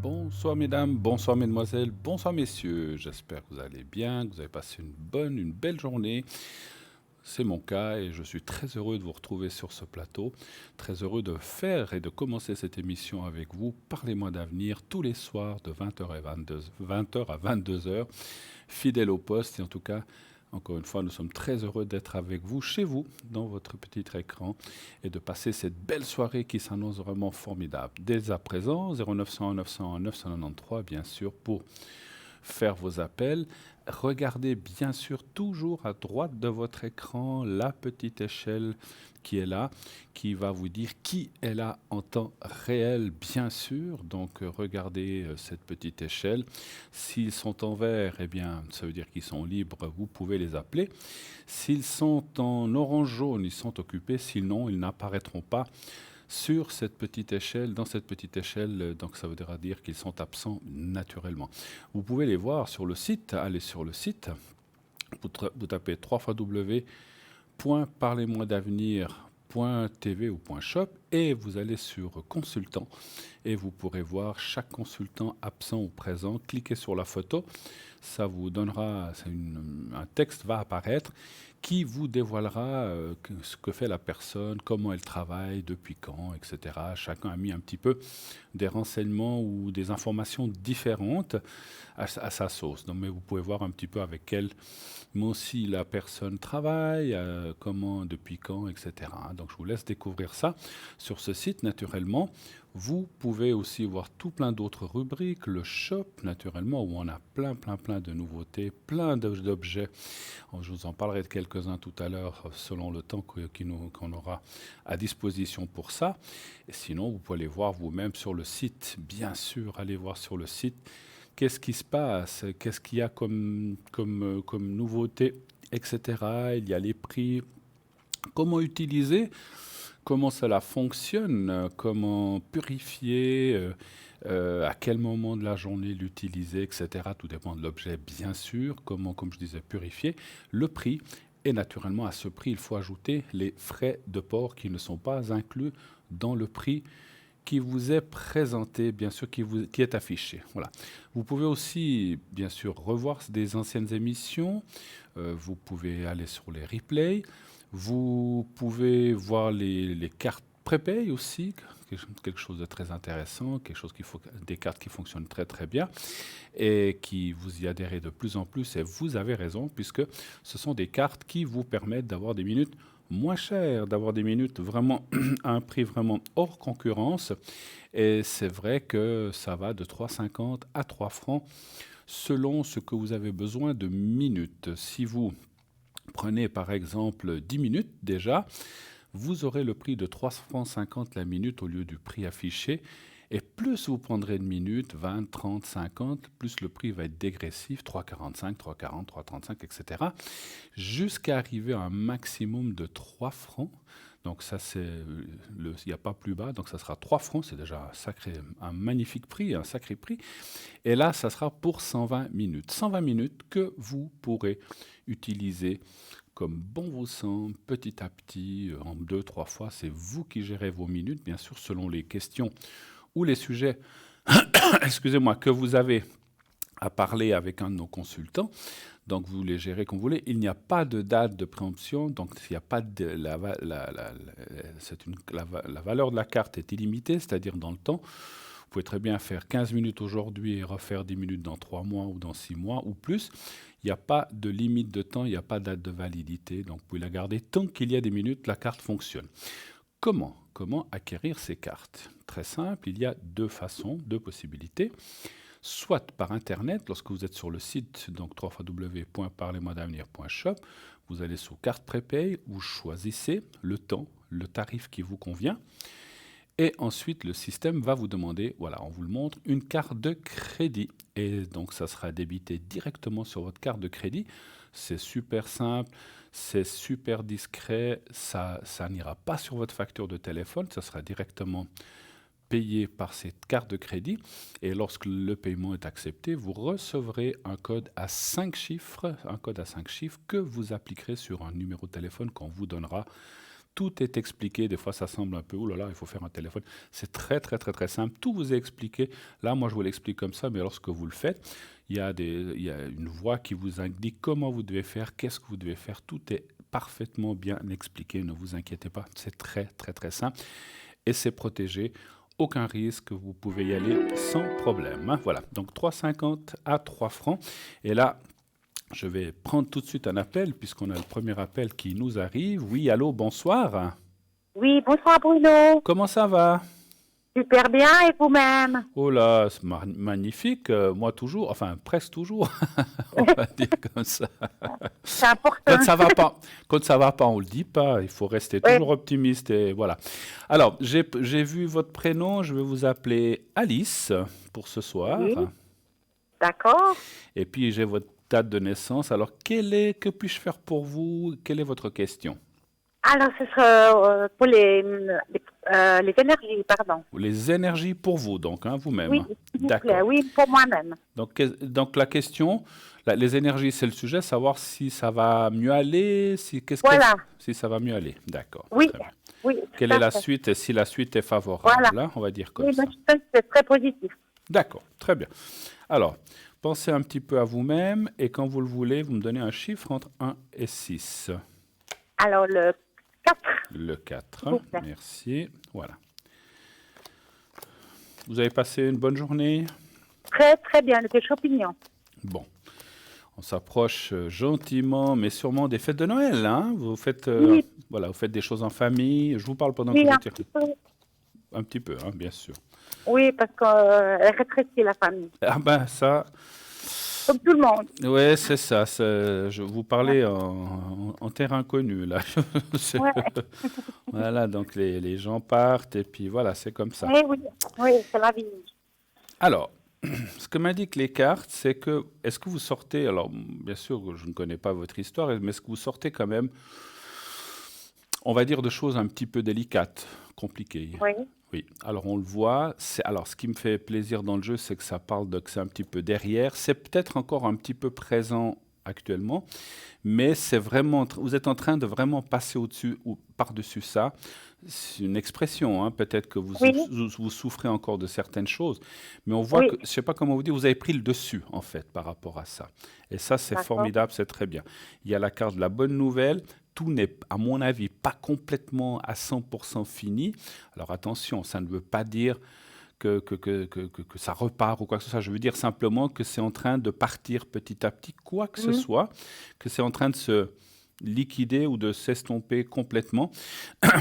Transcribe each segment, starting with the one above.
Bonsoir mesdames, bonsoir mesdemoiselles, bonsoir messieurs. J'espère que vous allez bien, que vous avez passé une belle journée. C'est mon cas et je suis très heureux de vous retrouver sur ce plateau. Très heureux de faire et de commencer cette émission avec vous. Parlez-moi d'avenir tous les soirs de 20h à 22h. Fidèle au poste et en tout cas, encore une fois, nous sommes très heureux d'être avec vous, chez vous, dans votre petit écran, et de passer cette belle soirée qui s'annonce vraiment formidable. Dès à présent, 0900 900 993, bien sûr, pour faire vos appels. Regardez bien sûr toujours à droite de votre écran la petite échelle qui est là, qui va vous dire qui est là en temps réel, bien sûr. Donc regardez cette petite échelle. S'ils sont en vert, eh bien, ça veut dire qu'ils sont libres, vous pouvez les appeler. S'ils sont en orange-jaune, ils sont occupés, sinon ils n'apparaîtront pas sur cette petite échelle, dans cette petite échelle, donc ça voudra dire qu'ils sont absents naturellement. Vous pouvez les voir sur le site, allez sur le site, vous tapez 3 www.parlez-moi-d'avenir.tv ou .shop et vous allez sur consultant et vous pourrez voir chaque consultant absent ou présent. Cliquez sur la photo, ça vous donnera, un texte va apparaître qui vous dévoilera ce que fait la personne, comment elle travaille, depuis quand, etc. Chacun a mis un petit peu des renseignements ou des informations différentes à sa sauce. Donc, mais vous pouvez voir un petit peu avec quel mot aussi la personne travaille, comment, depuis quand, etc. Donc je vous laisse découvrir ça sur ce site naturellement. Vous pouvez aussi voir tout plein d'autres rubriques, le shop naturellement où on a plein de nouveautés, plein d'objets. Je vous en parlerai de quelques-uns tout à l'heure selon le temps qu'on aura à disposition pour ça. Et sinon, vous pouvez aller voir vous-même sur le site, bien sûr, allez voir sur le site qu'est-ce qui se passe, qu'est-ce qu'il y a comme nouveauté, etc. Il y a les prix, comment utiliser, comment cela fonctionne, comment purifier, à quel moment de la journée l'utiliser, etc. Tout dépend de l'objet, bien sûr. Comment, comme je disais, purifier. Le prix. Et naturellement, à ce prix, il faut ajouter les frais de port qui ne sont pas inclus dans le prix qui vous est présenté, bien sûr, qui est affiché. Voilà. Vous pouvez aussi, bien sûr, revoir des anciennes émissions. Vous pouvez aller sur les replays. Vous pouvez voir les cartes prépay aussi, quelque chose de très intéressant, des cartes qui fonctionnent très bien et qui vous y adhérez de plus en plus. Et vous avez raison, puisque ce sont des cartes qui vous permettent d'avoir des minutes moins chères, d'avoir des minutes vraiment à un prix vraiment hors concurrence. Et c'est vrai que ça va de 3,50 à 3 francs selon ce que vous avez besoin de minutes. Si vous prenez par exemple 10 minutes déjà, vous aurez le prix de 3,50 francs la minute au lieu du prix affiché. Et plus vous prendrez de minutes, 20, 30, 50, plus le prix va être dégressif, 3,45, 3,40, 3,35, etc. Jusqu'à arriver à un maximum de 3 francs. Donc ça, il n'y a pas plus bas, donc ça sera 3 francs, c'est déjà un magnifique prix, un sacré prix. Et là, ça sera pour 120 minutes. 120 minutes que vous pourrez utiliser comme bon vous semble, petit à petit, en 2, 3 fois. C'est vous qui gérez vos minutes, bien sûr, selon les questions ou les sujets, excusez-moi, que vous avez à parler avec un de nos consultants. Donc vous les gérez comme vous voulez. Il n'y a pas de date de préemption, donc il n'y a pas de la valeur de la carte est illimitée, c'est-à-dire dans le temps. Vous pouvez très bien faire 15 minutes aujourd'hui et refaire 10 minutes dans 3 mois ou dans 6 mois ou plus. Il n'y a pas de limite de temps, il n'y a pas de date de validité, donc vous pouvez la garder tant qu'il y a des minutes, la carte fonctionne. Comment acquérir ces cartes? Très simple, il y a deux façons, deux possibilités. Soit par Internet, lorsque vous êtes sur le site, donc www.parlez-moi-d'avenir.shop, vous allez sous carte prépay, vous choisissez le temps, le tarif qui vous convient. Et ensuite, le système va vous demander, voilà, on vous le montre, une carte de crédit. Et donc, ça sera débité directement sur votre carte de crédit. C'est super simple, c'est super discret, ça n'ira pas sur votre facture de téléphone, ça sera directement payé par cette carte de crédit. Et lorsque le paiement est accepté, vous recevrez un code à 5 chiffres, que vous appliquerez sur un numéro de téléphone qu'on vous donnera Tout est expliqué. Des fois, ça semble un peu, oh là là, il faut faire un téléphone. C'est très, très, très, très simple. Tout vous est expliqué. Là, moi, je vous l'explique comme ça, mais lorsque vous le faites, il y a une voix qui vous indique comment vous devez faire, qu'est-ce que vous devez faire. Tout est parfaitement bien expliqué. Ne vous inquiétez pas. C'est très, très, très simple. Et c'est protégé. Aucun risque. Vous pouvez y aller sans problème, hein. Voilà. Donc, 3,50 à 3 francs. Et là, je vais prendre tout de suite un appel, puisqu'on a le premier appel qui nous arrive. Oui, allô, bonsoir. Oui, bonsoir Bruno. Comment ça va? Super bien et vous-même? Oh là, c'est magnifique. Moi, toujours, enfin, presque toujours, on va dire comme ça. C'est important. Quand ça va pas, on le dit pas. Il faut rester Oui, toujours optimiste et voilà. Alors, j'ai vu votre prénom. Je vais vous appeler Alice pour ce soir. oui, d'accord. Et puis, j'ai votre date de naissance. Alors, que puis-je faire pour vous? Quelle est votre question? Alors, ce sera pour les énergies, pardon. Les énergies pour vous, donc, hein, vous-même, Oui, hein. s'il vous plaît, D'accord. oui, pour moi-même. Donc la question, les énergies, c'est le sujet, savoir si ça va mieux aller, Voilà, si ça va mieux aller. D'accord, oui, très bien. oui, Quelle tout est à la fait. suite et si la suite est Voilà. favorable, hein, on va dire comme Oui, ça. donc ça, c'est très positif. D'accord, très bien. Alors, pensez un petit peu à vous-même et quand vous le voulez, vous me donnez un chiffre entre 1 et 6. Alors, le 4, Le s'il vous 4, plaît. merci. Voilà. Vous avez passé une bonne journée? Très, très bien, le champignon. Bon. On s'approche gentiment, mais sûrement des fêtes de Noël, hein? Vous faites, Oui, voilà, vous faites des choses en famille. Je vous parle pendant que oui, je un tire petit peu. un petit peu, hein, bien sûr. Oui, parce qu'elle rétrécit la famille. Ah ben ça, Comme tout le monde. ouais, c'est ça. Je vous Ouais, parlais en terre inconnue là. C'est- ouais. Voilà, donc les gens partent et puis voilà, c'est comme ça. Oui, oui, oui, c'est la vie. Alors, ce que m'indiquent les cartes, c'est que est-ce que vous sortez, alors bien sûr, je ne connais pas votre histoire, mais est-ce que vous sortez quand même, on va dire, de choses un petit peu délicates, compliquées? Oui, Oui, alors on le voit. Alors, ce qui me fait plaisir dans le jeu, c'est que ça parle de que c'est un petit peu derrière. C'est peut-être encore un petit peu présent actuellement, mais c'est vraiment, vous êtes en train de vraiment passer au-dessus ou par-dessus ça. C'est une expression, hein. Peut-être que oui, vous souffrez encore de certaines choses, mais on voit oui, que, je ne sais pas comment vous dire, vous avez pris le dessus en fait par rapport à ça. Et ça, c'est d'accord. formidable, c'est très bien. Il y a la carte de la bonne nouvelle. Tout n'est, à mon avis, pas complètement à 100% fini. Alors attention, ça ne veut pas dire que ça repart ou quoi que ce soit. Je veux dire simplement que c'est en train de partir petit à petit, quoi que ce Mhm. soit, que c'est en train de se liquider ou de s'estomper complètement,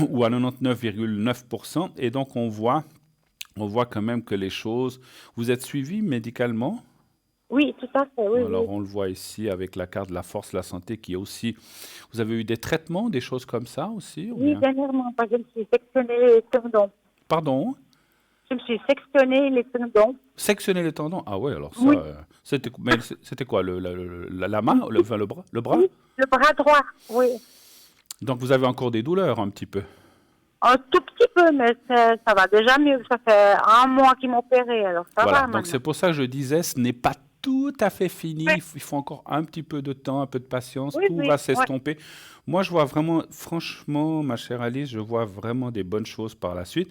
ou à 99,9%. Et donc on voit quand même que les choses... Vous êtes suivi médicalement? Oui, tout à fait, oui, Alors oui. on le voit ici avec la carte de la force, la santé qui est aussi... Vous avez eu des traitements, des choses comme ça aussi, ou Oui, bien? dernièrement, parce que je me suis sectionné les tendons. Pardon? Je me suis sectionné les tendons. Sectionner les tendons? Ah ouais, alors ça, Oui, c'était quoi, la main, enfin, le bras, le bras? oui, le bras droit, oui. Donc vous avez encore des douleurs un petit peu. Un tout petit peu, mais ça va déjà mieux. Ça fait un mois qu'ils m'ont opéré, alors ça Voilà, va donc c'est maintenant. pour ça que je disais, ce n'est pas tout à fait fini, Oui, il faut encore un petit peu de temps, un peu de patience, oui, tout oui, va ouais. s'estomper. Moi, je vois vraiment, franchement, ma chère Alice, je vois vraiment des bonnes choses par la suite.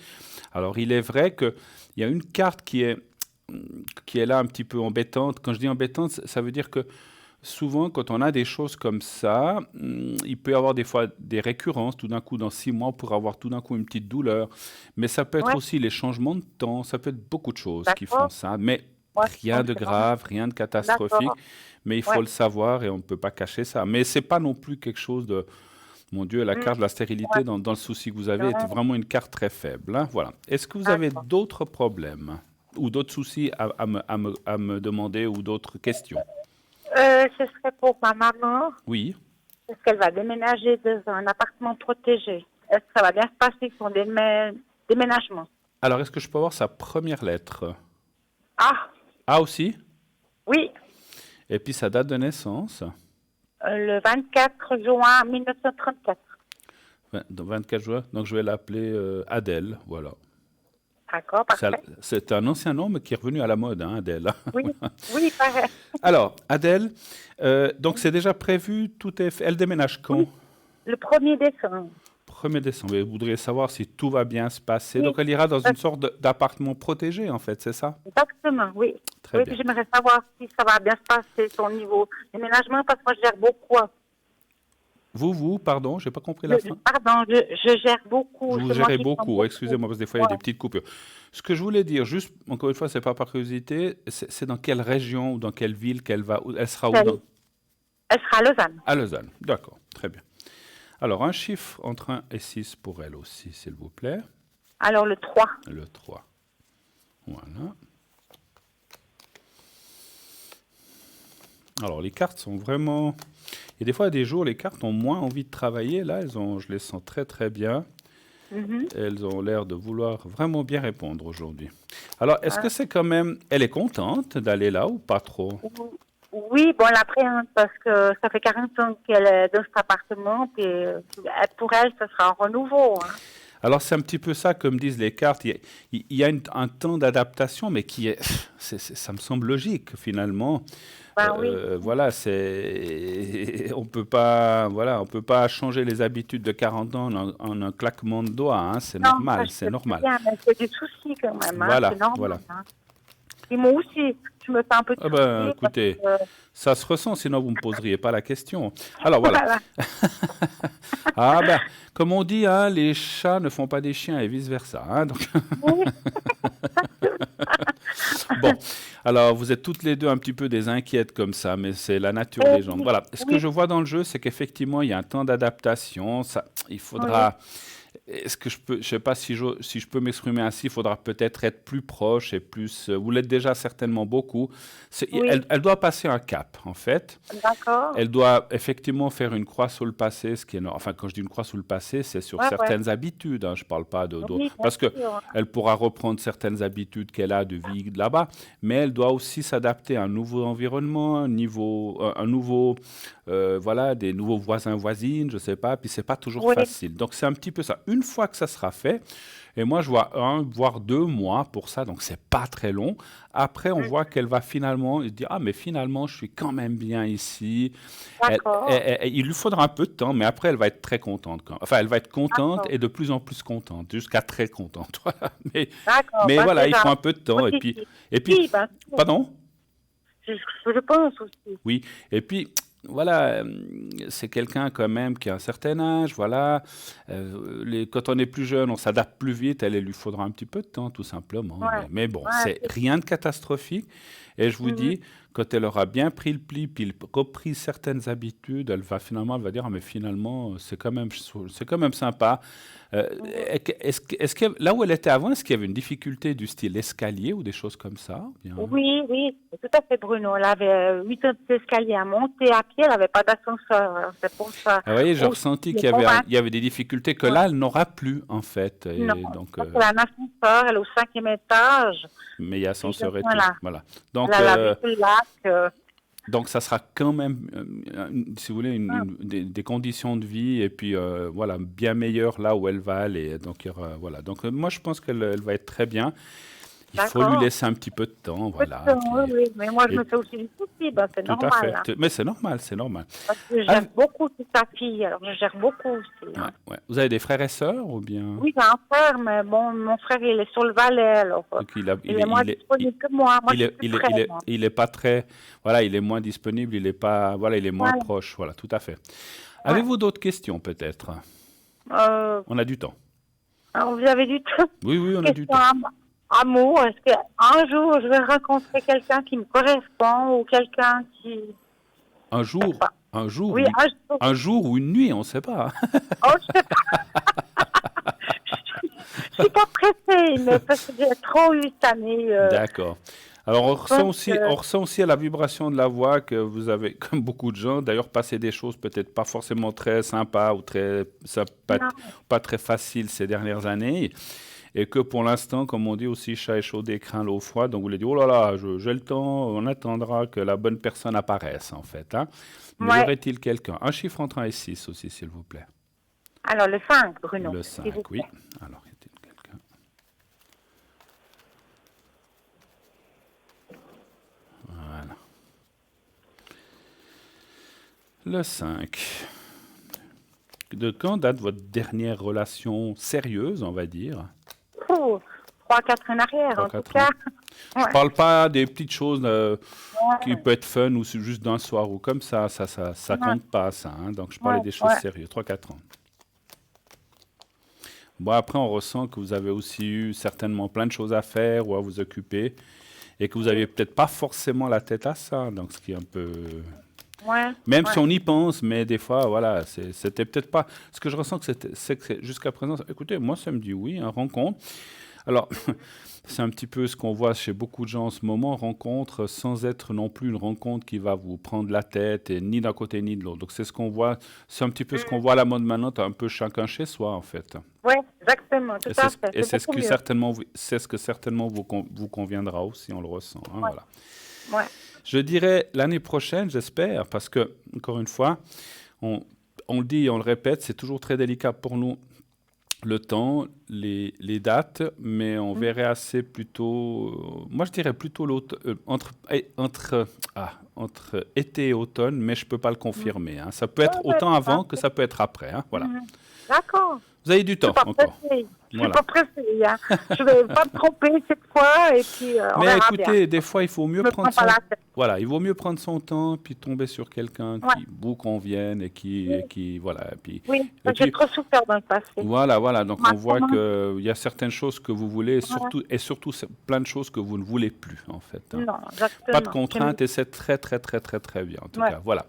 Alors, il est vrai qu'il y a une carte qui est là un petit peu embêtante. Quand je dis embêtante, ça veut dire que souvent, quand on a des choses comme ça, il peut y avoir des fois des récurrences. Tout d'un coup, dans 6 mois, on pourrait avoir tout d'un coup une petite douleur. Mais ça peut être Ouais, aussi les changements de temps. Ça peut être beaucoup de choses qui font d'accord. ça. Mais Ouais, rien donc de c'est normal. grave, rien de catastrophique. D'accord. Mais il Ouais. faut le savoir et on ne peut pas cacher ça. Mais c'est pas non plus quelque chose de... Mon Dieu, la Mm, carte de la stérilité, ouais, dans le souci que vous avez, est ouais, vraiment une carte très faible, hein. Voilà. Est-ce que vous avez d'accord. d'autres problèmes ou d'autres soucis à me demander ou d'autres questions? Ce serait pour ma maman, Oui. parce qu'elle va déménager dans un appartement protégé. Est-ce que ça va bien se passer son déménagement? Alors, est-ce que je peux avoir sa première lettre? Ah, A aussi? oui, Et puis sa date de naissance? le 24 juin 1934. Donc 24 juin. Donc, je vais l'appeler Adèle. Voilà. D'accord, parfait. C'est un ancien nom, mais qui est revenu à la mode, hein, Adèle. Oui, oui, pareil. Alors, Adèle, donc c'est déjà prévu, tout est fait. Elle déménage quand? Oui, le 1er décembre. 1er décembre. Et vous voudriez savoir si tout va bien se passer. Oui, Donc, elle ira dans une sorte d'appartement protégé, en fait, c'est ça? exactement, oui. Très Oui, bien. puis j'aimerais savoir si ça va bien se passer, son niveau déménagement, parce que moi, je gère beaucoup. Pardon, j'ai pas compris la fin. Pardon, je gère beaucoup. Vous C'est moi gérez qui prends beaucoup, beaucoup. excusez-moi, parce que des fois, il y a Ouais. des petites coupures. Ce que je voulais dire, juste, encore une fois, c'est pas par curiosité, c'est dans quelle région ou dans quelle ville qu'elle va, elle sera où Elle, elle sera à Lausanne. À Lausanne. D'accord, très bien. Alors, un chiffre entre 1 et 6 pour elle aussi, s'il vous plaît. Alors, le 3. Le 3. Voilà. Alors, les cartes sont vraiment... Et des fois, des jours, les cartes ont moins envie de travailler. Là, je les sens très, très bien. Elles ont l'air de vouloir vraiment bien répondre aujourd'hui. Alors, est-ce que c'est quand même... Elle est contente d'aller là ou pas trop? Oui, bon, elle appréhende parce que ça fait 40 ans qu'elle est dans cet appartement. Puis, pour elle, ce sera un renouveau. Hein. Alors, c'est un petit peu ça, comme disent les cartes. Il y a un temps d'adaptation, mais qui est, ça me semble logique, finalement. Ben oui. Voilà, on peut pas, voilà, on peut pas changer les habitudes de 40 ans en un claquement de doigts, hein, c'est Non, normal, ça, c'est je sais normal. bien, mais c'est des soucis quand même. Hein, Voilà, c'est normal. voilà. Hein. Et moi aussi, je me fais un peu de Ah ben, soucis. écoutez, Parce que, ça se ressent, sinon vous me poseriez pas la question. Alors voilà. voilà. Ah ben, comme on dit, hein, les chats ne font pas des chiens et vice-versa. Hein, donc... Oui. Bon, alors vous êtes toutes les deux un petit peu des inquiètes comme ça, mais c'est la nature des gens. Oui, Voilà, ce que oui, je vois dans le jeu, c'est qu'effectivement, il y a un temps d'adaptation. Il faudra... Est-ce que je sais pas si je peux m'exprimer ainsi, il faudra peut-être être plus proche et plus... vous l'êtes déjà certainement beaucoup. oui. Elle doit passer un cap, en fait. D'accord. Elle doit effectivement faire une croix sur le passé, ce qui est enfin quand je dis une croix sur le passé, c'est sur Ouais, ouais. certaines habitudes. Hein, je parle pas Oui, bien parce que sûr. elle pourra reprendre certaines habitudes qu'elle a de vie là-bas, mais elle doit aussi s'adapter à un nouveau environnement, un nouveau, voilà, des nouveaux voisins voisines, je sais pas. Puis c'est pas toujours Oui, facile. Donc c'est un petit peu ça. Une fois que ça sera fait. Et moi, je vois 1, voire 2 mois pour ça, donc c'est pas très long. Après, on voit qu'elle va finalement se dire, ah, mais finalement, je suis quand même bien ici. d'accord. Il lui faudra un peu de temps, mais après, elle va être très contente. Enfin, elle va être contente D'accord. et de plus en plus contente, jusqu'à très contente. Voilà. D'accord. Mais Ben, voilà, c'est il faut gentil. un peu de temps. Et puis, Oui, ben, pardon? je pense aussi. Oui, et puis voilà, c'est quelqu'un quand même qui a un certain âge, voilà. Quand on est plus jeune, on s'adapte plus vite, elle, il lui faudra un petit peu de temps, tout simplement. Ouais. Mais bon, Ouais, c'est rien de catastrophique. Et je vous mhm. dis, quand elle aura bien pris le pli, puis repris certaines habitudes, elle va dire, ah, mais finalement, c'est quand même sympa. Là où elle était avant, est-ce qu'il y avait une difficulté du style escalier ou des choses comme ça? Bien. Oui, oui, tout à fait, Bruno. Elle avait 8 escaliers à monter à pied, elle n'avait pas d'ascenseur. Alors, c'est pour ça. Ah, vous voyez, j'ai Aussi, ressenti les qu'il y avait, convaincre. il y avait des difficultés que Ouais. là, elle n'aura plus, en fait. Non, Et donc, parce qu'elle a un ascenseur, elle est au 5e étage. mais il y a Puis, ascenseur et tout. voilà. Voilà. Elle Donc, a la vue sur le lac. donc ça sera quand même, si vous voulez, Ouais. des conditions de vie et puis voilà, bien meilleures là où elle va aller. Donc, voilà. Donc, moi, je pense elle va être très bien. Il faut lui D'accord. laisser un petit peu de temps, voilà. Oui, oui, mais moi, je Et me fais aussi du souci, ben, c'est tout à normal. fait. Hein. Mais c'est normal, c'est normal. Parce que je Ah, gère beaucoup sur sa fille, alors je gère beaucoup aussi. ouais, Hein. ouais. Vous avez des frères et sœurs ou bien? Oui, j'ai un frère, mais bon, mon frère, il est sur le Valais, alors Donc, il est moins disponible que moi. Moi, je suis plus près, moi. il est pas très, voilà, il est moins disponible, il est pas, voilà, il est moins Voilà. proche, voilà, tout à fait. Ouais. Avez-vous d'autres questions peut-être? Euh, On a du temps. alors, vous avez du tout. Oui, oui, on a du Question temps. amour, est-ce qu'un jour, je vais rencontrer quelqu'un qui me correspond ou quelqu'un qui... Un Je sais jour, pas. un jour, Oui, un jour. un jour ou une nuit, on ne sait pas. Oh, je sais pas. Je suis pas pressée, mais parce que j'ai trop eu cette année. D'accord. Alors, Donc, on ressent aussi à la vibration de la voix que vous avez, comme beaucoup de gens, d'ailleurs, passé des choses peut-être pas forcément très sympas ou non. pas très faciles ces dernières années. Et que pour l'instant, comme on dit aussi, chat échaudé craint l'eau froide. Donc vous voulez dire, oh là là, j'ai le temps, on attendra que la bonne personne apparaisse, en fait. Hein. Mais y Ouais. aurait-il quelqu'un? Un chiffre entre 1 et 6 aussi, s'il vous plaît. Alors, le 5, Bruno. Le S'il vous 5, oui. plaît. Alors, y a-t-il quelqu'un? Voilà. Le 5. De quand date votre dernière relation sérieuse, on va dire? Oh, 3-4 en arrière, en tout 3-4 ans. cas. Je Ouais, parle pas des petites choses qui ouais, peuvent être fun ou c'est juste d'un soir ou comme ça ouais, compte pas ça, hein. Donc je ouais, parlais des choses ouais. sérieuses, 3-4 ans. Bon, après, on ressent que vous avez aussi eu certainement plein de choses à faire ou à vous occuper et que vous Oui, n'aviez peut-être pas forcément la tête à ça. Donc, ce qui est un peu. ouais, Même si ouais. on y pense, mais des fois, voilà, c'était peut-être pas. Ce que je ressens, c'est que jusqu'à présent, écoutez, moi, ça me dit oui, une rencontre. Alors, c'est un petit peu ce qu'on voit chez beaucoup de gens en ce moment, rencontre sans être non plus une rencontre qui va vous prendre la tête, et ni d'un côté ni de l'autre. Donc, c'est ce qu'on voit, c'est un petit peu ce qu'on Mm. voit à la mode maintenant, un peu chacun chez soi, en fait. Ouais, exactement, tout à fait. Et C'est c'est ce beaucoup que mieux. certainement, c'est ce que certainement vous conviendra aussi, on le ressent, hein, Ouais, voilà. ouais. Je dirais l'année prochaine, j'espère, parce que, encore une fois, on, on le dit et on le répète, c'est toujours très délicat pour nous, le temps, les dates, mais on Mm. verrait assez plutôt, moi je dirais plutôt entre été et automne, mais je ne peux pas le Mm. confirmer, hein. Ça peut Ouais, être ouais, autant tout à avant que fait. ça peut être après, hein, voilà. Mm. D'accord. Vous avez du Je suis temps pas encore. pressée. Je suis Voilà. pas pressée, hein. Je vais pas me tromper cette fois et puis on Mais verra bien. écoutez, des fois, il faut mieux Je me prendre prends pas son. la tête. Voilà, il vaut mieux prendre son temps, puis tomber sur quelqu'un Ouais. qui vous convienne Oui, voilà. oui. Et J'ai puis, trop souffert dans le passé. voilà. Donc, on voit Maintenant, qu'il y a certaines choses que vous voulez, ouais. et surtout plein de choses que vous ne voulez plus, en fait, hein. Non, Pas de exactement. contraintes et c'est très, très, très, très, très bien, en tout Ouais, cas. Voilà.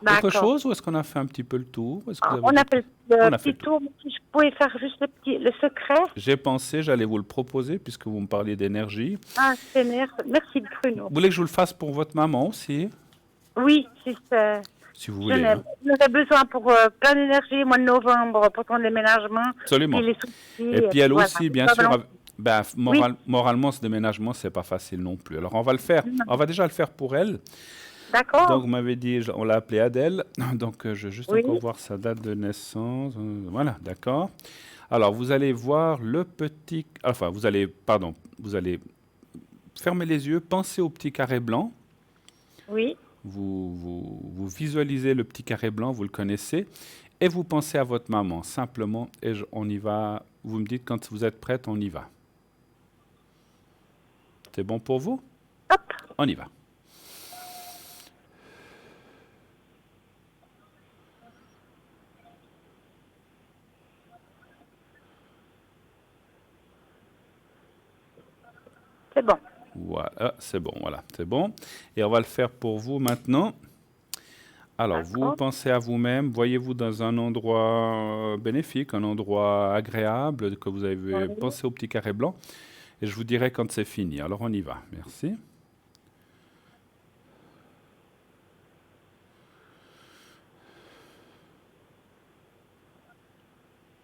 Autre d'accord. chose, ou est-ce qu'on a fait un petit peu le tour? Est-ce que vous avez On a d'autres. fait le On a fait petit le tour. tour, mais si je pouvais faire juste le secret. J'ai pensé, j'allais vous le proposer, puisque vous me parliez d'énergie. Ah, Seigneur, merci Bruno. Vous voulez que je vous le fasse pour votre maman aussi, Oui, si c'est. si vous J'en voulez, ai, hein? j'en ai besoin pour plein d'énergie au mois de novembre, pour ton déménagement, puis Absolument. les soucis, Et et puis puis elle voilà. aussi, C'est bien pas sûr, volontiers. ben, Oui, moralement, ce déménagement, c'est pas facile non plus. Alors on va le faire. non. On va déjà le faire pour elle. Donc D'accord. vous m'avez dit, on l'a appelée Adèle. Donc je vais juste Oui, encore voir sa date de naissance. Voilà, d'accord. Alors vous allez voir le petit. Enfin, vous allez fermer les yeux, pensez au petit carré blanc. oui, Vous visualisez le petit carré blanc, vous le connaissez. Et vous pensez à votre maman, simplement. Et on y va. Vous me dites quand vous êtes prête, on y va. C'est bon pour vous? hop, On y va. c'est bon. Voilà, c'est bon, voilà, c'est bon. Et on va le faire pour vous maintenant. Alors, vous D'accord. pensez à vous-même, voyez-vous dans un endroit bénéfique, un endroit agréable, que vous avez Oui, pensé au petit carré blanc, et je vous dirai quand c'est fini. Alors, on y va. Merci.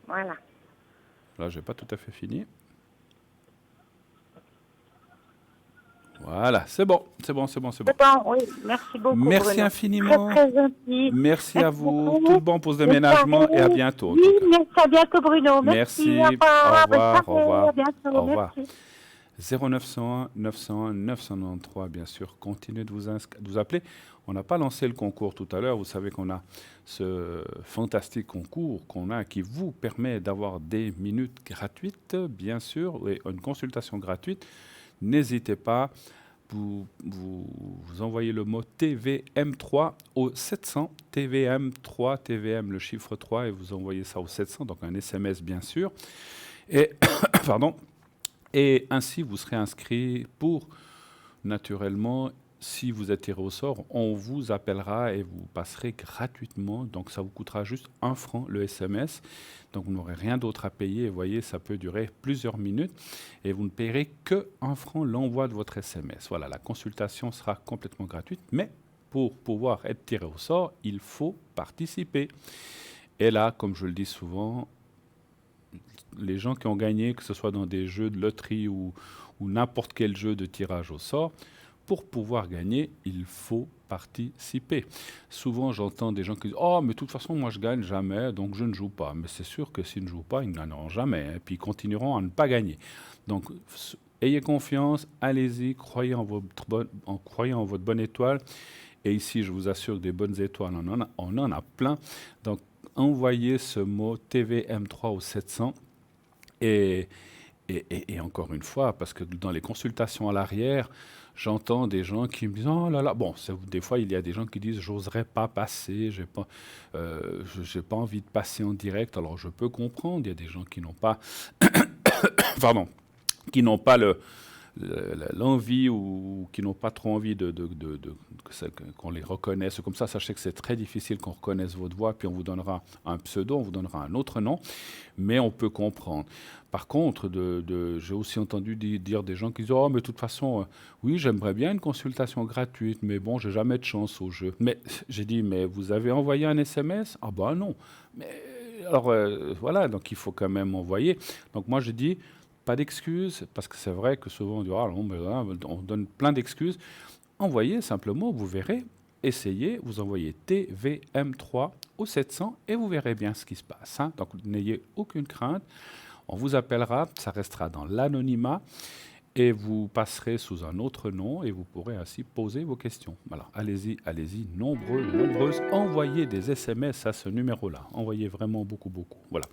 voilà. Là, je n'ai pas tout à fait fini. Voilà, c'est bon, c'est bon, c'est bon, c'est bon. C'est bon, oui. Merci beaucoup, Merci Bruno. Très, infiniment. très gentil. Merci à Merci vous. Tout beaucoup. le bon pour ce Bonne déménagement et à soirée. bientôt, en Oui, tout cas. merci. À bientôt, Bruno. Merci. Au Merci. Au revoir. Bonne revoir, au soirée. revoir, À bientôt. au revoir. Merci. 0901 901 993, bien sûr. Continuez de vous appeler. On n'a pas lancé le concours tout à l'heure. Vous savez qu'on a ce fantastique concours qu'on a qui vous permet d'avoir des minutes gratuites, bien sûr, et une consultation gratuite. N'hésitez pas. Vous envoyez le mot TVM3 au 700, TVM3, TVM le chiffre 3, et vous envoyez ça au 700, donc un SMS bien sûr. Et, pardon, et ainsi vous serez inscrit pour, naturellement, si vous êtes tiré au sort, on vous appellera et vous passerez gratuitement. Donc ça vous coûtera juste 1 franc le SMS. Donc vous n'aurez rien d'autre à payer. Et vous voyez, ça peut durer plusieurs minutes. Et vous ne payerez que 1 franc l'envoi de votre SMS. Voilà, la consultation sera complètement gratuite. Mais pour pouvoir être tiré au sort, il faut participer. Et là, comme je le dis souvent, les gens qui ont gagné, que ce soit dans des jeux de loterie ou n'importe quel jeu de tirage au sort, pour pouvoir gagner, il faut participer. Souvent, j'entends des gens qui disent « Oh, mais de toute façon, moi, je gagne jamais, donc je ne joue pas. » Mais c'est sûr que s'ils ne jouent pas, ils ne gagneront jamais, hein, puis ils continueront à ne pas gagner. Donc, ayez confiance, allez-y, croyez en votre bonne étoile. Et ici, je vous assure que des bonnes étoiles, on en a plein. Donc, envoyez ce mot TVM3 au 700 et encore une fois, parce que dans les consultations à l'arrière, j'entends des gens qui me disent oh là là. Bon, des fois, il y a des gens qui disent j'oserais pas passer, j'ai pas envie de passer en direct. Alors, je peux comprendre. Il y a des gens qui n'ont pas, pardon, qui n'ont pas l'envie ou qui n'ont pas trop envie qu'on les reconnaisse comme ça. Sachez que c'est très difficile qu'on reconnaisse votre voix, puis on vous donnera un pseudo, on vous donnera un autre nom, mais on peut comprendre. Par contre, j'ai aussi entendu dire des gens qui disent « Oh, mais de toute façon, oui, j'aimerais bien une consultation gratuite, mais bon, j'ai jamais de chance au jeu. » Mais j'ai dit « Mais vous avez envoyé un SMS ?» « Ah ben non. » Mais alors, voilà, donc il faut quand même envoyer. Donc moi, je dis pas d'excuses, parce que c'est vrai que souvent on dit « Ah non, mais là, on donne plein d'excuses. » Envoyez simplement, vous verrez, essayez, vous envoyez TVM3 au 700 et vous verrez bien ce qui se passe. Hein. Donc n'ayez aucune crainte. On vous appellera, ça restera dans l'anonymat et vous passerez sous un autre nom et vous pourrez ainsi poser vos questions. Alors allez-y, nombreuses, envoyez des SMS à ce numéro-là. Envoyez vraiment beaucoup. Voilà.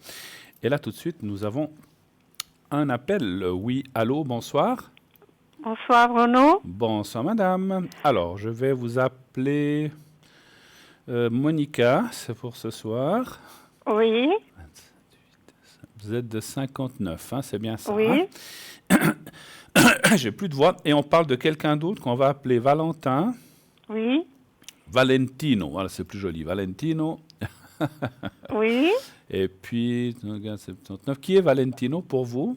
Et là tout de suite, nous avons un appel. Oui, allô, bonsoir. Bonsoir Bruno. Bonsoir madame. Alors, je vais vous appeler Monica, c'est pour ce soir. Oui. Vous êtes de 59, hein, c'est bien ça. Oui. Hein. J'ai plus de voix. Et on parle de quelqu'un d'autre qu'on va appeler Valentin. Oui. Valentino, voilà, c'est plus joli. Valentino. Oui. Et puis, 79. Qui est Valentino pour vous?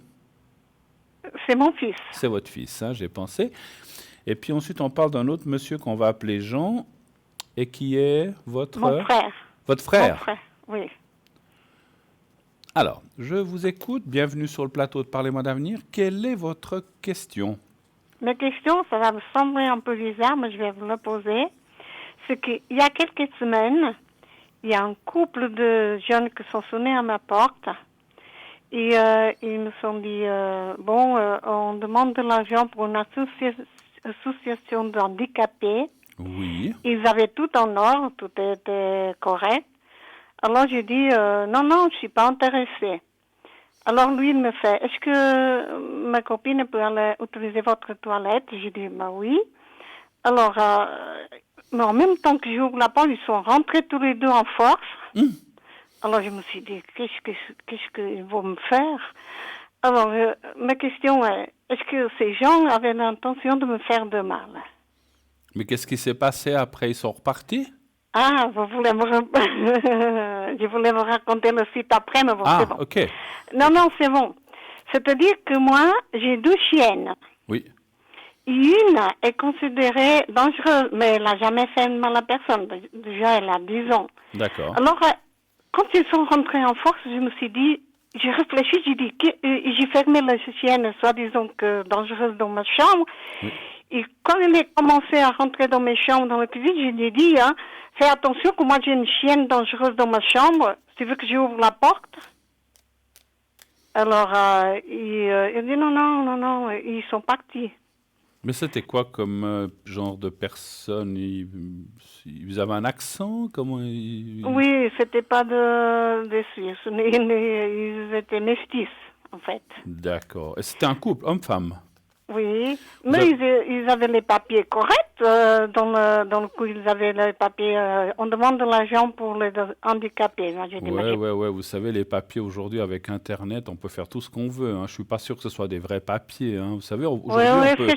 C'est mon fils. C'est votre fils, hein, j'ai pensé. Et puis ensuite, on parle d'un autre monsieur qu'on va appeler Jean, et qui est votre... Mon frère. Votre frère? Mon frère, oui. Alors, je vous écoute. Bienvenue sur le plateau de Parlez-moi d'avenir. Quelle est votre question? Ma question, ça va vous sembler un peu bizarre, mais je vais vous la poser. C'est qu'il y a quelques semaines, il y a un couple de jeunes qui sont sonnés à ma porte. Et ils me sont dit, on demande de l'argent pour une association d'handicapés. Oui. Ils avaient tout en ordre, tout était correct. Alors j'ai dit, non, je suis pas intéressée. Alors lui, il me fait, est-ce que ma copine peut aller utiliser votre toilette? J'ai dit, oui. Alors, mais en même temps que j'ouvre la porte, ils sont rentrés tous les deux en force. Alors je me suis dit, qu'est-ce qu'ils vont me faire? Alors, ma question est, est-ce que ces gens avaient l'intention de me faire de mal? Mais qu'est-ce qui s'est passé après? Ils sont repartis? Ah, vous voulez je voulais vous raconter le site après, mais bon, c'est bon. Ok. Non, c'est bon. C'est-à-dire que moi, j'ai 2 chiennes. Oui. Une est considérée dangereuse, mais elle n'a jamais fait de mal à personne. Déjà, elle a 10 ans. D'accord. Alors, quand ils sont rentrés en force, je me suis dit, j'ai réfléchi, j'ai dit, j'ai fermé la chienne, soi-disant que dangereuse dans ma chambre. Oui. Et quand il a commencé à rentrer dans mes chambres, dans la cuisine, je lui ai dit, fais attention que moi j'ai une chienne dangereuse dans ma chambre, tu veux que j'ouvre la porte? Alors, il dit non, ils sont partis. Mais c'était quoi comme genre de personne? Ils avaient un accent? Oui, c'était pas des Suisses, ils étaient métis, en fait. D'accord. Et c'était un couple, homme-femme? Oui, mais ils avaient les papiers corrects. Dans le coup, ils avaient les papiers. On demande de l'argent pour les handicapés. Ouais. Vous savez, les papiers aujourd'hui, avec Internet, on peut faire tout ce qu'on veut. Hein. Je suis pas sûr que ce soit des vrais papiers. Hein. Vous savez, aujourd'hui,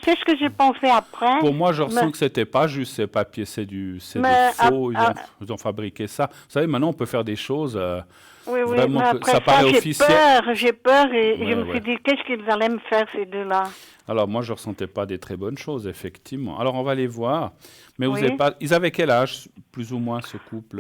c'est ce que j'ai pensé après. Pour moi, je ressens que c'était pas juste ces papiers, c'est du faux. Ils ont fabriqué ça. Vous savez, maintenant, on peut faire des choses. Oui, vraiment, mais après ça paraît officiel. J'ai peur et je me suis dit, qu'est-ce qu'ils allaient me faire, ces deux-là? Alors, moi, je ne ressentais pas des très bonnes choses, effectivement. Alors, on va les voir. Mais oui. Ils avaient quel âge, plus ou moins, ce couple?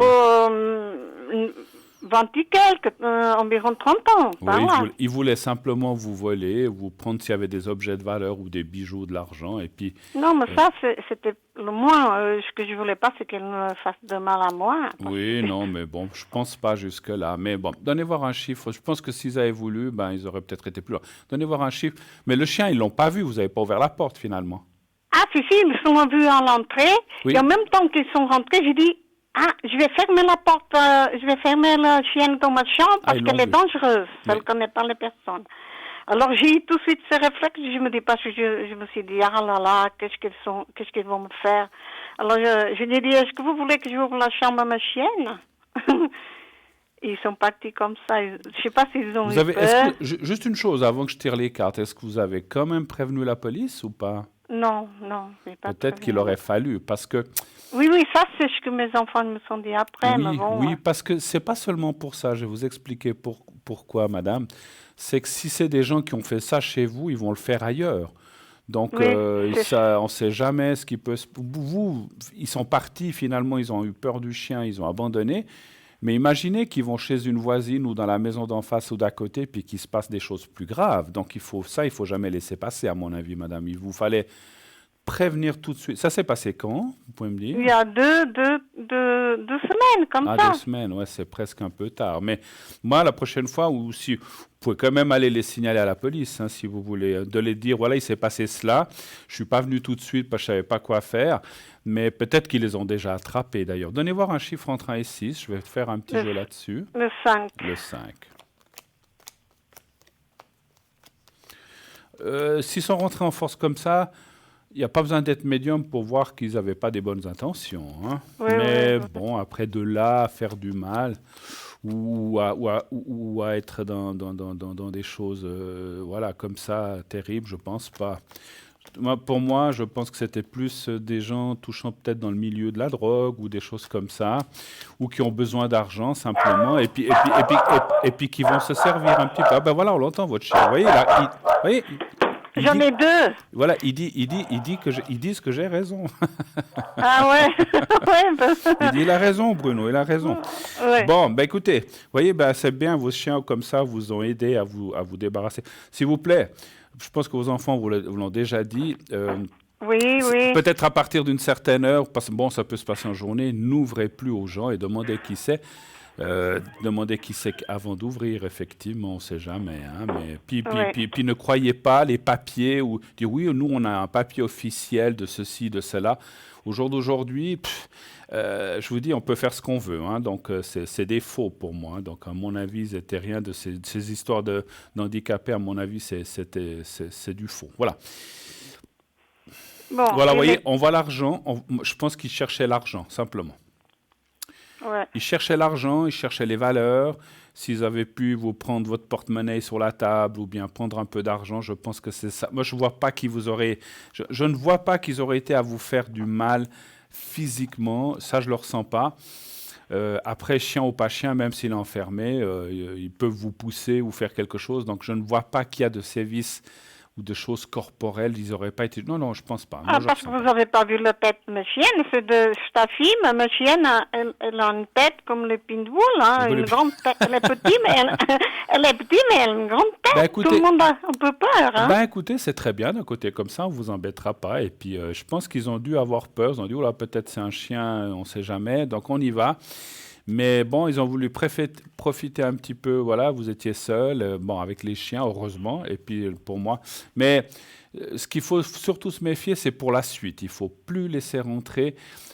20 et quelques, environ 30 ans. Oui, ils voulaient simplement vous voler, vous prendre s'il y avait des objets de valeur ou des bijoux, de l'argent, et puis... Non, mais ça, c'était le moins. Ce que je voulais pas, c'est qu'elle me fasse de mal à moi. Oui, non, mais bon, je pense pas jusque-là. Mais bon, donnez voir un chiffre. Je pense que s'ils avaient voulu, ils auraient peut-être été plus loin. Donnez voir un chiffre. Mais le chien, ils l'ont pas vu. Vous n'avez pas ouvert la porte, finalement. Ah, si, ils me sont vus à l'entrée. Oui. Et en même temps qu'ils sont rentrés, j'ai dit, Ah, je vais fermer la porte, je vais fermer la chienne dans ma chambre parce qu'elle est dangereuse. Elle ne connaît pas les personnes. Alors, j'ai eu tout de suite ce réflexe. Je me dis parce que je me suis dit, ah là là, qu'est-ce qu'ils vont me faire? Alors, je lui ai dit, est-ce que vous voulez que j'ouvre la chambre à ma chienne? Ils sont partis comme ça. Je ne sais pas s'ils ont eu peur. Juste une chose, avant que je tire les cartes, est-ce que vous avez quand même prévenu la police ou pas? Non. Peut-être qu'il aurait fallu, parce que... Oui, ça c'est ce que mes enfants me sont dit après. Oui, mais bon, oui, parce que c'est pas seulement pour ça. Je vais vous expliquer pourquoi, madame. C'est que si c'est des gens qui ont fait ça chez vous, ils vont le faire ailleurs. Donc, Oui, on ne sait jamais ce qui peut se... Ils sont partis, finalement, ils ont eu peur du chien, ils ont abandonné. Mais imaginez qu'ils vont chez une voisine ou dans la maison d'en face ou d'à côté, puis qu'il se passe des choses plus graves. Donc, il faut jamais laisser passer, à mon avis, madame. Il vous fallait prévenir tout de suite. Ça s'est passé quand, vous pouvez me dire? il y a deux semaines, comme ça. 2 semaines, ouais, c'est presque un peu tard. Mais moi, la prochaine fois, ou si vous pouvez quand même aller les signaler à la police, hein, si vous voulez, de les dire, voilà, il s'est passé cela. Je suis pas venu tout de suite parce que je savais pas quoi faire. Mais peut-être qu'ils les ont déjà attrapés, d'ailleurs. Donnez voir un chiffre entre 1 et 6. Je vais faire un petit jeu là-dessus. Le 5. Le 5. S'ils sont rentrés en force comme ça, il n'y a pas besoin d'être médium pour voir qu'ils n'avaient pas des bonnes intentions. Hein. Oui, Mais oui. bon, après de là à faire du mal ou à être dans des choses voilà, comme ça, terribles, je ne pense pas. Pour moi, je pense que c'était plus des gens touchant peut-être dans le milieu de la drogue ou des choses comme ça, ou qui ont besoin d'argent simplement, et puis qui vont se servir un petit peu. Ah ben voilà, on l'entend votre chien. Vous voyez, là, J'en ai 2. Voilà, ils disent que j'ai raison. Ah ouais. Il dit, il a raison, Bruno, il a raison. Ouais. Bon, ben écoutez, vous voyez, ben, c'est bien, vos chiens comme ça vous ont aidé à vous débarrasser. S'il vous plaît, je pense que vos enfants vous l'ont déjà dit. Oui. Peut-être à partir d'une certaine heure, parce que bon, ça peut se passer en journée, n'ouvrez plus aux gens et demandez qui c'est. Demandez qui c'est avant d'ouvrir, effectivement, on ne sait jamais. Hein, mais puis ne croyez pas les papiers ou dire oui, nous on a un papier officiel de ceci, de cela. Au jour d'aujourd'hui, je vous dis, on peut faire ce qu'on veut. Hein, donc c'est des faux pour moi. Hein, donc à mon avis, c'était rien de ces histoires d'handicapés. À mon avis, c'est du faux. Voilà. Bon, voilà, vous voyez, on voit l'argent. Je pense qu'ils cherchaient l'argent, simplement. Ouais. Ils cherchaient l'argent, ils cherchaient les valeurs. S'ils avaient pu vous prendre votre porte-monnaie sur la table ou bien prendre un peu d'argent, je pense que c'est ça. Moi, je vois pas qu'ils vous auraient... Je ne vois pas qu'ils auraient été à vous faire du mal physiquement. Ça, je ne le ressens pas. Après, chien ou pas chien, même s'il est enfermé, ils peuvent vous pousser ou faire quelque chose. Donc, je ne vois pas qu'il y a de sévices ou de choses corporelles, ils n'auraient pas été... Non, je ne pense pas. Moi, Parce que vous n'avez pas vu la tête de ma chienne, c'est de ta fille, mais ma chienne, elle a une tête comme le pitbull, hein, une grande tête. Elle est petite, mais elle a une grande tête. Ben, écoutez, tout le monde a un peu peur. Hein. Ben écoutez, c'est très bien d'un côté comme ça, on ne vous embêtera pas. Et puis, je pense qu'ils ont dû avoir peur. Ils ont dit, oh là, peut-être c'est un chien, on ne sait jamais. Donc, on y va. Mais bon, ils ont voulu profiter un petit peu. Voilà, vous étiez seul, bon, avec les chiens, heureusement. Et puis, pour moi. Mais ce qu'il faut surtout se méfier, c'est pour la suite. Il ne faut plus laisser rentrer.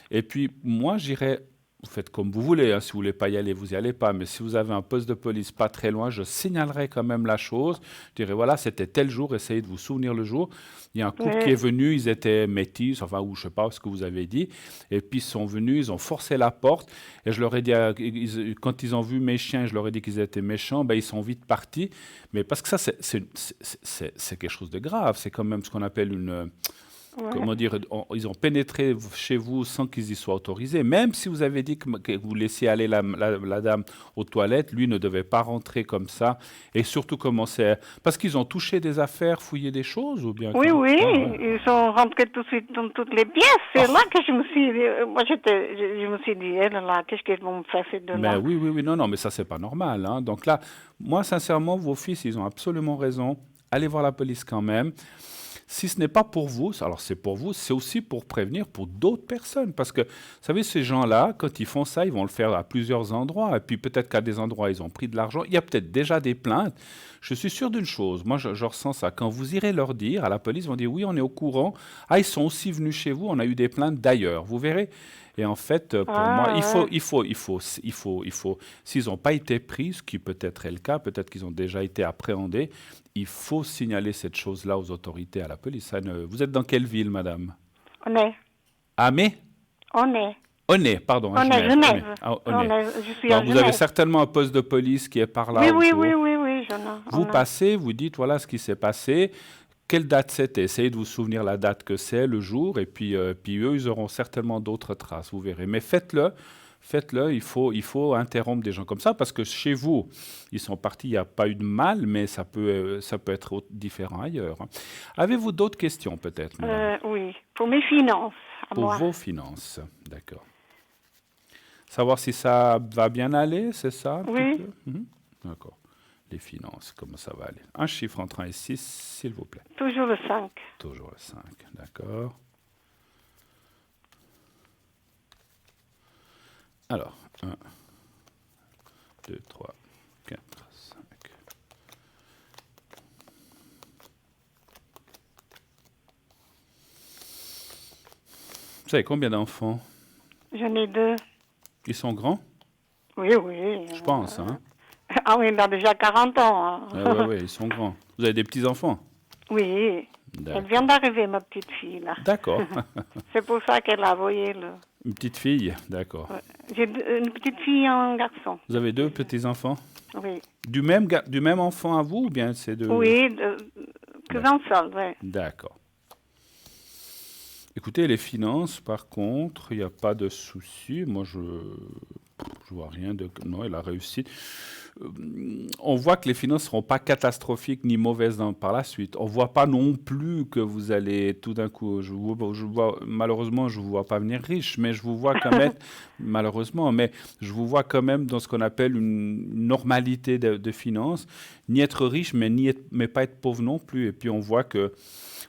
Et puis, moi, j'irais... Vous faites comme vous voulez, hein. Si vous ne voulez pas y aller, vous n'y allez pas. Mais si vous avez un poste de police pas très loin, je signalerai quand même la chose. Je dirais, voilà, c'était tel jour, essayez de vous souvenir le jour. Il y a un couple qui est venu, ils étaient métis, enfin, ou je ne sais pas ce que vous avez dit. Et puis, ils sont venus, ils ont forcé la porte. Et je leur ai dit, quand ils ont vu mes chiens, je leur ai dit qu'ils étaient méchants, ben, ils sont vite partis. Mais parce que ça, c'est quelque chose de grave. C'est quand même ce qu'on appelle une... Comment dire, ils ont pénétré chez vous sans qu'ils y soient autorisés. Même si vous avez dit que vous laissiez aller la dame aux toilettes, lui ne devait pas rentrer comme ça. Et surtout commencer parce qu'ils ont touché des affaires, fouillé des choses ou bien... Oui, ils sont rentrés tout de suite dans toutes les pièces. C'est là que je me suis dit... Moi, je me suis dit, là, qu'est-ce qu'ils vont me faire ces deux-là? Oui, non, mais ça, c'est pas normal. Hein. Donc là, moi, sincèrement, vos fils, ils ont absolument raison. Allez voir la police quand même. Si ce n'est pas pour vous, alors c'est pour vous, c'est aussi pour prévenir pour d'autres personnes. Parce que, vous savez, ces gens-là, quand ils font ça, ils vont le faire à plusieurs endroits. Et puis peut-être qu'à des endroits, ils ont pris de l'argent. Il y a peut-être déjà des plaintes. Je suis sûr d'une chose. Moi, je ressens ça. Quand vous irez leur dire, à la police, ils vont dire, oui, on est au courant. Ah, ils sont aussi venus chez vous, on a eu des plaintes d'ailleurs. Vous verrez. Et en fait, pour moi, Ouais. s'ils n'ont pas été pris, ce qui peut-être est le cas, peut-être qu'ils ont déjà été appréhendés, il faut signaler cette chose-là aux autorités, à la police. Vous êtes dans quelle ville, madame? On est. Amé? On est. Onay, pardon, à On est Genève. Onay. Genève. Ah, On Onay. est, je suis à Donc, vous avez Genève. certainement un poste de police qui est par là Oui, oui, autour. oui, oui, oui, j'en ai. Vous On a. passez, vous dites, voilà ce qui s'est passé. Quelle date c'était? Essayez de vous souvenir la date que c'est, le jour, et puis eux, ils auront certainement d'autres traces, vous verrez. Mais faites-le, il faut interrompre des gens comme ça, parce que chez vous, ils sont partis, il n'y a pas eu de mal, mais ça peut être différent ailleurs. Hein. Avez-vous d'autres questions, peut-être, madame? Oui, pour mes finances, à Pour moi. vos finances, d'accord. Savoir si ça va bien aller, c'est ça un petit Oui. peu? Mhm. D'accord. Les finances, comment ça va aller? Un chiffre entre 1 et 6, s'il vous plaît. Toujours le 5. Toujours le 5, d'accord. Alors, 1, 2, 3, 4, 5. Vous savez combien d'enfants? J'en ai 2. Ils sont grands? Oui, oui. Je pense, hein? Ah oui, il a déjà 40 ans. Hein. Oui, ils sont grands. Vous avez des petits-enfants? Oui. Elle D'accord. vient d'arriver, ma petite fille, là. D'accord. C'est pour ça qu'elle a envoyé le... Une petite fille, d'accord. Ouais. J'ai une petite fille et un garçon. Vous avez 2 petits-enfants? Oui. Du même enfant à vous ou bien c'est de... Oui, que d'un seul, oui. D'accord. Écoutez, les finances, par contre, il n'y a pas de souci. Moi, je vois rien de... Non, il a réussi. On voit que les finances ne seront pas catastrophiques ni mauvaises par la suite. On ne voit pas non plus que vous allez tout d'un coup... malheureusement, je ne vous vois pas venir riche, mais je vous vois quand même... malheureusement, mais je vous vois quand même dans ce qu'on appelle une normalité de finances. Ni être riche, mais pas être pauvre non plus. Et puis, on voit que...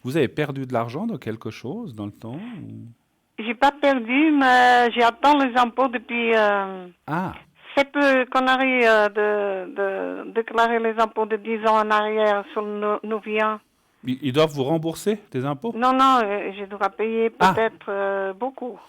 Vous avez perdu de l'argent dans quelque chose dans le temps J'ai pas perdu, mais j'attends les impôts depuis... Ah, C'est peu qu'on arrive de déclarer les impôts de 10 ans en arrière sur nos biens. ils doivent vous rembourser des impôts? Non, non, je dois payer peut-être beaucoup.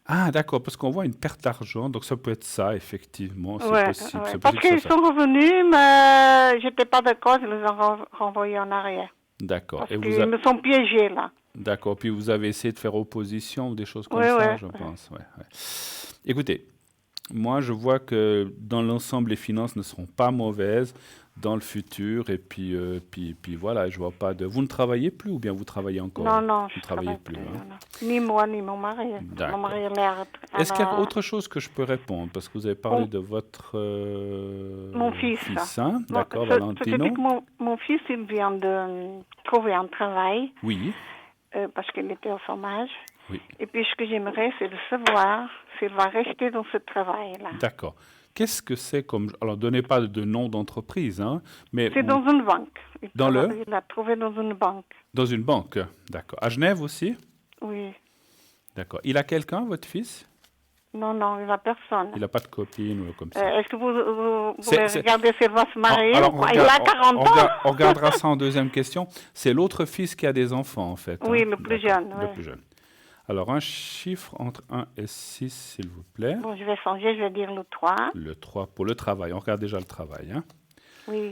Ah, d'accord, parce qu'on voit une perte d'argent, donc ça peut être ça, effectivement, c'est Ouais, possible. ouais. C'est Parce possible que qu'ils ça soit sont revenus, mais j'étais pas d'accord, je les ai renvoyés en arrière. D'accord. Parce Et qu'ils me sont piégés, là. D'accord, puis vous avez essayé de faire opposition ou des choses comme Oui, ça, oui. je pense. Ouais, ouais. Écoutez, moi, je vois que dans l'ensemble, les finances ne seront pas mauvaises dans le futur. Et puis voilà, je vois pas de... Vous ne travaillez plus ou bien vous travaillez encore? Non, non, Vous je ne travaillez travaille plus. plus, hein? Non, non. Ni moi, ni mon mari. Mon D'accord. mari est là. Est-ce qu'il y a autre chose que je peux répondre? Parce que vous avez parlé Mon- de votre Mon fils. hein? Bon, D'accord, ce Valentino. qui dit que mon fils, il vient de trouver un travail Oui, parce qu'il était au chômage. oui, Et puis, ce que j'aimerais, c'est de savoir s'il va rester dans ce travail-là. d'accord. Qu'est-ce que c'est comme... Alors, donnez pas de nom d'entreprise, hein, mais C'est dans une banque. Il a trouvé dans une banque. dans une banque, d'accord. À Genève aussi? Oui. D'accord. Il a quelqu'un, votre fils? Non, non, il n'a personne. Il n'a pas de copine ou comme ça? Est-ce que vous C'est- voulez regarder s'il va se marier Alors, ou quoi? Il a 40 ans. on regardera ça en deuxième question. C'est l'autre fils qui a des enfants, en fait. Oui, hein? le plus D'accord, jeune, le ouais. plus jeune. Alors, un chiffre entre 1 et 6, s'il vous plaît. Bon, je vais changer, je vais dire le 3. Le 3 pour le travail. On regarde déjà le travail. Hein? Oui.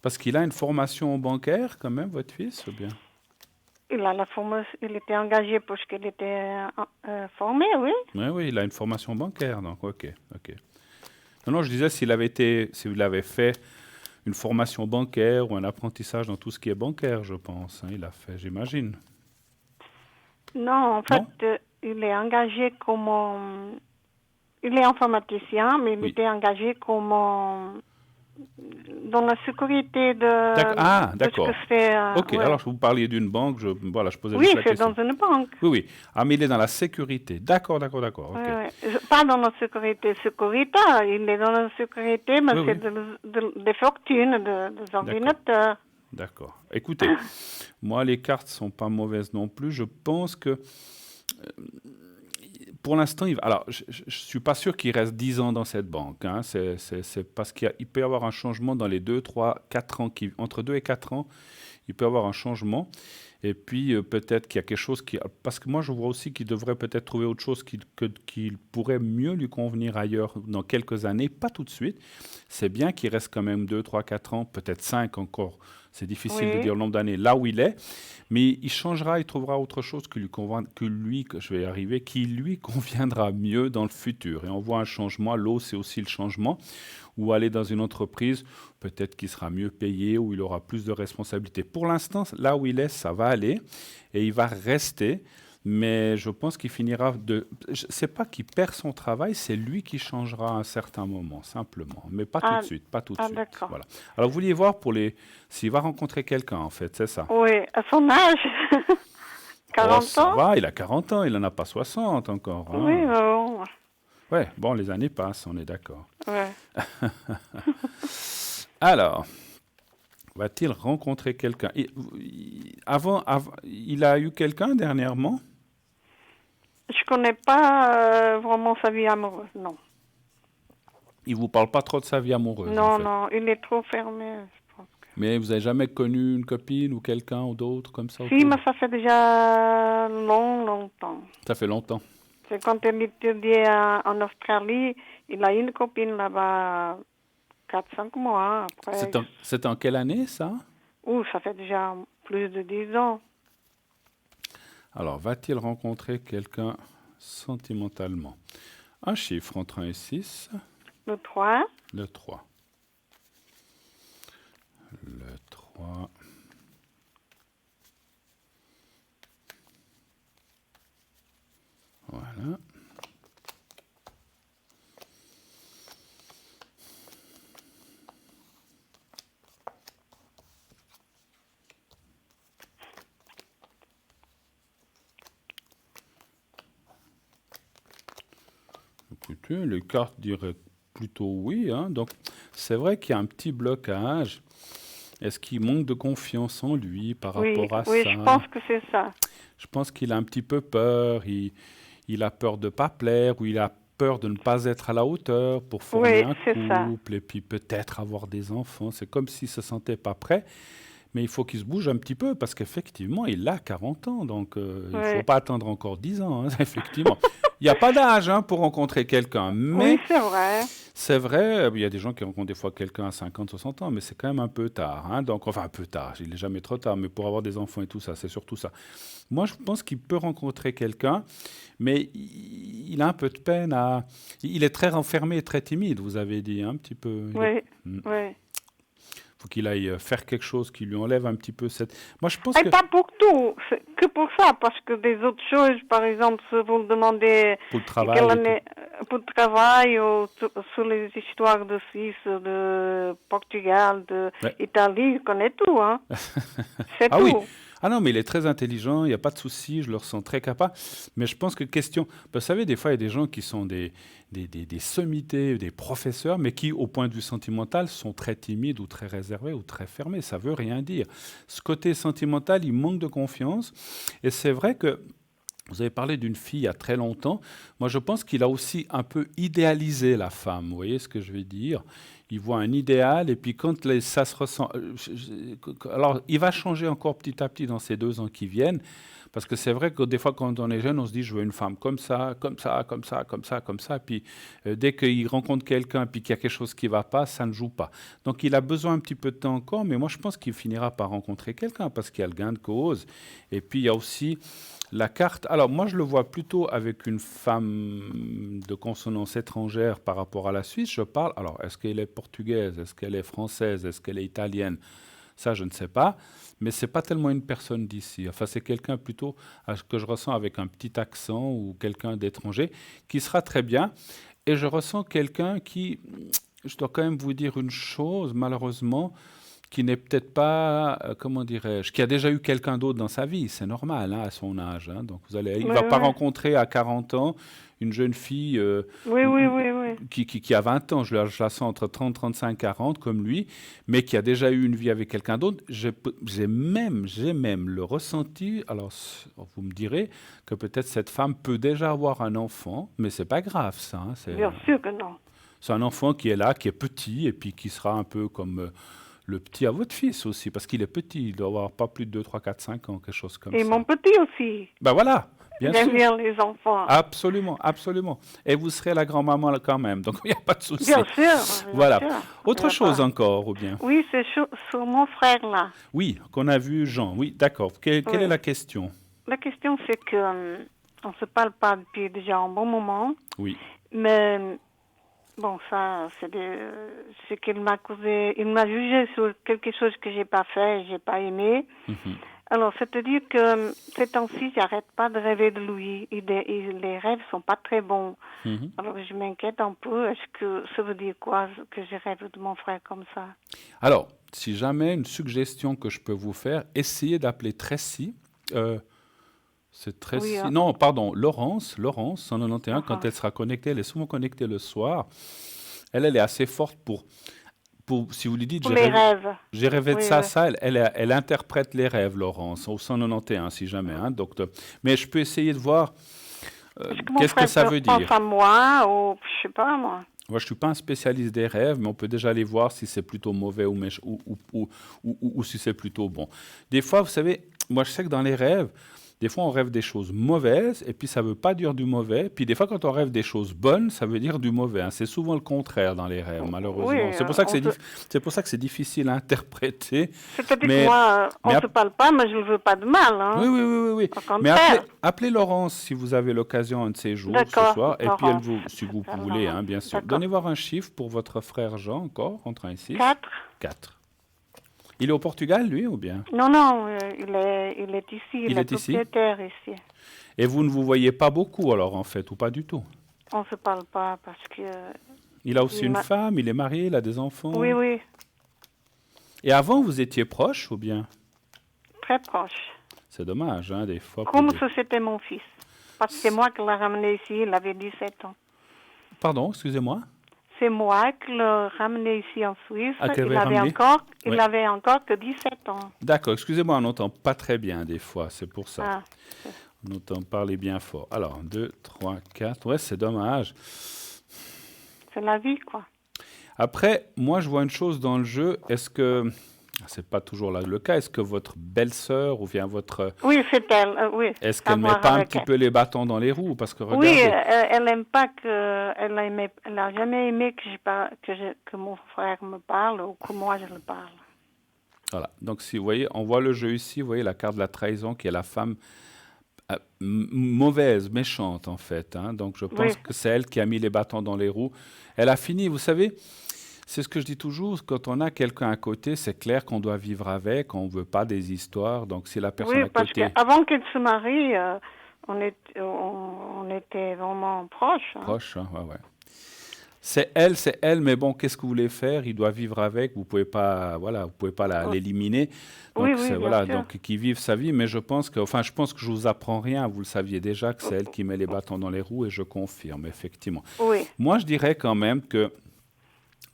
Parce qu'il a une formation bancaire, quand même, votre fils, ou bien? Il a la formation, il était engagé parce qu'il était formé, oui. Oui, oui, il a une formation bancaire, donc ok, ok. Non, je disais s'il avait fait une formation bancaire ou un apprentissage dans tout ce qui est bancaire, je pense. Hein, il a fait, j'imagine. Non, en fait, il est engagé comme... il est informaticien, mais il Oui. était engagé comme... dans la sécurité de... Ah, de d'accord. ce que c'est... Ok, ouais. alors vous parliez d'une banque, je posais Oui, juste la c'est question. dans une banque. Oui, oui. Ah, mais il est dans la sécurité. D'accord, d'accord, d'accord. Ok. Ouais, ouais. Pas dans la sécurité, il est dans la sécurité, mais Oui, c'est des fortunes, des ordinateurs. D'accord. Écoutez, moi, les cartes sont pas mauvaises non plus. Je pense que pour l'instant, alors, je ne suis pas sûr qu'il reste 10 ans dans cette banque, hein. C'est parce il peut y avoir un changement dans les 2, 3, 4 ans, entre 2 et 4 ans, il peut y avoir un changement. Et puis peut-être qu'il y a quelque chose qui... Parce que moi, je vois aussi qu'il devrait peut-être trouver autre chose qu'il pourrait mieux lui convenir ailleurs dans quelques années, pas tout de suite. C'est bien qu'il reste quand même 2, 3, 4 ans, peut-être 5 encore. C'est difficile de Oui. dire le nombre d'années là où il est. Mais il changera, il trouvera autre chose que je vais y arriver, qui lui conviendra mieux dans le futur. Et on voit un changement. L'eau, c'est aussi le changement. Ou aller dans une entreprise, peut-être qu'il sera mieux payé, ou il aura plus de responsabilités. Pour l'instant, là où il est, ça va aller, et il va rester, mais je pense qu'il finira de... C'est pas qu'il perd son travail, c'est lui qui changera à un certain moment, simplement. Mais pas tout de Ah, suite, pas tout de ah suite. d'accord. Voilà. Alors, vous vouliez voir s'il va rencontrer quelqu'un, en fait, c'est ça? Oui, à son âge. Oh, 40 ça ans? va, il a 40 ans, il n'en a pas 60 encore, hein. Oui, bon. Ouais, bon, les années passent, on est d'accord. Ouais. Alors, va-t-il rencontrer quelqu'un? Il a eu quelqu'un dernièrement? Je connais pas vraiment sa vie amoureuse, non. Il vous parle pas trop de sa vie amoureuse, en Non, fait. non, il est trop fermé, je pense. Mais vous avez jamais connu une copine ou quelqu'un ou d'autres comme ça Si, autour? mais ça fait déjà longtemps. Ça fait longtemps. C'est quand il étudiait en Australie, il a une copine là-bas 4-5 mois après. C'est en quelle année, ça? Ouh, ça fait déjà plus de 10 ans. Alors, va-t-il rencontrer quelqu'un sentimentalement? Un chiffre entre 1 et 6. Le 3, Le 3. Le 3. Voilà. Écoutez, les cartes diraient plutôt oui, hein. Donc, c'est vrai qu'il y a un petit blocage. Est-ce qu'il manque de confiance en lui par oui, rapport à oui, ça? je pense que c'est ça. Je pense qu'il a un petit peu peur. Il a peur de ne pas plaire ou il a peur de ne pas être à la hauteur pour former Oui, un c'est ça. couple et puis peut-être avoir des enfants. C'est comme s'il ne se sentait pas prêt. Mais il faut qu'il se bouge un petit peu parce qu'effectivement, il a 40 ans. Donc, il ne faut Oui, pas attendre encore 10 ans, hein, effectivement. Il n'y a pas d'âge, hein, pour rencontrer quelqu'un. Mais oui, c'est vrai. c'est vrai, il y a des gens qui rencontrent des fois quelqu'un à 50, 60 ans, mais c'est quand même un peu tard, hein. Donc, enfin, un peu tard, il n'est jamais trop tard, mais pour avoir des enfants et tout ça, c'est surtout ça. Moi, je pense qu'il peut rencontrer quelqu'un, mais il a un peu de peine à... Il est très renfermé et très timide, vous avez dit, hein, un petit peu. Oui, Mm. oui. Faut qu'il aille faire quelque chose qui lui enlève un petit peu cette... Moi, je pense Et que... pas pour tout, c'est que pour ça, parce que des autres choses, par exemple, si vous le demandez Pour le quelle travail et tout. année, pour le travail ou sur les histoires de Suisse, de Portugal, Ouais. d'Italie, il connaît tout, hein. C'est Ah tout. oui. Ah non, mais il est très intelligent, il n'y a pas de souci, je le ressens très capable. Mais je pense que question... Vous savez, des fois, il y a des gens qui sont des sommités, des professeurs, mais qui, au point de vue sentimental, sont très timides ou très réservés ou très fermés. Ça veut rien dire. Ce côté sentimental, il manque de confiance. Et c'est vrai que vous avez parlé d'une fille il y a très longtemps. Moi, je pense qu'il a aussi un peu idéalisé la femme. Vous voyez ce que je veux dire? Il voit un idéal et puis quand ça se ressent... Alors, il va changer encore petit à petit dans ces 2 ans qui viennent. Parce que c'est vrai que des fois, quand on est jeune, on se dit, je veux une femme comme ça, comme ça, comme ça, comme ça, comme ça. Puis dès qu'il rencontre quelqu'un puis qu'il y a quelque chose qui ne va pas, ça ne joue pas. Donc il a besoin un petit peu de temps encore, mais moi je pense qu'il finira par rencontrer quelqu'un parce qu'il y a le gain de cause. Et puis il y a aussi la carte. Alors moi je le vois plutôt avec une femme de consonance étrangère par rapport à la Suisse. Je parle, alors est-ce qu'elle est portugaise, est-ce qu'elle est française, est-ce qu'elle est italienne? Ça, je ne sais pas, mais ce n'est pas tellement une personne d'ici. Enfin, c'est quelqu'un plutôt que je ressens avec un petit accent ou quelqu'un d'étranger qui sera très bien. Et je ressens quelqu'un qui, je dois quand même vous dire une chose, malheureusement, qui n'est peut-être pas, comment dirais-je, qui a déjà eu quelqu'un d'autre dans sa vie. C'est normal, hein, à son âge, hein. Donc il Oui, va pas oui. rencontrer à 40 ans une jeune fille Oui, oui, oui, oui. qui a 20 ans. Je la sens entre 30, 35, 40 comme lui, mais qui a déjà eu une vie avec quelqu'un d'autre. J'ai même le ressenti. Alors vous me direz que peut-être cette femme peut déjà avoir un enfant, mais c'est pas grave ça, hein. Bien sûr que non. C'est un enfant qui est là, qui est petit, et puis qui sera un peu comme le petit à votre fils aussi, parce qu'il est petit, il doit avoir pas plus de 2, 3, 4, 5 ans, quelque chose comme Et ça. mon petit aussi. Ben voilà, bien J'aime sûr. bien les enfants. Absolument, absolument. Et vous serez la grand-maman là, quand même, donc il n'y a pas de souci. Bien sûr. Bien Voilà. sûr. Autre chose encore, ou bien? Oui, c'est sur mon frère là. Oui, qu'on a vu Jean. Oui, d'accord. Quelle Oui. est la question? La question c'est que on se parle pas depuis déjà un bon moment, Oui. mais bon, ça, c'est qu'il m'a causé, il m'a jugé sur quelque chose que j'ai pas fait, j'ai pas aimé. Mhm. Alors, c'est-à-dire que ces temps-ci, j'arrête pas de rêver de lui. Les rêves sont pas très bons. Mhm. Alors, je m'inquiète un peu. Est-ce que ça veut dire quoi que je rêve de mon frère comme ça? Alors, si jamais une suggestion que je peux vous faire, essayez d'appeler Tracy. C'est Tracy. Oui, hein. Non, pardon, Laurence, 191, quand Laurence. elle sera connectée, elle est souvent connectée le soir. Elle est assez forte si vous lui dites, Pour les rêves. j'ai rêvé de Oui, ça, oui. ça, elle interprète les rêves, Laurence, au 191, si jamais, hein, donc, mais je peux essayer de voir Est-ce que mon qu'est-ce que frère ça veut pense dire. à moi ou je sais pas moi? Moi, je suis pas un spécialiste des rêves, mais on peut déjà aller voir si c'est plutôt mauvais ou si c'est plutôt bon. Des fois, vous savez, moi, je sais que dans les rêves, des fois, on rêve des choses mauvaises, et puis ça ne veut pas dire du mauvais. Puis des fois, quand on rêve des choses bonnes, ça veut dire du mauvais, hein. C'est souvent le contraire dans les rêves, malheureusement. Oui, C'est pour ça que on se... c'est pour ça que c'est difficile à interpréter. C'est-à-dire Mais, que moi, on mais se parle pas, mais je ne veux pas de mal, hein. oui, oui, oui, oui, oui. Au Mais contraire. appelez Laurence si vous avez l'occasion un de ces jours, ce D'accord, soir, et puis Laurence. si vous J'appelle voulez, hein, Laurence. bien sûr. D'accord. Donnez voir un chiffre pour votre frère Jean encore, entre 1 et 6. 4. 4. Il est au Portugal, lui, ou bien? Non, non, il est ici, Il est est ici? propriétaire ici. Et vous ne vous voyez pas beaucoup, alors, en fait, ou pas du tout? On ne se parle pas parce que... Il a aussi Il une m'a- femme, il est marié, il a des enfants. Oui, oui, Et avant, vous étiez proches, ou bien? très proche. C'est dommage, hein, des fois. Comme si c'était mon fils. Parce que c'est moi qui l'ai ramené ici, il avait 17 ans. Pardon, excusez-moi. C'est moi qui l'ai ramené ici en Suisse. Ah, que vous Il avez ramené? Ouais. avait encore que 17 ans. D'accord, excusez-moi, on n'entend pas très bien des fois, c'est pour ça. Ah, On entend parler bien fort. Alors, 2, 3, 4. Ouais, c'est dommage. c'est la vie, quoi. Après, moi, je vois une chose dans le jeu. Est-ce que, c'est pas toujours là le cas, est-ce que votre belle-sœur ou bien votre... Oui, c'est elle, oui. Est-ce À qu'elle met voir pas un avec petit elle. peu les bâtons dans les roues? Parce que Oui, regardez, elle n'aime pas que... Elle n'a jamais aimé que mon frère me parle ou que moi je le parle. voilà. Donc, si vous voyez, on voit le jeu ici, vous voyez la carte de la trahison qui est la femme mauvaise, méchante en fait, hein. Donc, je pense Oui. que c'est elle qui a mis les bâtons dans les roues. Elle a fini, vous savez, c'est ce que je dis toujours, quand on a quelqu'un à côté, c'est clair qu'on doit vivre avec, on ne veut pas des histoires. Donc, si la personne Oui, à parce côté... qu'avant qu'elle se marie, on était vraiment proches. Hein. Proche, hein, ouais, ouais. C'est elle, mais bon, qu'est-ce que vous voulez faire? Il doit vivre avec, vous pouvez pas, voilà, vous pouvez pas l'éliminer. Donc, Oui, oui, bien voilà, sûr. donc qui vive sa vie, mais je pense que je vous apprends rien, vous le saviez déjà que c'est elle qui met les bâtons dans les roues et je confirme, effectivement. Oui, Moi, je dirais quand même que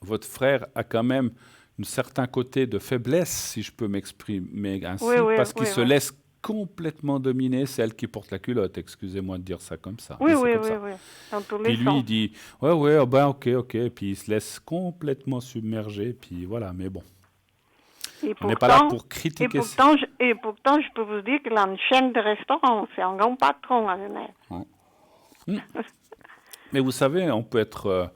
votre frère a quand même un certain côté de faiblesse, si je peux m'exprimer ainsi, Oui, oui, parce qu'il oui, se oui. laisse complètement dominer, c'est elle qui porte la culotte, excusez-moi de dire ça comme ça. oui, mais c'est oui, comme oui, ça. oui. Dans tous Puis les lui, sens. il dit, ouais, oh ben ok, puis il se laisse complètement submerger, puis voilà, mais bon, Et on n'est pas là pourtant, pour critiquer. et pourtant, je peux vous dire qu'il a une chaîne de restaurants. C'est un grand patron à Genève. Mais vous savez, on peut être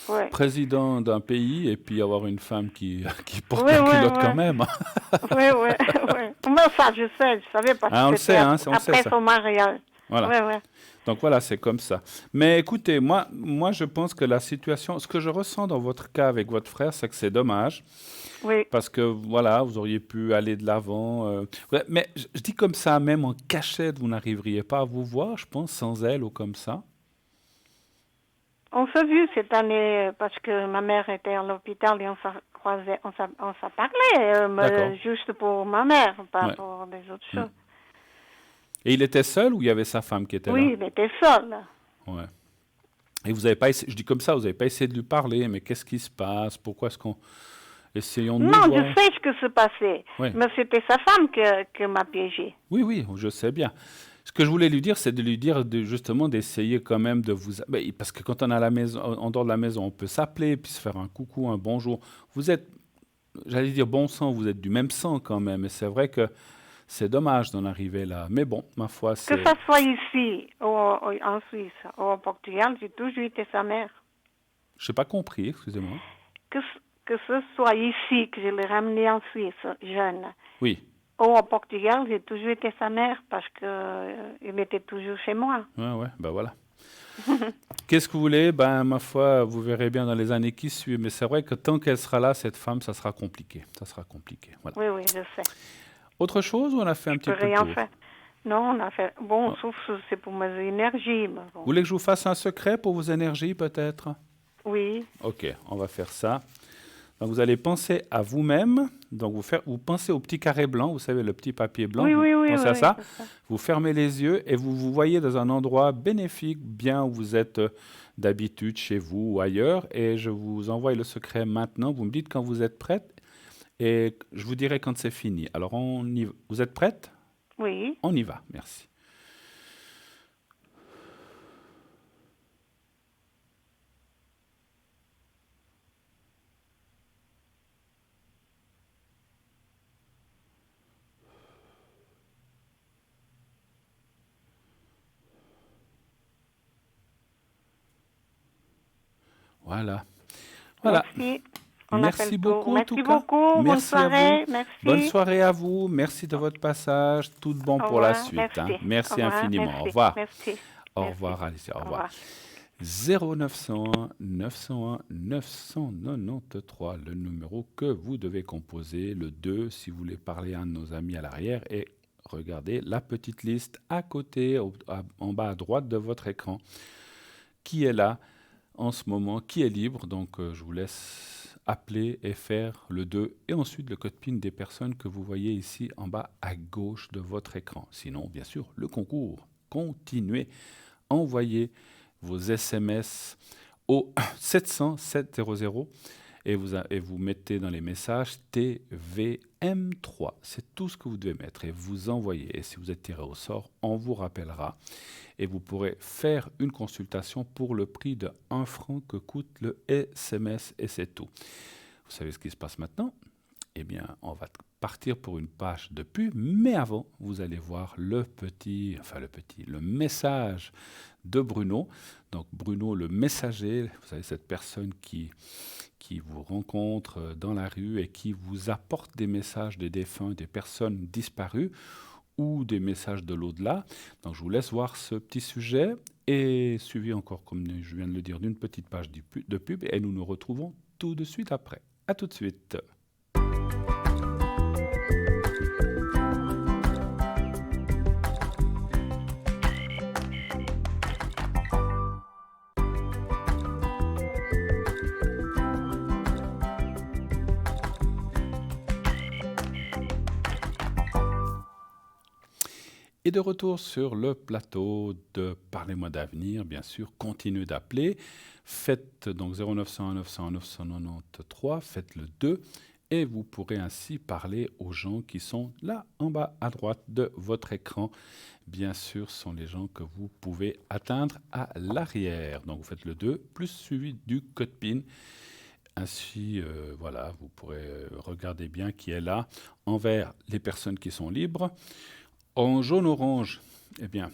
Oui, président d'un pays et puis avoir une femme qui porte Oui, la oui, culotte oui. quand même. oui, oui, oui. Mais ça, je savais parce Ah, on que le sait, c'était hein, on le après sait, ça. son mariage. Voilà. Oui, oui. Donc voilà, c'est comme ça. Mais écoutez, moi, je pense que la situation, ce que je ressens dans votre cas avec votre frère, c'est que c'est dommage. Oui, Parce que voilà, vous auriez pu aller de l'avant. Ouais, mais je dis comme ça, même en cachette, vous n'arriveriez pas à vous voir, je pense, sans elle ou comme ça. On s'est vu cette année parce que ma mère était à l'hôpital et on s'est croisé, on s'est parlé, D'accord. juste pour ma mère, pas Ouais. pour des autres Mm. choses. Et il était seul ou il y avait sa femme qui était là? Oui, il était seul. Ouais. Et vous n'avez pas essayé, je dis comme ça, vous n'avez pas essayé de lui parler, mais qu'est-ce qui se passe? Pourquoi est-ce qu'on... Essayons de nous Non, je voir. sais ce que se passait, Oui. mais c'était sa femme que m'a piégé. Oui, oui, je sais bien. Ce que je voulais lui dire, c'est de lui dire justement d'essayer quand même de vous... parce que quand on est à la maison, en dehors de la maison, on peut s'appeler, puis se faire un coucou, un bonjour. Vous êtes, j'allais dire bon sang, vous êtes du même sang quand même. Et c'est vrai que c'est dommage d'en arriver là. Mais bon, ma foi, Que c'est... ça soit ici, en Suisse, ou au Portugal, j'ai toujours été sa mère. Je n'ai pas compris, excusez-moi. Que ce soit ici, que je l'ai ramené en Suisse, jeune, Oui, ou au Portugal, j'ai toujours été sa mère parce qu'il était toujours chez moi. ouais, ben voilà. Qu'est-ce que vous voulez? Ben, ma foi, vous verrez bien dans les années qui suivent. Mais c'est vrai que tant qu'elle sera là, cette femme, ça sera compliqué. Ça sera compliqué. Voilà. Oui, oui, je sais. Autre chose ou on a fait un Je petit peux peu le rien tour? faire. Non, on a fait. Bon, Ah. sauf que c'est pour mes énergies. Mais Vous bon. voulez que je vous fasse un secret pour vos énergies, peut-être? Oui, Ok, on va faire ça. Donc, vous allez penser à vous-même. Donc, vous pensez au petit carré blanc, vous savez, le petit papier blanc. oui, Vous oui, oui, pensez oui, à ça. c'est ça. Vous fermez les yeux et vous vous voyez dans un endroit bénéfique, bien où vous êtes d'habitude, chez vous ou ailleurs. Et je vous envoie le secret maintenant. Vous me dites quand vous êtes prête et je vous dirai quand c'est fini. Alors, on y va. Vous êtes prête? Oui, On y va, merci. Voilà. Voilà. merci. On a fait Merci le tour. beaucoup en Merci tout cas. beaucoup. Bonne Merci à vous. soirée. Merci. Bonne soirée à vous. Merci de votre passage. Tout de bon Au pour la revoir. suite. Merci. Merci Au revoir. infiniment. Merci. Au revoir. Merci. Au Merci. revoir, Alicia. Au Au revoir. revoir. 0901 901 993, le numéro que vous devez composer, le 2 si vous voulez parler à un de nos amis à l'arrière, et regardez la petite liste à côté, en bas à droite de votre écran, qui est là en ce moment, qui est libre. Donc je vous laisse appeler et faire le 2 et ensuite le code PIN des personnes que vous voyez ici en bas à gauche de votre écran. Sinon, bien sûr, le concours. Continuez, envoyez vos SMS au 700 700 et vous mettez dans les messages TVM3. C'est tout ce que vous devez mettre et vous envoyez. Et si vous êtes tiré au sort, on vous rappellera et vous pourrez faire une consultation pour le prix de 1 franc que coûte le SMS et c'est tout. Vous savez ce qui se passe maintenant? Eh bien, on va partir pour une page de pub, mais avant, vous allez voir le message de Bruno. Donc Bruno, le messager, vous savez, cette personne qui vous rencontre dans la rue et qui vous apporte des messages des défunts, des personnes disparues ou des messages de l'au-delà. Donc je vous laisse voir ce petit sujet et suivi encore, comme je viens de le dire, d'une petite page de pub et nous nous retrouvons tout de suite après. À tout de suite. Et de retour sur le plateau de Parlez-moi d'avenir, bien sûr, continuez d'appeler. Faites donc 0901 901 993, faites le 2 et vous pourrez ainsi parler aux gens qui sont là en bas à droite de votre écran. Bien sûr, ce sont les gens que vous pouvez atteindre à l'arrière. Donc vous faites le 2 plus suivi du code PIN. Ainsi, voilà, vous pourrez regarder bien qui est là envers les personnes qui sont libres. En jaune-orange, eh bien,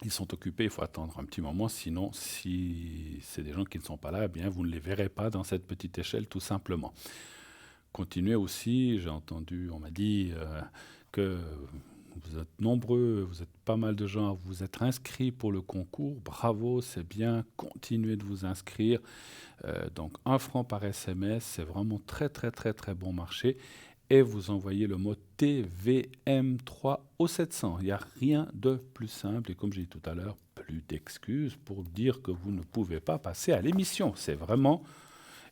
ils sont occupés, il faut attendre un petit moment, sinon, si c'est des gens qui ne sont pas là, eh bien, vous ne les verrez pas dans cette petite échelle, tout simplement. Continuez aussi, j'ai entendu, on m'a dit que vous êtes nombreux, vous êtes pas mal de gens à vous être inscrits pour le concours. Bravo, c'est bien, continuez de vous inscrire. Donc 1 franc par SMS, c'est vraiment très très très très bon marché. Et vous envoyez le mot TVM3 au 700. Il n'y a rien de plus simple. Et comme j'ai dit tout à l'heure, plus plus d'excuses pour dire que vous ne pouvez pas passer à l'émission. C'est vraiment...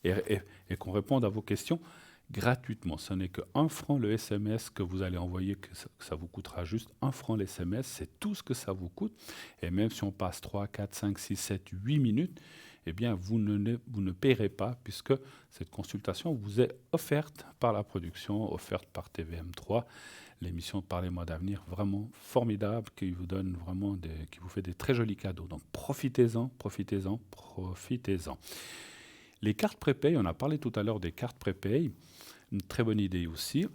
Et qu'on réponde à vos questions gratuitement. Ce n'est que 1 franc le SMS que vous allez envoyer, que ça vous coûtera juste 1 franc le SMS. C'est tout ce que ça vous coûte. Et même si on passe 3, 4, 5, 6, 7, 8 minutes, eh bien, vous ne paierez pas puisque cette consultation vous est offerte par la production, offerte par TVM3. L'émission Parlez-moi d'avenir, vraiment formidable, qui vous donne vraiment qui vous fait des très jolis cadeaux. Donc profitez-en, profitez-en, profitez-en. Les cartes prépay, on a parlé tout à l'heure des cartes prépay, une très bonne idée aussi.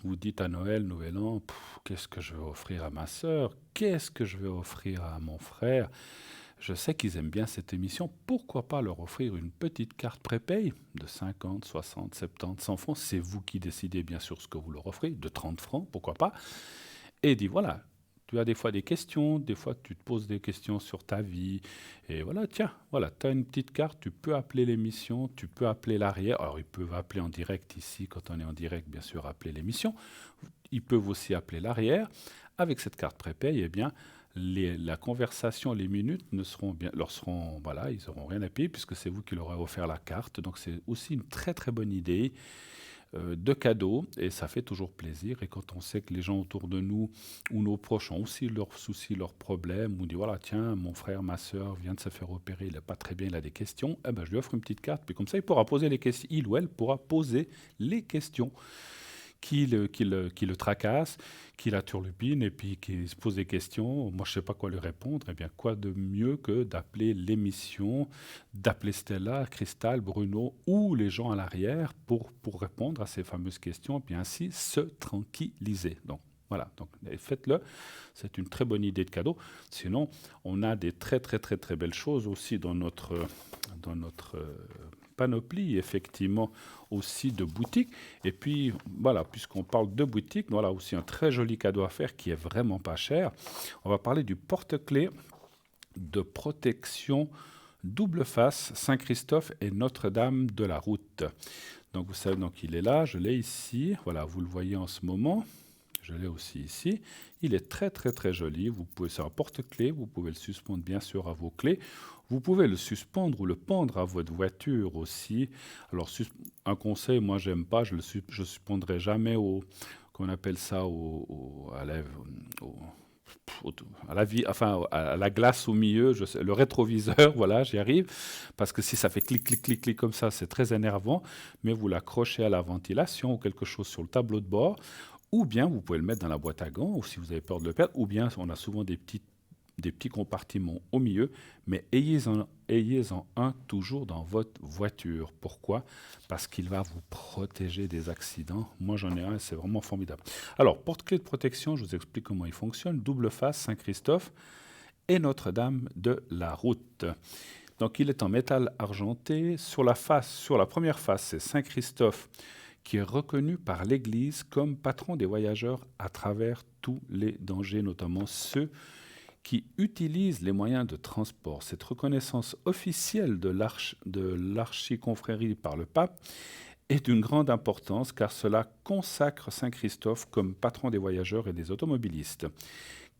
Vous dites à Noël, Nouvel An, qu'est-ce que je vais offrir à ma sœur? Qu'est-ce que je vais offrir à mon frère? Je sais qu'ils aiment bien cette émission. Pourquoi pas leur offrir une petite carte prépay de 50, 60, 70, 100 francs? C'est vous qui décidez bien sûr ce que vous leur offrez, de 30 francs, pourquoi pas. Et dit voilà, tu as des fois des questions, des fois tu te poses des questions sur ta vie. Et voilà, tiens, voilà, tu as une petite carte, tu peux appeler l'émission, tu peux appeler l'arrière. Alors ils peuvent appeler en direct ici, quand on est en direct, bien sûr, appeler l'émission. Ils peuvent aussi appeler l'arrière. Avec cette carte prépay, eh bien, la conversation, les minutes voilà, ils n'auront rien à payer puisque c'est vous qui leur avez offert la carte. Donc c'est aussi une très très bonne idée de cadeau et ça fait toujours plaisir. Et quand on sait que les gens autour de nous ou nos proches ont aussi leurs soucis, leurs problèmes, ou dit voilà, tiens, mon frère, ma soeur vient de se faire opérer, il n'est pas très bien, il a des questions, eh ben, je lui offre une petite carte. Puis comme ça, il pourra poser les questions, il ou elle pourra poser les questions qui le tracasse, qui la turlupine et puis qui se pose des questions. Moi, je ne sais pas quoi lui répondre. Eh bien, quoi de mieux que d'appeler l'émission, d'appeler Stella, Cristal, Bruno ou les gens à l'arrière pour répondre à ces fameuses questions et puis ainsi se tranquilliser. Donc, voilà, donc faites-le. C'est une très bonne idée de cadeau. Sinon, on a des très, très, très, très belles choses aussi dans notre panoplie, effectivement, aussi de boutiques. Et puis, voilà, puisqu'on parle de boutiques, voilà aussi un très joli cadeau à faire qui est vraiment pas cher. On va parler du porte-clés de protection double face Saint-Christophe et Notre-Dame de la Route. Donc, vous savez, donc il est là, je l'ai ici. Voilà, vous le voyez en ce moment. Je l'ai aussi ici. Il est très, très, très joli. Vous pouvez, c'est un porte-clés. Vous pouvez le suspendre, bien sûr, à vos clés. Vous pouvez le suspendre ou le pendre à votre voiture aussi. Alors, un conseil, moi, j'aime pas. Je suspendrai jamais qu'on appelle ça à la glace au milieu, le rétroviseur, voilà, j'y arrive, parce que si ça fait clic, clic, clic, clic comme ça, c'est très énervant, mais vous l'accrochez à la ventilation ou quelque chose sur le tableau de bord, ou bien vous pouvez le mettre dans la boîte à gants, ou si vous avez peur de le perdre, ou bien on a souvent des petits compartiments au milieu, mais ayez-en un toujours dans votre voiture. Pourquoi? Parce qu'il va vous protéger des accidents. Moi, j'en ai un, c'est vraiment formidable. Alors, porte-clés de protection, je vous explique comment il fonctionne. Double face, Saint-Christophe et Notre-Dame de la Route. Donc, il est en métal argenté. Sur la première face, c'est Saint-Christophe qui est reconnu par l'Église comme patron des voyageurs à travers tous les dangers, notamment ceux qui utilisent les moyens de transport. Cette reconnaissance officielle de l'archiconfrérie par le pape est d'une grande importance car cela consacre Saint-Christophe comme patron des voyageurs et des automobilistes.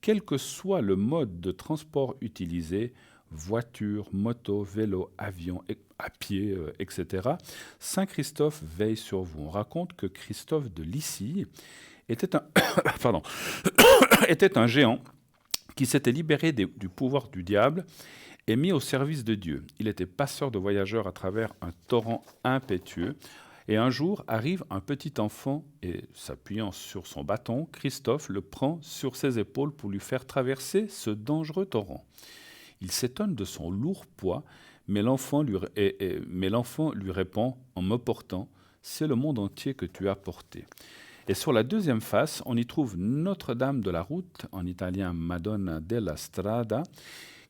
Quel que soit le mode de transport utilisé, voiture, moto, vélo, avion, à pied, etc., Saint-Christophe veille sur vous. On raconte que Christophe de Lycie était un géant qui s'était libéré du pouvoir du diable et mis au service de Dieu. Il était passeur de voyageurs à travers un torrent impétueux. Et un jour arrive un petit enfant et, s'appuyant sur son bâton, Christophe le prend sur ses épaules pour lui faire traverser ce dangereux torrent. Il s'étonne de son lourd poids, mais l'enfant lui répond en me portant « C'est le monde entier que tu as porté ». Et sur la deuxième face, on y trouve Notre-Dame de la Route, en italien Madonna della Strada,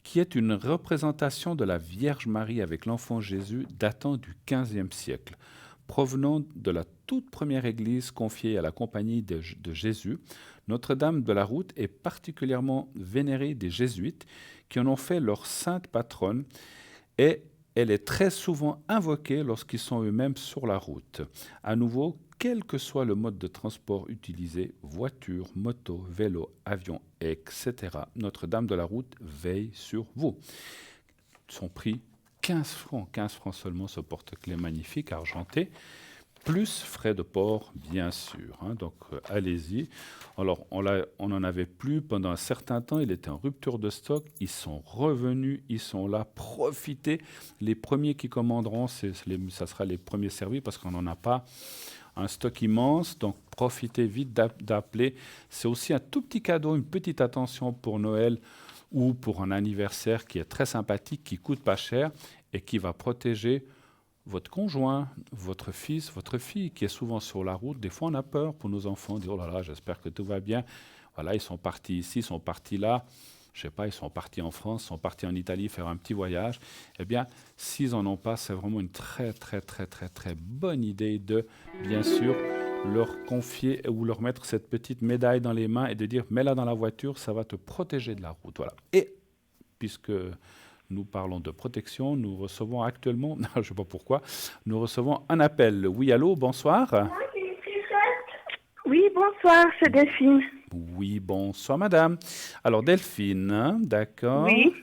qui est une représentation de la Vierge Marie avec l'enfant Jésus datant du XVe siècle. Provenant de la toute première église confiée à la compagnie de Jésus, Notre-Dame de la Route est particulièrement vénérée des jésuites qui en ont fait leur sainte patronne et elle est très souvent invoquée lorsqu'ils sont eux-mêmes sur la route. À nouveau, quel que soit le mode de transport utilisé, voiture, moto, vélo, avion, etc., Notre-Dame de la Route veille sur vous. Son prix, 15 francs. 15 francs seulement ce porte-clés magnifique, argenté, plus frais de port, bien sûr. Donc, allez-y. Alors, on n'en avait plus pendant un certain temps. Il était en rupture de stock. Ils sont revenus. Ils sont là. Profitez. Les premiers qui commanderont, ça sera les premiers servis parce qu'on n'en a pas un stock immense. Donc, profitez vite d'appeler. C'est aussi un tout petit cadeau, une petite attention pour Noël ou pour un anniversaire qui est très sympathique, qui coûte pas cher et qui va protéger votre conjoint, votre fils, votre fille, qui est souvent sur la route. Des fois, on a peur pour nos enfants, on dit « Oh là là, j'espère que tout va bien. » Voilà, ils sont partis ici, ils sont partis là. Je ne sais pas, ils sont partis en France, ils sont partis en Italie faire un petit voyage. Eh bien, s'ils n'en ont pas, c'est vraiment une très, très, très, très, très bonne idée de, bien sûr, leur confier ou leur mettre cette petite médaille dans les mains et de dire « Mets-la dans la voiture, ça va te protéger de la route. » Voilà. Et, puisque nous parlons de protection, nous recevons actuellement, je ne sais pas pourquoi, nous recevons un appel. Oui, allô, bonsoir. Oui, bonsoir, c'est Delphine. Oui, bonsoir madame. Alors Delphine, d'accord. Oui.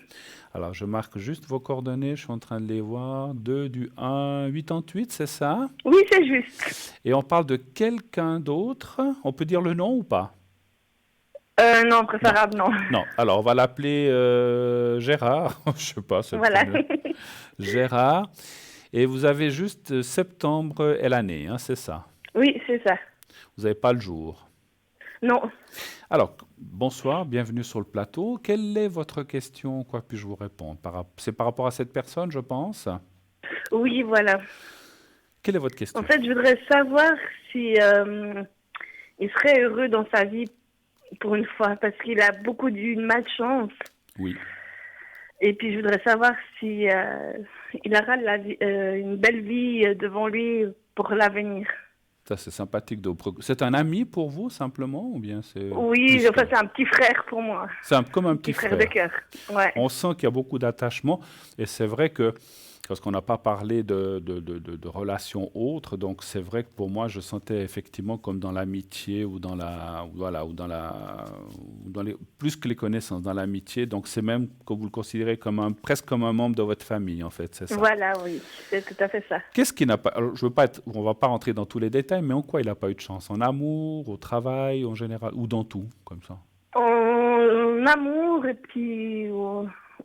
Alors je marque juste vos coordonnées, je suis en train de les voir. 2 du 1, 88, c'est ça? Oui, c'est juste. Et on parle de quelqu'un d'autre. On peut dire le nom ou pas? Non, préférable, non. Non, alors on va l'appeler Gérard. Je sais pas, c'est Voilà. le premier. Gérard. Et vous avez juste septembre et l'année, hein, c'est ça? Oui, c'est ça. Vous n'avez pas le jour. Non. Alors, bonsoir, bienvenue sur le plateau. Quelle est votre question? Quoi puis-je vous répondre? C'est par rapport à cette personne, je pense. Oui, voilà. Quelle est votre question? En fait, je voudrais savoir si il serait heureux dans sa vie pour une fois, parce qu'il a beaucoup de malchance. Oui. Et puis, je voudrais savoir si il aura une belle vie devant lui pour l'avenir. Ça, c'est sympathique. C'est un ami pour vous, simplement, ou bien c'est... Oui, enfin, c'est un petit frère pour moi. C'est comme un petit frère. De cœur. Ouais. On sent qu'il y a beaucoup d'attachement. Et c'est vrai que, parce qu'on n'a pas parlé de relations autres, donc c'est vrai que pour moi, je sentais effectivement comme dans l'amitié ou dans la... Voilà, ou dans les, plus que les connaissances, dans l'amitié. Donc c'est même que vous le considérez comme presque comme un membre de votre famille, en fait, c'est ça? Voilà, oui, c'est tout à fait ça. Qu'est-ce qui n'a pas... Alors, on ne va pas rentrer dans tous les détails, mais en quoi il n'a pas eu de chance? En amour, au travail, en général, ou dans tout, comme ça? En amour, et puis...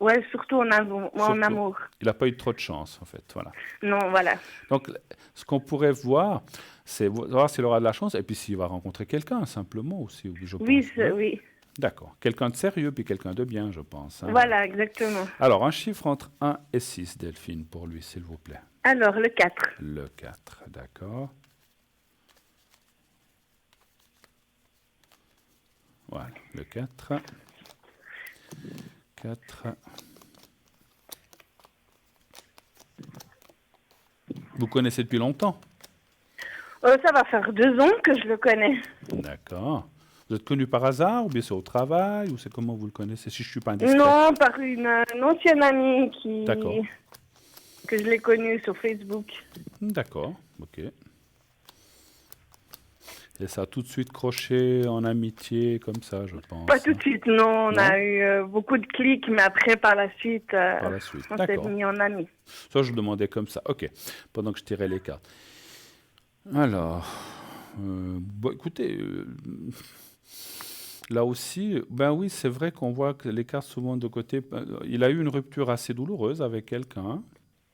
Ouais, surtout en amour. Il n'a pas eu trop de chance, en fait, voilà. Non, voilà. Donc, ce qu'on pourrait voir, c'est voir s'il aura de la chance, et puis s'il va rencontrer quelqu'un, simplement, aussi, je pense. Oui, oui. D'accord. Quelqu'un de sérieux, puis quelqu'un de bien, je pense. Hein. Voilà, exactement. Alors, un chiffre entre 1 et 6, Delphine, pour lui, s'il vous plaît. Alors, le 4. Le 4, d'accord. Voilà, le 4. 4. Vous connaissez depuis longtemps? Ça va faire 2 ans que je le connais. D'accord. Vous êtes connu par hasard ou bien c'est au travail ou c'est comment vous le connaissez? Si je ne suis pas indiscret. Non, par une ancienne amie D'accord. que je l'ai connue sur Facebook. D'accord, ok. Et ça a tout de suite croché en amitié comme ça, je pense. Pas tout de suite, non. On a eu beaucoup de clics, mais après, par la suite, on s'est mis en amis. Ça, je demandais comme ça. Ok, pendant que je tirais les cartes. Alors, écoutez, là aussi, ben oui, c'est vrai qu'on voit que les cartes souvent de côté. Il a eu une rupture assez douloureuse avec quelqu'un.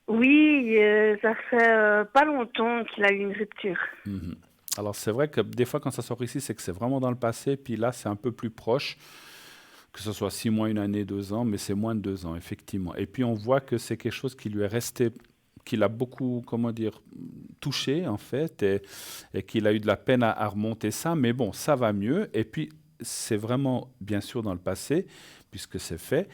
Oui, ça fait pas longtemps qu'il a eu une rupture. Mm-hmm. Alors, c'est vrai que des fois, quand ça sort ici, c'est que c'est vraiment dans le passé. Puis là, c'est un peu plus proche, que ce soit 6 mois, 1 année, 2 ans, mais c'est moins de 2 ans, effectivement. Et puis, on voit que c'est quelque chose qui lui est resté, qu'il a beaucoup, touché, en fait, et qu'il a eu de la peine à remonter ça. Mais bon, ça va mieux. Et puis, c'est vraiment, bien sûr, dans le passé, puisque c'est fait.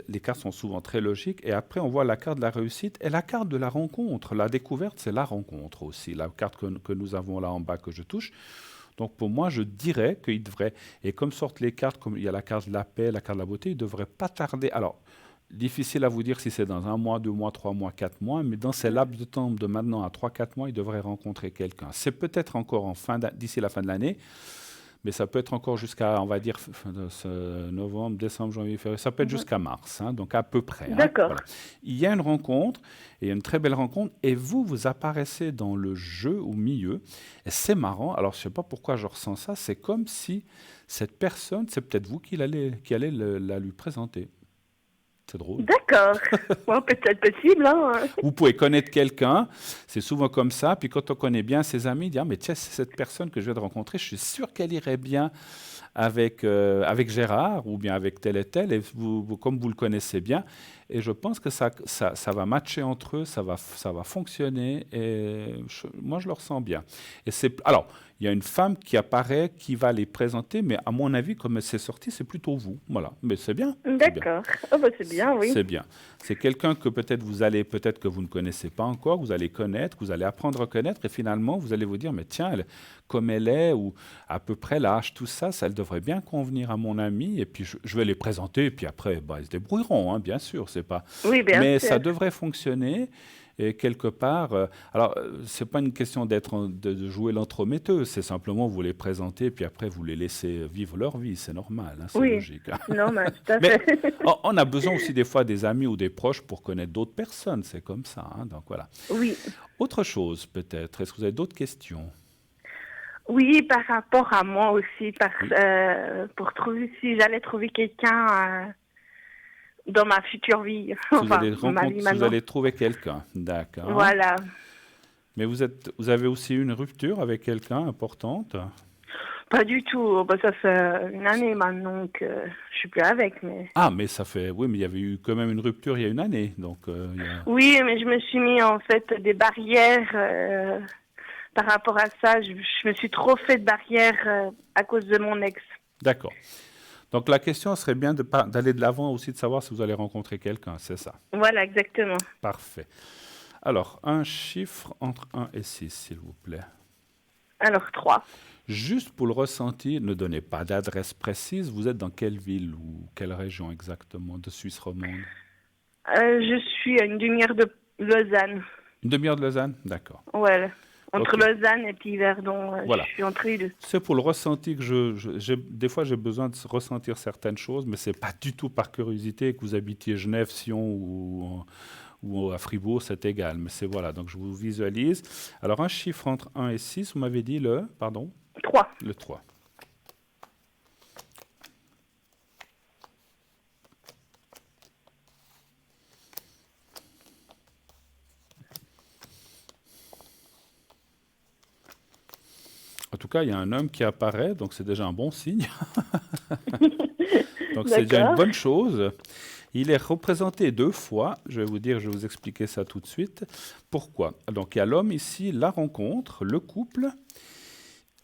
Les cartes sont souvent très logiques. Et après, on voit la carte de la réussite et la carte de la rencontre. La découverte, c'est la rencontre aussi. La carte que nous avons là en bas que je touche. Donc, pour moi, je dirais qu'il devrait, et comme sortent les cartes, comme il y a la carte de la paix, la carte de la beauté, il ne devrait pas tarder. Alors, difficile à vous dire si c'est dans 1 mois, 2 mois, 3 mois, 4 mois, mais dans ces laps de temps de maintenant à 3, 4 mois, il devrait rencontrer quelqu'un. C'est peut-être encore d'ici la fin de l'année, mais ça peut être encore jusqu'à, on va dire, novembre, décembre, janvier, février, ça peut être jusqu'à mars, hein, donc à peu près. Hein, D'accord. voilà. Il y a une rencontre, et il y a une très belle rencontre, et vous apparaissez dans le jeu au milieu, et c'est marrant, alors je ne sais pas pourquoi je ressens ça, c'est comme si cette personne, c'est peut-être vous qui allez la lui présenter. C'est drôle. D'accord. Bon, peut-être possible, hein. Vous pouvez connaître quelqu'un, c'est souvent comme ça, puis quand on connaît bien ses amis, il dit « Ah, mais tiens, c'est cette personne que je viens de rencontrer, je suis sûr qu'elle irait bien avec Gérard ou bien avec tel et tel, et comme vous le connaissez bien, et je pense que ça va matcher entre eux, ça va fonctionner, et moi je le ressens bien. Alors, il y a une femme qui apparaît, qui va les présenter, mais à mon avis, comme c'est sorti, c'est plutôt vous. Voilà, mais c'est bien. D'accord. Oh, bah, c'est bien, oui. C'est bien. C'est quelqu'un que peut-être que vous ne connaissez pas encore, que vous allez connaître, que vous allez apprendre à connaître, et finalement, vous allez vous dire, mais tiens, comme elle est, ou à peu près l'âge, tout ça, ça devrait bien convenir à mon ami, et puis je vais les présenter, et puis après, ils se débrouilleront, hein, bien sûr, c'est pas... Oui, bien Mais sûr. ça devrait fonctionner. Et quelque part, c'est pas une question de jouer l'entremetteuse, c'est simplement vous les présenter, puis après vous les laissez vivre leur vie, c'est normal, hein, c'est Oui. logique. Hein. Normal, tout à Mais fait. on a besoin aussi des fois des amis ou des proches pour connaître d'autres personnes, c'est comme ça. Hein, donc voilà. Oui. Autre chose peut-être, est-ce que vous avez d'autres questions? Oui, par rapport à moi aussi, Oui. pour trouver si j'allais trouver quelqu'un dans ma future vie, enfin, ma vie Vous maintenant. allez trouver quelqu'un, d'accord. Voilà. Mais vous avez aussi eu une rupture avec quelqu'un importante? Pas du tout. Bah, ça fait une année maintenant que je suis plus avec, mais... Ah, mais oui, mais il y avait eu quand même une rupture il y a une année, donc Oui, mais je me suis mis en fait des barrières par rapport à ça. Je me suis trop fait de barrières à cause de mon ex. D'accord. Donc la question serait bien d'aller de l'avant aussi, de savoir si vous allez rencontrer quelqu'un, c'est ça? Voilà, exactement. Parfait. Alors, un chiffre entre 1 et 6, s'il vous plaît. Alors, 3. Juste pour le ressentir, ne donnez pas d'adresse précise. Vous êtes dans quelle ville ou quelle région exactement de Suisse romande? Je suis à une demi-heure de Lausanne. Une demi-heure de Lausanne? D'accord. Voilà. Entre Ok. Lausanne et puis Verdon, Voilà. je suis entre les deux. C'est pour le ressenti que des fois j'ai besoin de ressentir certaines choses, mais c'est pas du tout par curiosité. Que vous habitiez Genève, Sion ou à Fribourg, c'est égal. Mais c'est voilà, donc je vous visualise. Alors un chiffre entre 1 et 6, vous m'avez dit pardon? 3. Le 3. En tout cas, il y a un homme qui apparaît, donc c'est déjà un bon signe. Donc c'est déjà une D'accord. bonne chose. Il est représenté 2 fois. Je vais vous expliquer ça tout de suite. Pourquoi? Donc il y a l'homme ici, la rencontre, le couple,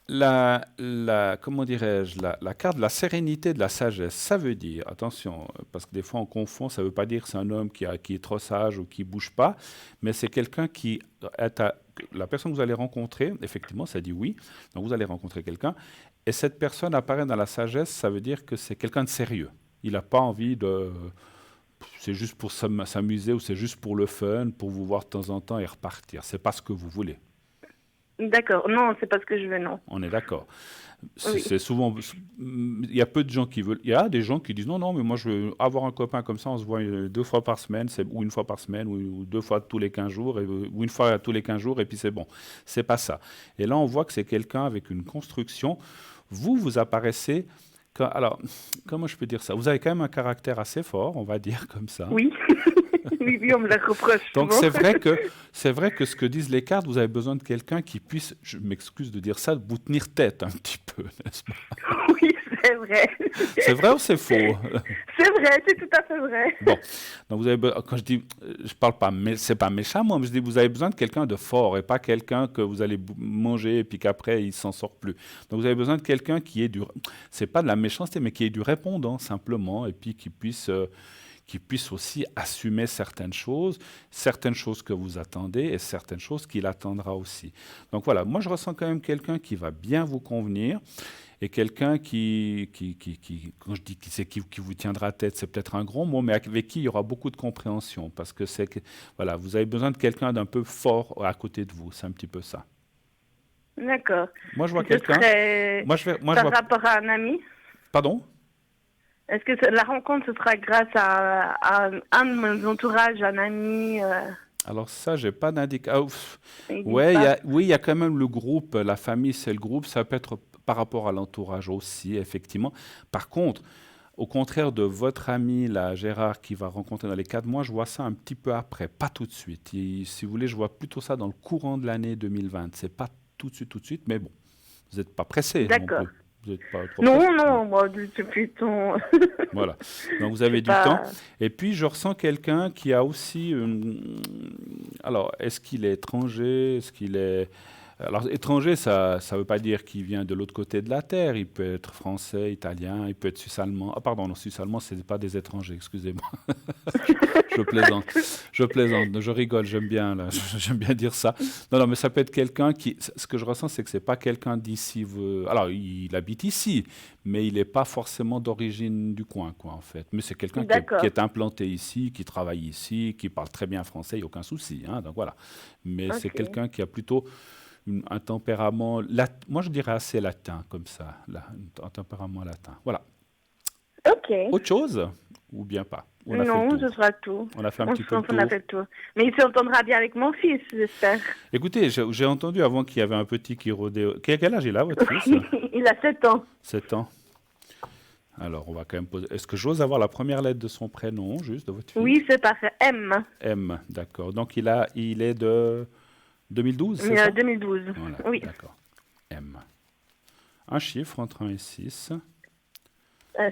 comment dirais-je, la carte de la sérénité, de la sagesse. Ça veut dire, attention, parce que des fois on confond, ça ne veut pas dire que c'est un homme qui est trop sage ou qui ne bouge pas, mais c'est quelqu'un qui est la personne que vous allez rencontrer, effectivement, ça dit oui, donc vous allez rencontrer quelqu'un, et cette personne apparaît dans la sagesse, ça veut dire que c'est quelqu'un de sérieux. Il n'a pas envie c'est juste pour s'amuser ou c'est juste pour le fun, pour vous voir de temps en temps et repartir. C'est pas ce que vous voulez. D'accord. Non, c'est pas ce que je veux, non. On est d'accord. Oui. C'est souvent, il y a peu de gens qui veulent. Il y a des gens qui disent non, mais moi je veux avoir un copain comme ça, on se voit 2 fois par semaine, ou 1 fois par semaine, ou 2 fois tous les 15 jours, ou 1 fois tous les 15 jours, et puis c'est bon. C'est pas ça. Et là, on voit que c'est quelqu'un avec une construction. Vous apparaissez. Alors, comment je peux dire ça? Vous avez quand même un caractère assez fort, on va dire comme ça. Oui. Oui, on me la reproche Donc souvent. c'est vrai que ce que disent les cartes, vous avez besoin de quelqu'un qui puisse, je m'excuse de dire ça, vous tenir tête un petit peu, n'est-ce pas? Oui, c'est vrai. C'est vrai ou c'est faux? C'est vrai, c'est tout à fait vrai. Bon, donc quand je dis, je parle pas, mais c'est pas méchant, moi, mais je dis vous avez besoin de quelqu'un de fort et pas quelqu'un que vous allez manger et puis qu'après il s'en sort plus. Donc vous avez besoin de quelqu'un qui ait c'est pas de la méchanceté, mais qui ait du répondant simplement et puis qui puisse qui puisse aussi assumer certaines choses que vous attendez et certaines choses qu'il attendra aussi. Donc voilà, moi je ressens quand même quelqu'un qui va bien vous convenir et quelqu'un quand je dis qui vous tiendra tête, c'est peut-être un grand mot, mais avec qui il y aura beaucoup de compréhension, parce que voilà, vous avez besoin de quelqu'un d'un peu fort à côté de vous, c'est un petit peu ça. D'accord. Moi je vois Ce quelqu'un. serait Moi je par vois. rapport à un ami? Pardon? Est-ce que la rencontre, ce sera grâce à un de mes entourages, un ami Alors ça, j'ai pas d'indication. il dit Ouais, pas. oui, il y a quand même le groupe, la famille, c'est le groupe. Ça peut être par rapport à l'entourage aussi, effectivement. Par contre, au contraire de votre ami, là, Gérard, qui va rencontrer dans les 4 mois, je vois ça un petit peu après, pas tout de suite. Si vous voulez, je vois plutôt ça dans le courant de l'année 2020. C'est pas tout de suite, mais bon, vous n'êtes pas pressé non D'accord. plus. Vous n'êtes pas trop Non, pressé. non, moi, depuis ton... Voilà. Donc vous avez C'est du temps. pas... Et puis je ressens quelqu'un qui a aussi alors, est-ce qu'il est étranger? Est-ce qu'il est... Alors, étranger, ça ne veut pas dire qu'il vient de l'autre côté de la terre. Il peut être français, italien, il peut être suisse-allemand. Ah, pardon, non, suisse-allemand, ce n'est pas des étrangers, excusez-moi. Je plaisante, je rigole, j'aime bien, là, j'aime bien dire ça. Non, non, mais ça peut être quelqu'un qui... Ce que je ressens, c'est que ce n'est pas quelqu'un d'ici. Alors, il habite ici, mais il n'est pas forcément d'origine du coin, quoi, en fait. Mais c'est quelqu'un qui est implanté ici, qui travaille ici, qui parle très bien français, il n'y a aucun souci. Hein, donc voilà. Mais c'est quelqu'un qui a plutôt un tempérament, moi je dirais assez latin, comme ça, un tempérament latin. Voilà. Ok. Autre chose ou bien pas? On a fait Non, le tour. ce sera tout. On a fait un petit peu le On a tour. fait le tour. Mais il s'entendra bien avec mon fils, j'espère. Écoutez, j'ai entendu avant qu'il y avait un petit qui rôdait. Quel âge il a, votre fils? Il a 7 ans. 7 ans. Alors, on va quand même poser... Est-ce que j'ose avoir la première lettre de son prénom, juste, de votre fils? Oui, c'est parfait. M. M, d'accord. Donc, il est de 2012, c'est ça? 2012. Voilà, Oui. d'accord. M. Un chiffre entre 1 et 6.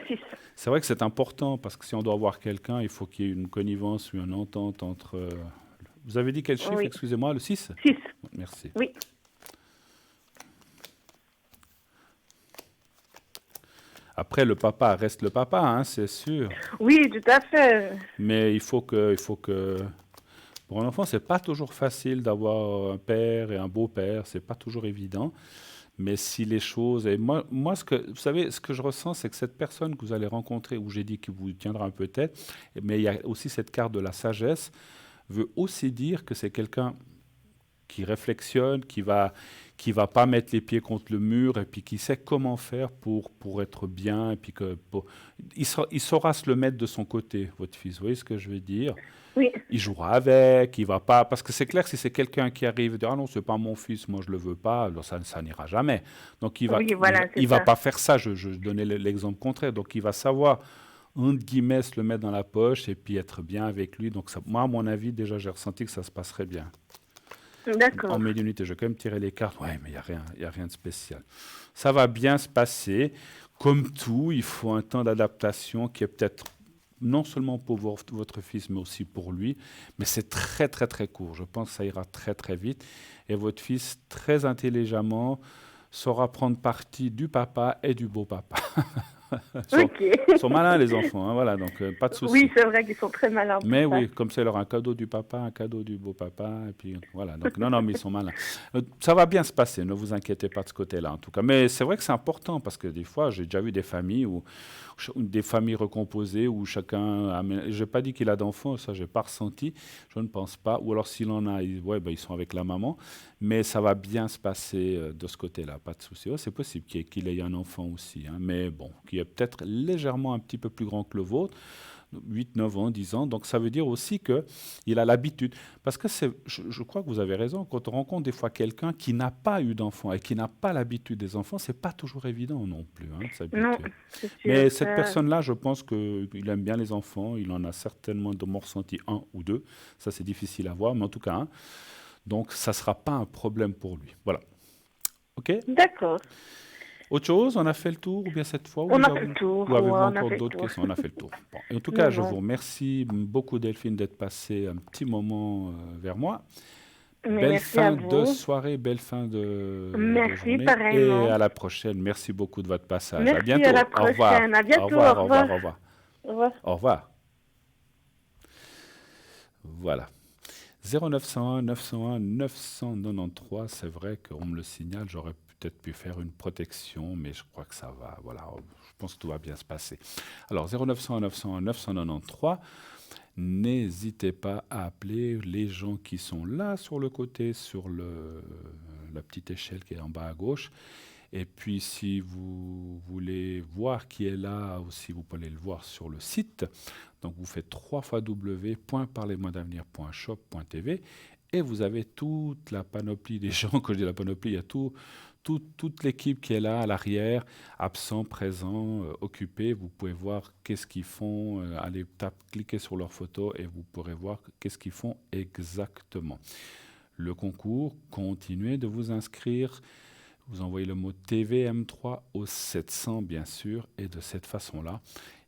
6. C'est vrai que c'est important parce que si on doit avoir quelqu'un, il faut qu'il y ait une connivence ou une entente entre... Vous avez dit quel chiffre, Oui. excusez-moi, le 6? 6. Merci. Oui. Après, le papa reste le papa, hein, c'est sûr. Oui, tout à fait. Mais il faut que... Pour un enfant, c'est pas toujours facile d'avoir un père et un beau-père, c'est pas toujours évident. Mais si les choses... Et moi vous savez, ce que je ressens, c'est que cette personne que vous allez rencontrer, où j'ai dit qu'il vous tiendra un peu tête, mais il y a aussi cette carte de la sagesse, veut aussi dire que c'est quelqu'un qui réflexionne, qui va pas mettre les pieds contre le mur, et puis qui sait comment faire pour être bien, et puis il saura se le mettre de son côté, votre fils. Vous voyez ce que je veux dire? Oui. Il jouera avec, il va pas... Parce que c'est clair que si c'est quelqu'un qui arrive et dit « Ah non, c'est pas mon fils, moi je le veux pas », alors ça n'ira jamais. Donc il va pas faire ça, je donnais l'exemple contraire. Donc il va savoir, entre guillemets, se le mettre dans la poche et puis être bien avec lui. Donc ça, moi, à mon avis, déjà, j'ai ressenti que ça se passerait bien. D'accord. En médiumnité, je vais quand même tirer les cartes. Ouais, mais il y a rien de spécial. Ça va bien se passer. Comme tout, il faut un temps d'adaptation qui est peut-être non seulement pour votre fils, mais aussi pour lui. Mais c'est très, très, très court. Je pense que ça ira très, très vite. Et votre fils, très intelligemment, saura prendre parti du papa et du beau-papa. Ils sont malins, les enfants. Hein, voilà, donc pas de souci. Oui, c'est vrai qu'ils sont très malins. Mais oui, comme c'est leur un cadeau du papa, un cadeau du beau-papa, et puis voilà. Donc non, mais ils sont malins. Ça va bien se passer, ne vous inquiétez pas de ce côté-là, en tout cas. Mais c'est vrai que c'est important, parce que des fois, j'ai déjà vu des familles recomposées où chacun... Je n'ai pas dit qu'il a d'enfants, ça, je n'ai pas ressenti, je ne pense pas. Ou alors, s'il en a, ils sont avec la maman. Mais ça va bien se passer de ce côté-là, pas de souci. C'est possible qu'il ait un enfant aussi, hein, mais bon, qui est peut-être légèrement un petit peu plus grand que le vôtre, 8, 9 ans, 10 ans. Donc ça veut dire aussi qu'il a l'habitude. Parce que je crois que vous avez raison, quand on rencontre des fois quelqu'un qui n'a pas eu d'enfant et qui n'a pas l'habitude des enfants, c'est pas toujours évident non plus, hein, de s'habituer. Non, c'est sûr. Mais cette personne-là, je pense qu'il aime bien les enfants, il en a certainement de mon ressenti 1 ou 2. Ça, c'est difficile à voir, mais en tout cas, donc ça ne sera pas un problème pour lui. Voilà. OK? D'accord. Autre chose, on a fait le tour ou bien cette fois? On a fait le tour. Ou avez-vous on a encore fait le d'autres tour. questions? On a fait le tour. Bon. Et en tout cas, je Non. vous remercie beaucoup, Delphine, d'être passée un petit moment vers moi. Mais Belle merci fin à vous. de soirée, belle fin de Merci, journée. pareillement. Et à la prochaine. Merci beaucoup de votre passage. Merci, à bientôt. à la Au revoir. prochaine. À bientôt, Au revoir. au Au revoir. revoir. Au revoir. Au revoir. Au revoir. Voilà. 0901 901 993, c'est vrai qu'on me le signale, j'aurais peut-être pu faire une protection, mais je crois que ça va. Voilà, je pense que tout va bien se passer. Alors 0901 901 993, n'hésitez pas à appeler les gens qui sont là sur le côté, sur la petite échelle qui est en bas à gauche. Et puis, si vous voulez voir qui est là aussi, vous pouvez le voir sur le site. Donc, vous faites www.parlez-moi-d'avenir.shop.tv et vous avez toute la panoplie des gens. Quand je dis la panoplie, il y a toute l'équipe qui est là à l'arrière, absent, présent, occupé. Vous pouvez voir qu'est-ce qu'ils font. Allez, cliquez sur leurs photos et vous pourrez voir qu'est-ce qu'ils font exactement. Le concours, continuez de vous inscrire. Vous envoyez le mot TVM3 au 700, bien sûr, et de cette façon-là,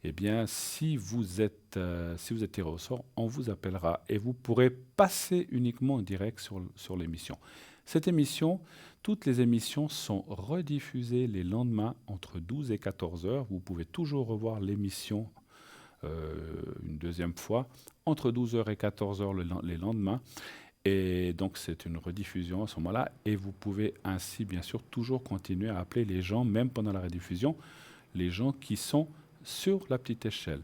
eh bien, si vous êtes tiré au sort, on vous appellera et vous pourrez passer uniquement en direct sur l'émission. Cette émission, toutes les émissions sont rediffusées les lendemains entre 12 et 14 heures. Vous pouvez toujours revoir l'émission une deuxième fois entre 12 heures et 14 heures les lendemains. Et donc, c'est une rediffusion à ce moment-là. Et vous pouvez ainsi, bien sûr, toujours continuer à appeler les gens, même pendant la rediffusion, les gens qui sont sur la petite échelle.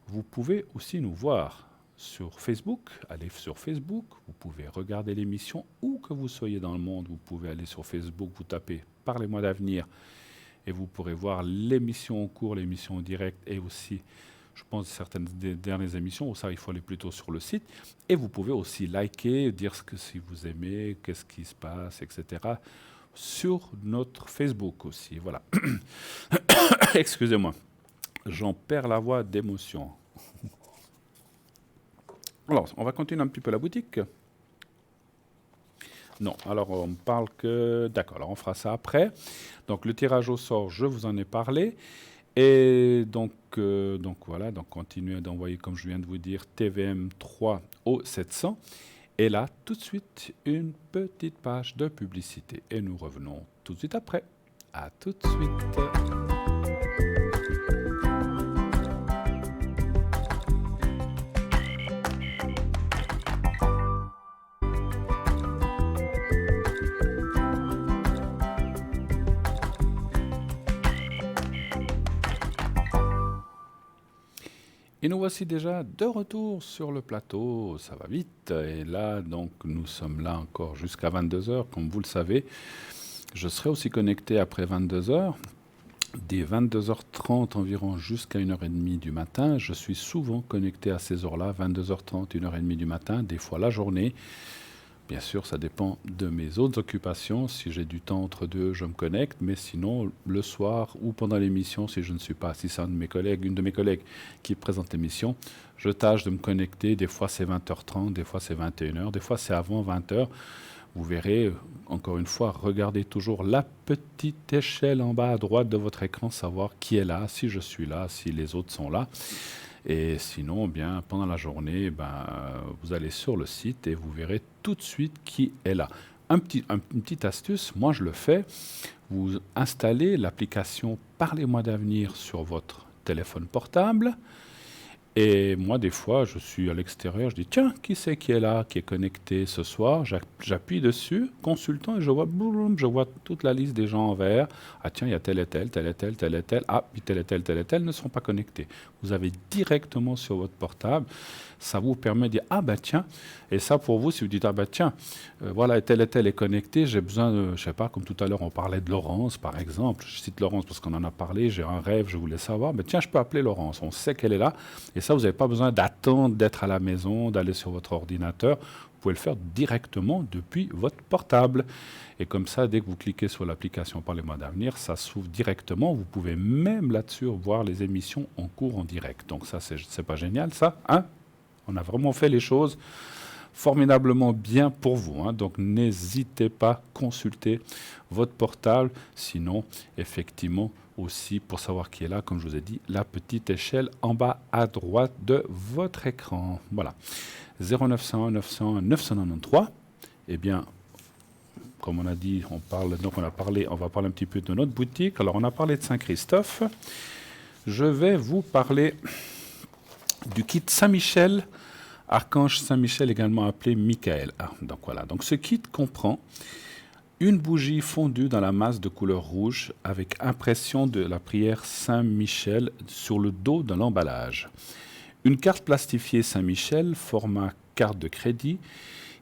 Vous pouvez aussi nous voir sur Facebook. Allez sur Facebook. Vous pouvez regarder l'émission où que vous soyez dans le monde. Vous pouvez aller sur Facebook, vous tapez « Parlez-moi d'avenir » et vous pourrez voir l'émission en cours, l'émission en direct et aussi... Je pense certaines des dernières émissions, où ça, il faut aller plutôt sur le site. Et vous pouvez aussi liker, dire si vous aimez, qu'est-ce qui se passe, etc. sur notre Facebook aussi. Voilà. Excusez-moi. J'en perds la voix d'émotion. Alors, on va continuer un petit peu la boutique. Non, alors on parle que... D'accord, alors on fera ça après. Donc le tirage au sort, je vous en ai parlé. Et donc voilà, donc continuez d'envoyer, comme je viens de vous dire, TVM3 au 700. Et là, tout de suite, une petite page de publicité. Et nous revenons tout de suite après. À tout de suite. Et nous voici déjà de retour sur le plateau, ça va vite. Et là, donc, nous sommes là encore jusqu'à 22h, comme vous le savez. Je serai aussi connecté après 22h, dès 22h30 environ jusqu'à 1h30 du matin. Je suis souvent connecté à ces heures-là, 22h30, 1h30 du matin, des fois la journée. Bien sûr, ça dépend de mes autres occupations. Si j'ai du temps entre deux, je me connecte. Mais sinon, le soir ou pendant l'émission, si je ne suis pas, si c'est une de mes collègues qui présente l'émission, je tâche de me connecter. Des fois, c'est 20h30, des fois, c'est 21h, des fois, c'est avant 20h. Vous verrez, encore une fois, regardez toujours la petite échelle en bas à droite de votre écran, savoir qui est là, si je suis là, si les autres sont là. Et sinon, bien, pendant la journée, vous allez sur le site et vous verrez tout de suite qui est là. Une petite astuce, moi je le fais, vous installez l'application Parlez-moi d'avenir sur votre téléphone portable. Et moi, des fois, je suis à l'extérieur, je dis, tiens, qui c'est qui est là, qui est connecté ce soir? J'appuie dessus, consultant, et je vois toute la liste des gens en vert. Ah tiens, il y a tel et tel, tel et tel, tel et tel. Ah, puis tel et tel ne sont pas connectés. Vous avez directement sur votre portable, ça vous permet de dire, ah ben tiens, et ça pour vous, si vous dites, ah ben tiens, voilà, tel et tel est connecté, j'ai besoin de, je sais pas, comme tout à l'heure, on parlait de Laurence, par exemple. Je cite Laurence parce qu'on en a parlé, j'ai un rêve, je voulais savoir, mais tiens, je peux appeler Laurence, on sait qu'elle est là. Et ça, vous n'avez pas besoin d'attendre d'être à la maison, d'aller sur votre ordinateur. Vous pouvez le faire directement depuis votre portable. Et comme ça, dès que vous cliquez sur l'application Parlez-moi d'avenir, ça s'ouvre directement. Vous pouvez même là-dessus voir les émissions en cours en direct. Donc ça, c'est pas génial, ça, hein? On a vraiment fait les choses formidablement bien pour vous, hein. Donc n'hésitez pas à consulter votre portable. Sinon, effectivement, aussi, pour savoir qui est là, comme je vous ai dit, la petite échelle en bas à droite de votre écran. Voilà. 0901 901 993. Eh bien, comme on a dit, on va parler un petit peu de notre boutique. Alors, on a parlé de Saint-Christophe. Je vais vous parler du kit Saint-Michel Archange Saint-Michel, également appelé Michael. Donc voilà. Donc ce kit comprend une bougie fondue dans la masse de couleur rouge avec impression de la prière Saint-Michel sur le dos de l'emballage. Une carte plastifiée Saint-Michel, format carte de crédit,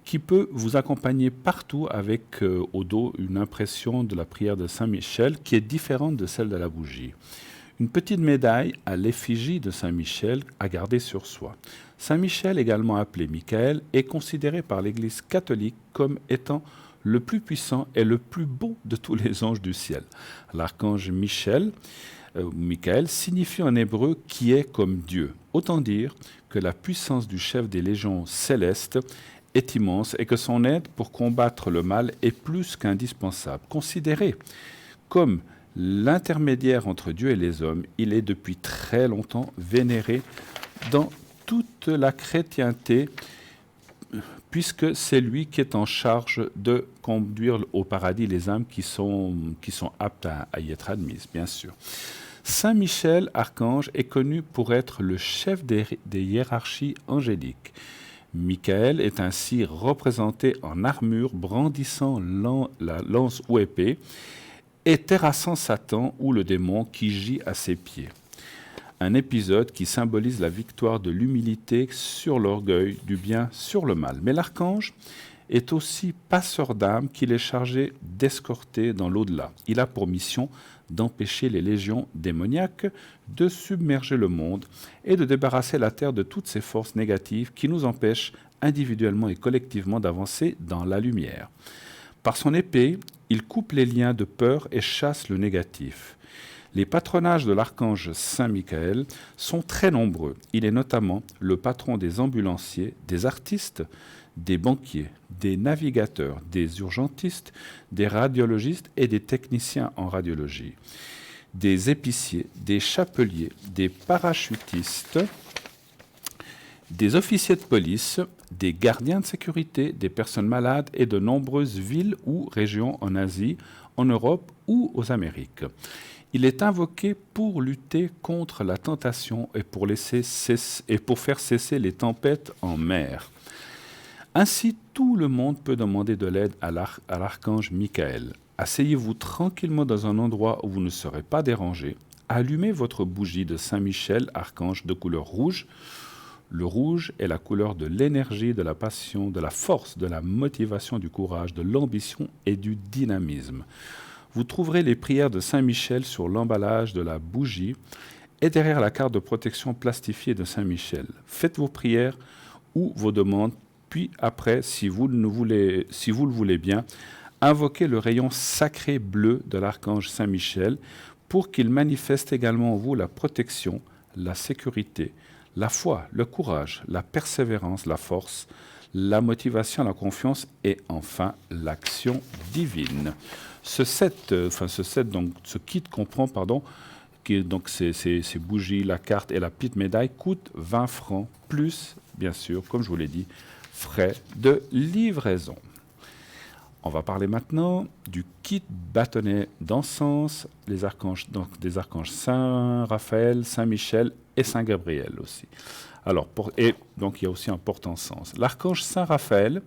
qui peut vous accompagner partout avec au dos une impression de la prière de Saint-Michel qui est différente de celle de la bougie. Une petite médaille à l'effigie de Saint-Michel à garder sur soi. Saint-Michel, également appelé Michael, est considéré par l'Église catholique comme étant le plus puissant et le plus beau de tous les anges du ciel. L'archange Michael signifie en hébreu « qui est comme Dieu ». Autant dire que la puissance du chef des légions célestes est immense et que son aide pour combattre le mal est plus qu'indispensable. Considéré comme l'intermédiaire entre Dieu et les hommes, il est depuis très longtemps vénéré dans toute la chrétienté, puisque c'est lui qui est en charge de conduire au paradis les âmes qui sont aptes à y être admises, bien sûr. Saint Michel, archange, est connu pour être le chef des hiérarchies angéliques. Michael est ainsi représenté en armure, brandissant la lance ou épée, et terrassant Satan ou le démon qui gît à ses pieds. Un épisode qui symbolise la victoire de l'humilité sur l'orgueil, du bien sur le mal. Mais l'archange est aussi passeur d'âmes qu'il est chargé d'escorter dans l'au-delà. Il a pour mission d'empêcher les légions démoniaques de submerger le monde et de débarrasser la terre de toutes ces forces négatives qui nous empêchent individuellement et collectivement d'avancer dans la lumière. Par son épée, il coupe les liens de peur et chasse le négatif. Les patronages de l'archange Saint Michael sont très nombreux. Il est notamment le patron des ambulanciers, des artistes, des banquiers, des navigateurs, des urgentistes, des radiologistes et des techniciens en radiologie, des épiciers, des chapeliers, des parachutistes, des officiers de police, des gardiens de sécurité, des personnes malades et de nombreuses villes ou régions en Asie, en Europe ou aux Amériques. Il est invoqué pour lutter contre la tentation et pour faire cesser les tempêtes en mer. Ainsi, tout le monde peut demander de l'aide à l'archange Michael. Asseyez-vous tranquillement dans un endroit où vous ne serez pas dérangé. Allumez votre bougie de Saint-Michel, archange de couleur rouge. Le rouge est la couleur de l'énergie, de la passion, de la force, de la motivation, du courage, de l'ambition et du dynamisme. Vous trouverez les prières de Saint-Michel sur l'emballage de la bougie et derrière la carte de protection plastifiée de Saint-Michel. Faites vos prières ou vos demandes, puis après, si vous le voulez bien, invoquez le rayon sacré bleu de l'archange Saint-Michel pour qu'il manifeste également en vous la protection, la sécurité, la foi, le courage, la persévérance, la force, la motivation, la confiance et enfin l'action divine. Ce kit comprend, donc ces bougies, la carte et la petite médaille coûtent 20 francs, plus, bien sûr, comme je vous l'ai dit, frais de livraison. On va parler maintenant du kit bâtonnet d'encens, des archanges Saint Raphaël, Saint Michel et Saint Gabriel aussi. Donc il y a aussi un porte-encens. L'archange Saint Raphaël.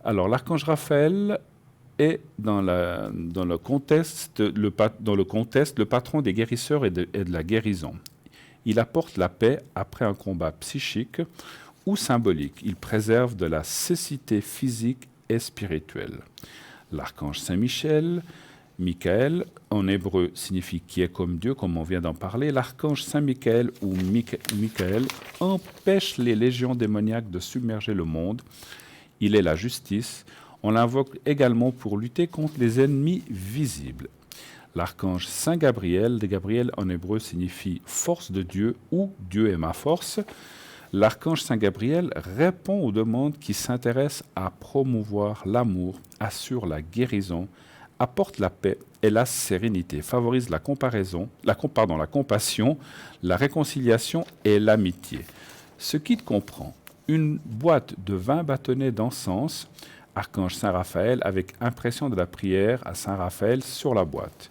Alors l'archange Raphaël est dans le contexte le patron des guérisseurs et de la guérison. Il apporte la paix après un combat psychique ou symbolique. Il préserve de la cécité physique et spirituelle. L'archange Saint-Michel, Michael, en hébreu signifie qui est comme Dieu, comme on vient d'en parler. L'archange Saint-Michael ou Michael empêche les légions démoniaques de submerger le monde. Il est la justice. On l'invoque également pour lutter contre les ennemis visibles. L'archange Saint Gabriel, Gabriel en hébreu signifie force de Dieu ou Dieu est ma force. L'archange Saint Gabriel répond aux demandes qui s'intéressent à promouvoir l'amour, assure la guérison, apporte la paix et la sérénité, favorise la compassion, la réconciliation et l'amitié. Ce kit comprend une boîte de 20 bâtonnets d'encens, archange Saint Raphaël, avec impression de la prière à Saint Raphaël sur la boîte.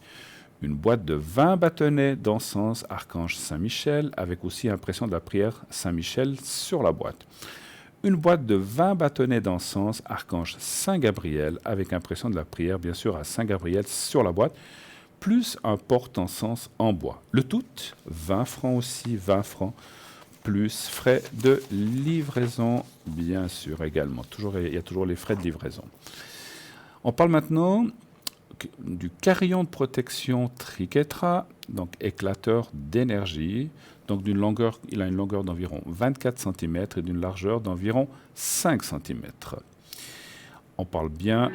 Une boîte de 20 bâtonnets d'encens, archange Saint Michel, avec aussi impression de la prière Saint Michel sur la boîte. une boîte de 20 bâtonnets d'encens Archange Saint-Gabriel, avec impression de la prière, bien sûr, à Saint-Gabriel sur la boîte, plus un porte-encens en bois. Le tout, 20 francs aussi, 20 francs, plus frais de livraison, bien sûr, également. Il y a toujours les frais de livraison. On parle maintenant du carillon de protection Triquetra, donc éclateur d'énergie. Donc il a une longueur d'environ 24 cm et d'une largeur d'environ 5 cm. On parle bien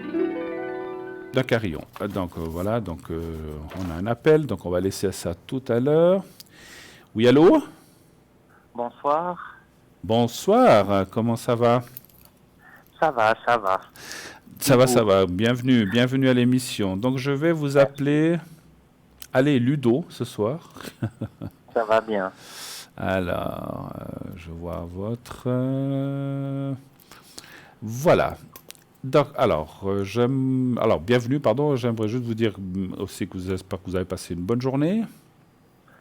d'un carillon. Donc voilà, on a un appel, donc on va laisser ça tout à l'heure. Oui, allô? Bonsoir. Bonsoir, comment ça va? Ça va, ça va. Ça va. Bienvenue à l'émission. Donc je vais vous appeler, allez, Ludo, ce soir. Ça va bien. Alors, je vois votre... Voilà. Donc, alors, bienvenue, pardon. J'aimerais juste vous dire aussi j'espère que vous avez passé une bonne journée.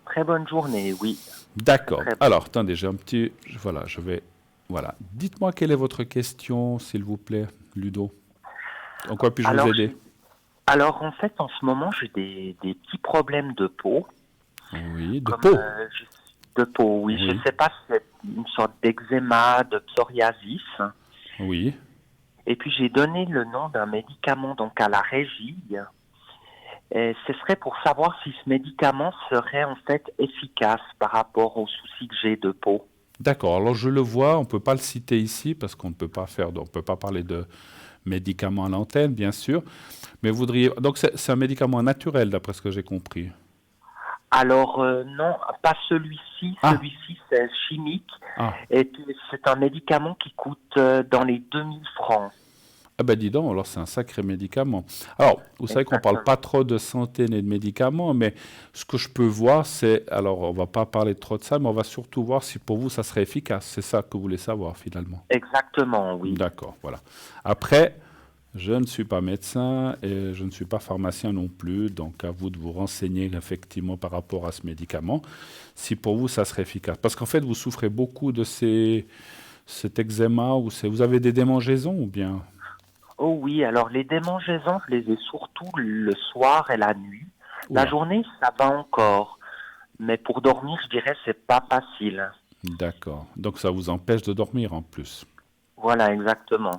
Très bonne journée, oui. D'accord. Alors, attendez, j'ai un petit... Voilà. Dites-moi quelle est votre question, s'il vous plaît, Ludo. En quoi puis-je vous aider? Alors, en fait, en ce moment, j'ai des petits problèmes de peau. Oui, de peau. De peau, oui. Je ne sais pas si c'est une sorte d'eczéma, de psoriasis. Oui. Et puis, j'ai donné le nom d'un médicament donc à la régie. Et ce serait pour savoir si ce médicament serait en fait efficace par rapport aux soucis que j'ai de peau. D'accord. Alors, je le vois. On ne peut pas le citer ici parce qu'on ne peut pas parler de médicaments à l'antenne, bien sûr. Mais donc, c'est un médicament naturel, d'après ce que j'ai compris. Alors, non, pas celui-ci. Ah. Celui-ci, c'est chimique. Ah. Et puis, c'est un médicament qui coûte dans les 2000 francs. Ah ben dis donc, alors c'est un sacré médicament. Alors, vous savez qu'on ne parle pas trop de santé ni de médicaments, mais ce que je peux voir, c'est, alors on ne va pas parler trop de ça, mais on va surtout voir si pour vous ça serait efficace. C'est ça que vous voulez savoir finalement. Exactement, oui. D'accord, voilà. Après, je ne suis pas médecin et je ne suis pas pharmacien non plus, donc à vous de vous renseigner effectivement par rapport à ce médicament, si pour vous ça serait efficace. Parce qu'en fait, vous souffrez beaucoup de cet eczéma, vous avez des démangeaisons ou bien? Oh oui, alors les démangeaisons, je les ai surtout le soir et la nuit. La journée, ça va encore. Mais pour dormir, je dirais, c'est pas facile. D'accord. Donc ça vous empêche de dormir en plus. Voilà, exactement.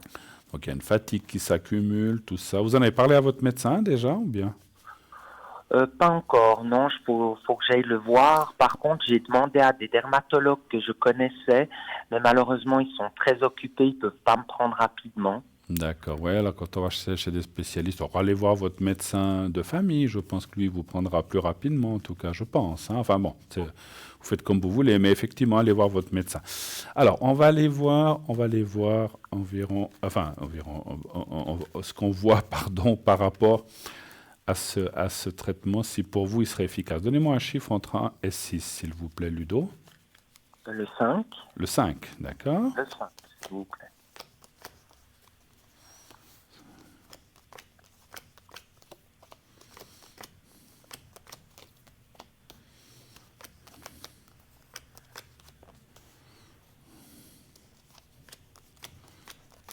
Donc il y a une fatigue qui s'accumule, tout ça. Vous en avez parlé à votre médecin déjà ou bien? Pas encore, non. Faut que j'aille le voir. Par contre, j'ai demandé à des dermatologues que je connaissais, mais malheureusement, ils sont très occupés, ils peuvent pas me prendre rapidement. D'accord, ouais, là quand on va chez des spécialistes, on va aller voir votre médecin de famille, je pense que lui vous prendra plus rapidement, en tout cas, je pense. Hein. Enfin bon, vous faites comme vous voulez, mais effectivement, allez voir votre médecin. Alors, on va aller voir environ, ce qu'on voit, par rapport à ce traitement, si pour vous il serait efficace. Donnez-moi un chiffre entre 1 et 6, s'il vous plaît, Ludo. Le 5. Le 5, d'accord. Le 5, s'il vous plaît.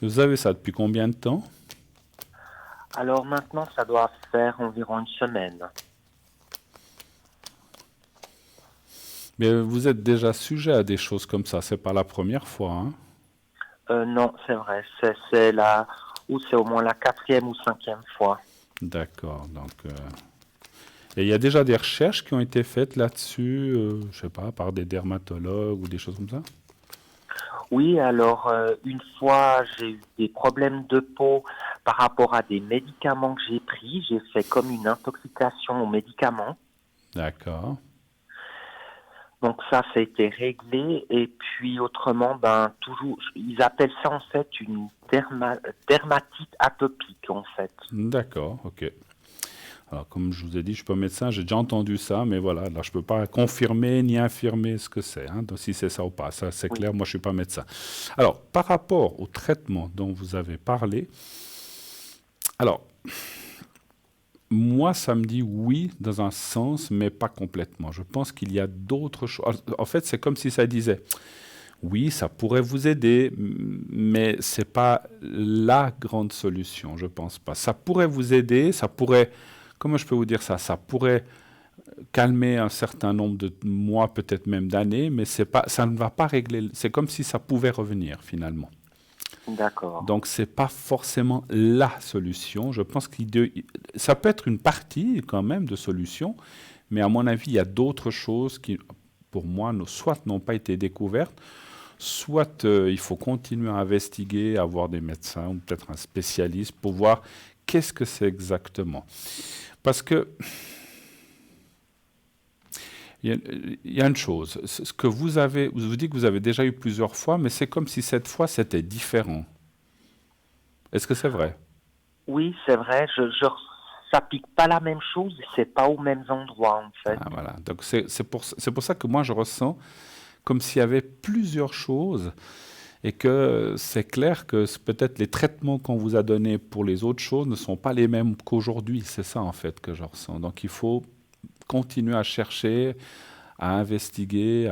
Vous avez ça depuis combien de temps? Alors maintenant, ça doit faire environ une semaine. Mais vous êtes déjà sujet à des choses comme ça, c'est pas la première fois, hein? Non, c'est vrai. C'est au moins la 4e ou 5e fois. D'accord. Donc, et il y a déjà des recherches qui ont été faites là-dessus, je sais pas, par des dermatologues ou des choses comme ça? Oui, alors une fois, j'ai eu des problèmes de peau par rapport à des médicaments que j'ai pris. J'ai fait comme une intoxication aux médicaments. D'accord. Donc ça a été réglé. Et puis autrement, toujours, ils appellent ça en fait une dermatite atopique en fait. D'accord, ok. Alors, comme je vous ai dit, je suis pas médecin, j'ai déjà entendu ça, mais voilà, là, je peux pas confirmer ni infirmer ce que c'est, hein, donc si c'est ça ou pas. Ça, c'est clair, moi, je suis pas médecin. Alors, par rapport au traitement dont vous avez parlé, alors, moi, ça me dit oui dans un sens, mais pas complètement. Je pense qu'il y a d'autres choses. En fait, c'est comme si ça disait, Oui, ça pourrait vous aider, mais c'est pas la grande solution, je pense pas. Ça pourrait vous aider, ça pourrait, comment je peux vous dire ça? Ça pourrait calmer un certain nombre de mois, peut-être même d'années, mais c'est pas, ça ne va pas régler. C'est comme si ça pouvait revenir finalement. D'accord. Donc c'est pas forcément la solution. Je pense ça peut être une partie quand même de solution, mais à mon avis, il y a d'autres choses qui, pour moi, soit n'ont pas été découvertes, soit il faut continuer à investiguer, à voir des médecins ou peut-être un spécialiste pour voir qu'est-ce que c'est exactement. Parce que il y a une chose, ce que vous dites que vous avez déjà eu plusieurs fois, mais c'est comme si cette fois c'était différent. Est-ce que c'est vrai? Oui, c'est vrai, ça pique pas la même chose et c'est pas aux mêmes endroits, en fait. Ah, voilà. Donc c'est pour ça que moi je ressens comme s'il y avait plusieurs choses et que c'est clair que peut-être les traitements qu'on vous a donnés pour les autres choses ne sont pas les mêmes qu'aujourd'hui. C'est ça en fait que je ressens. Donc il faut continuer à chercher, à investiguer,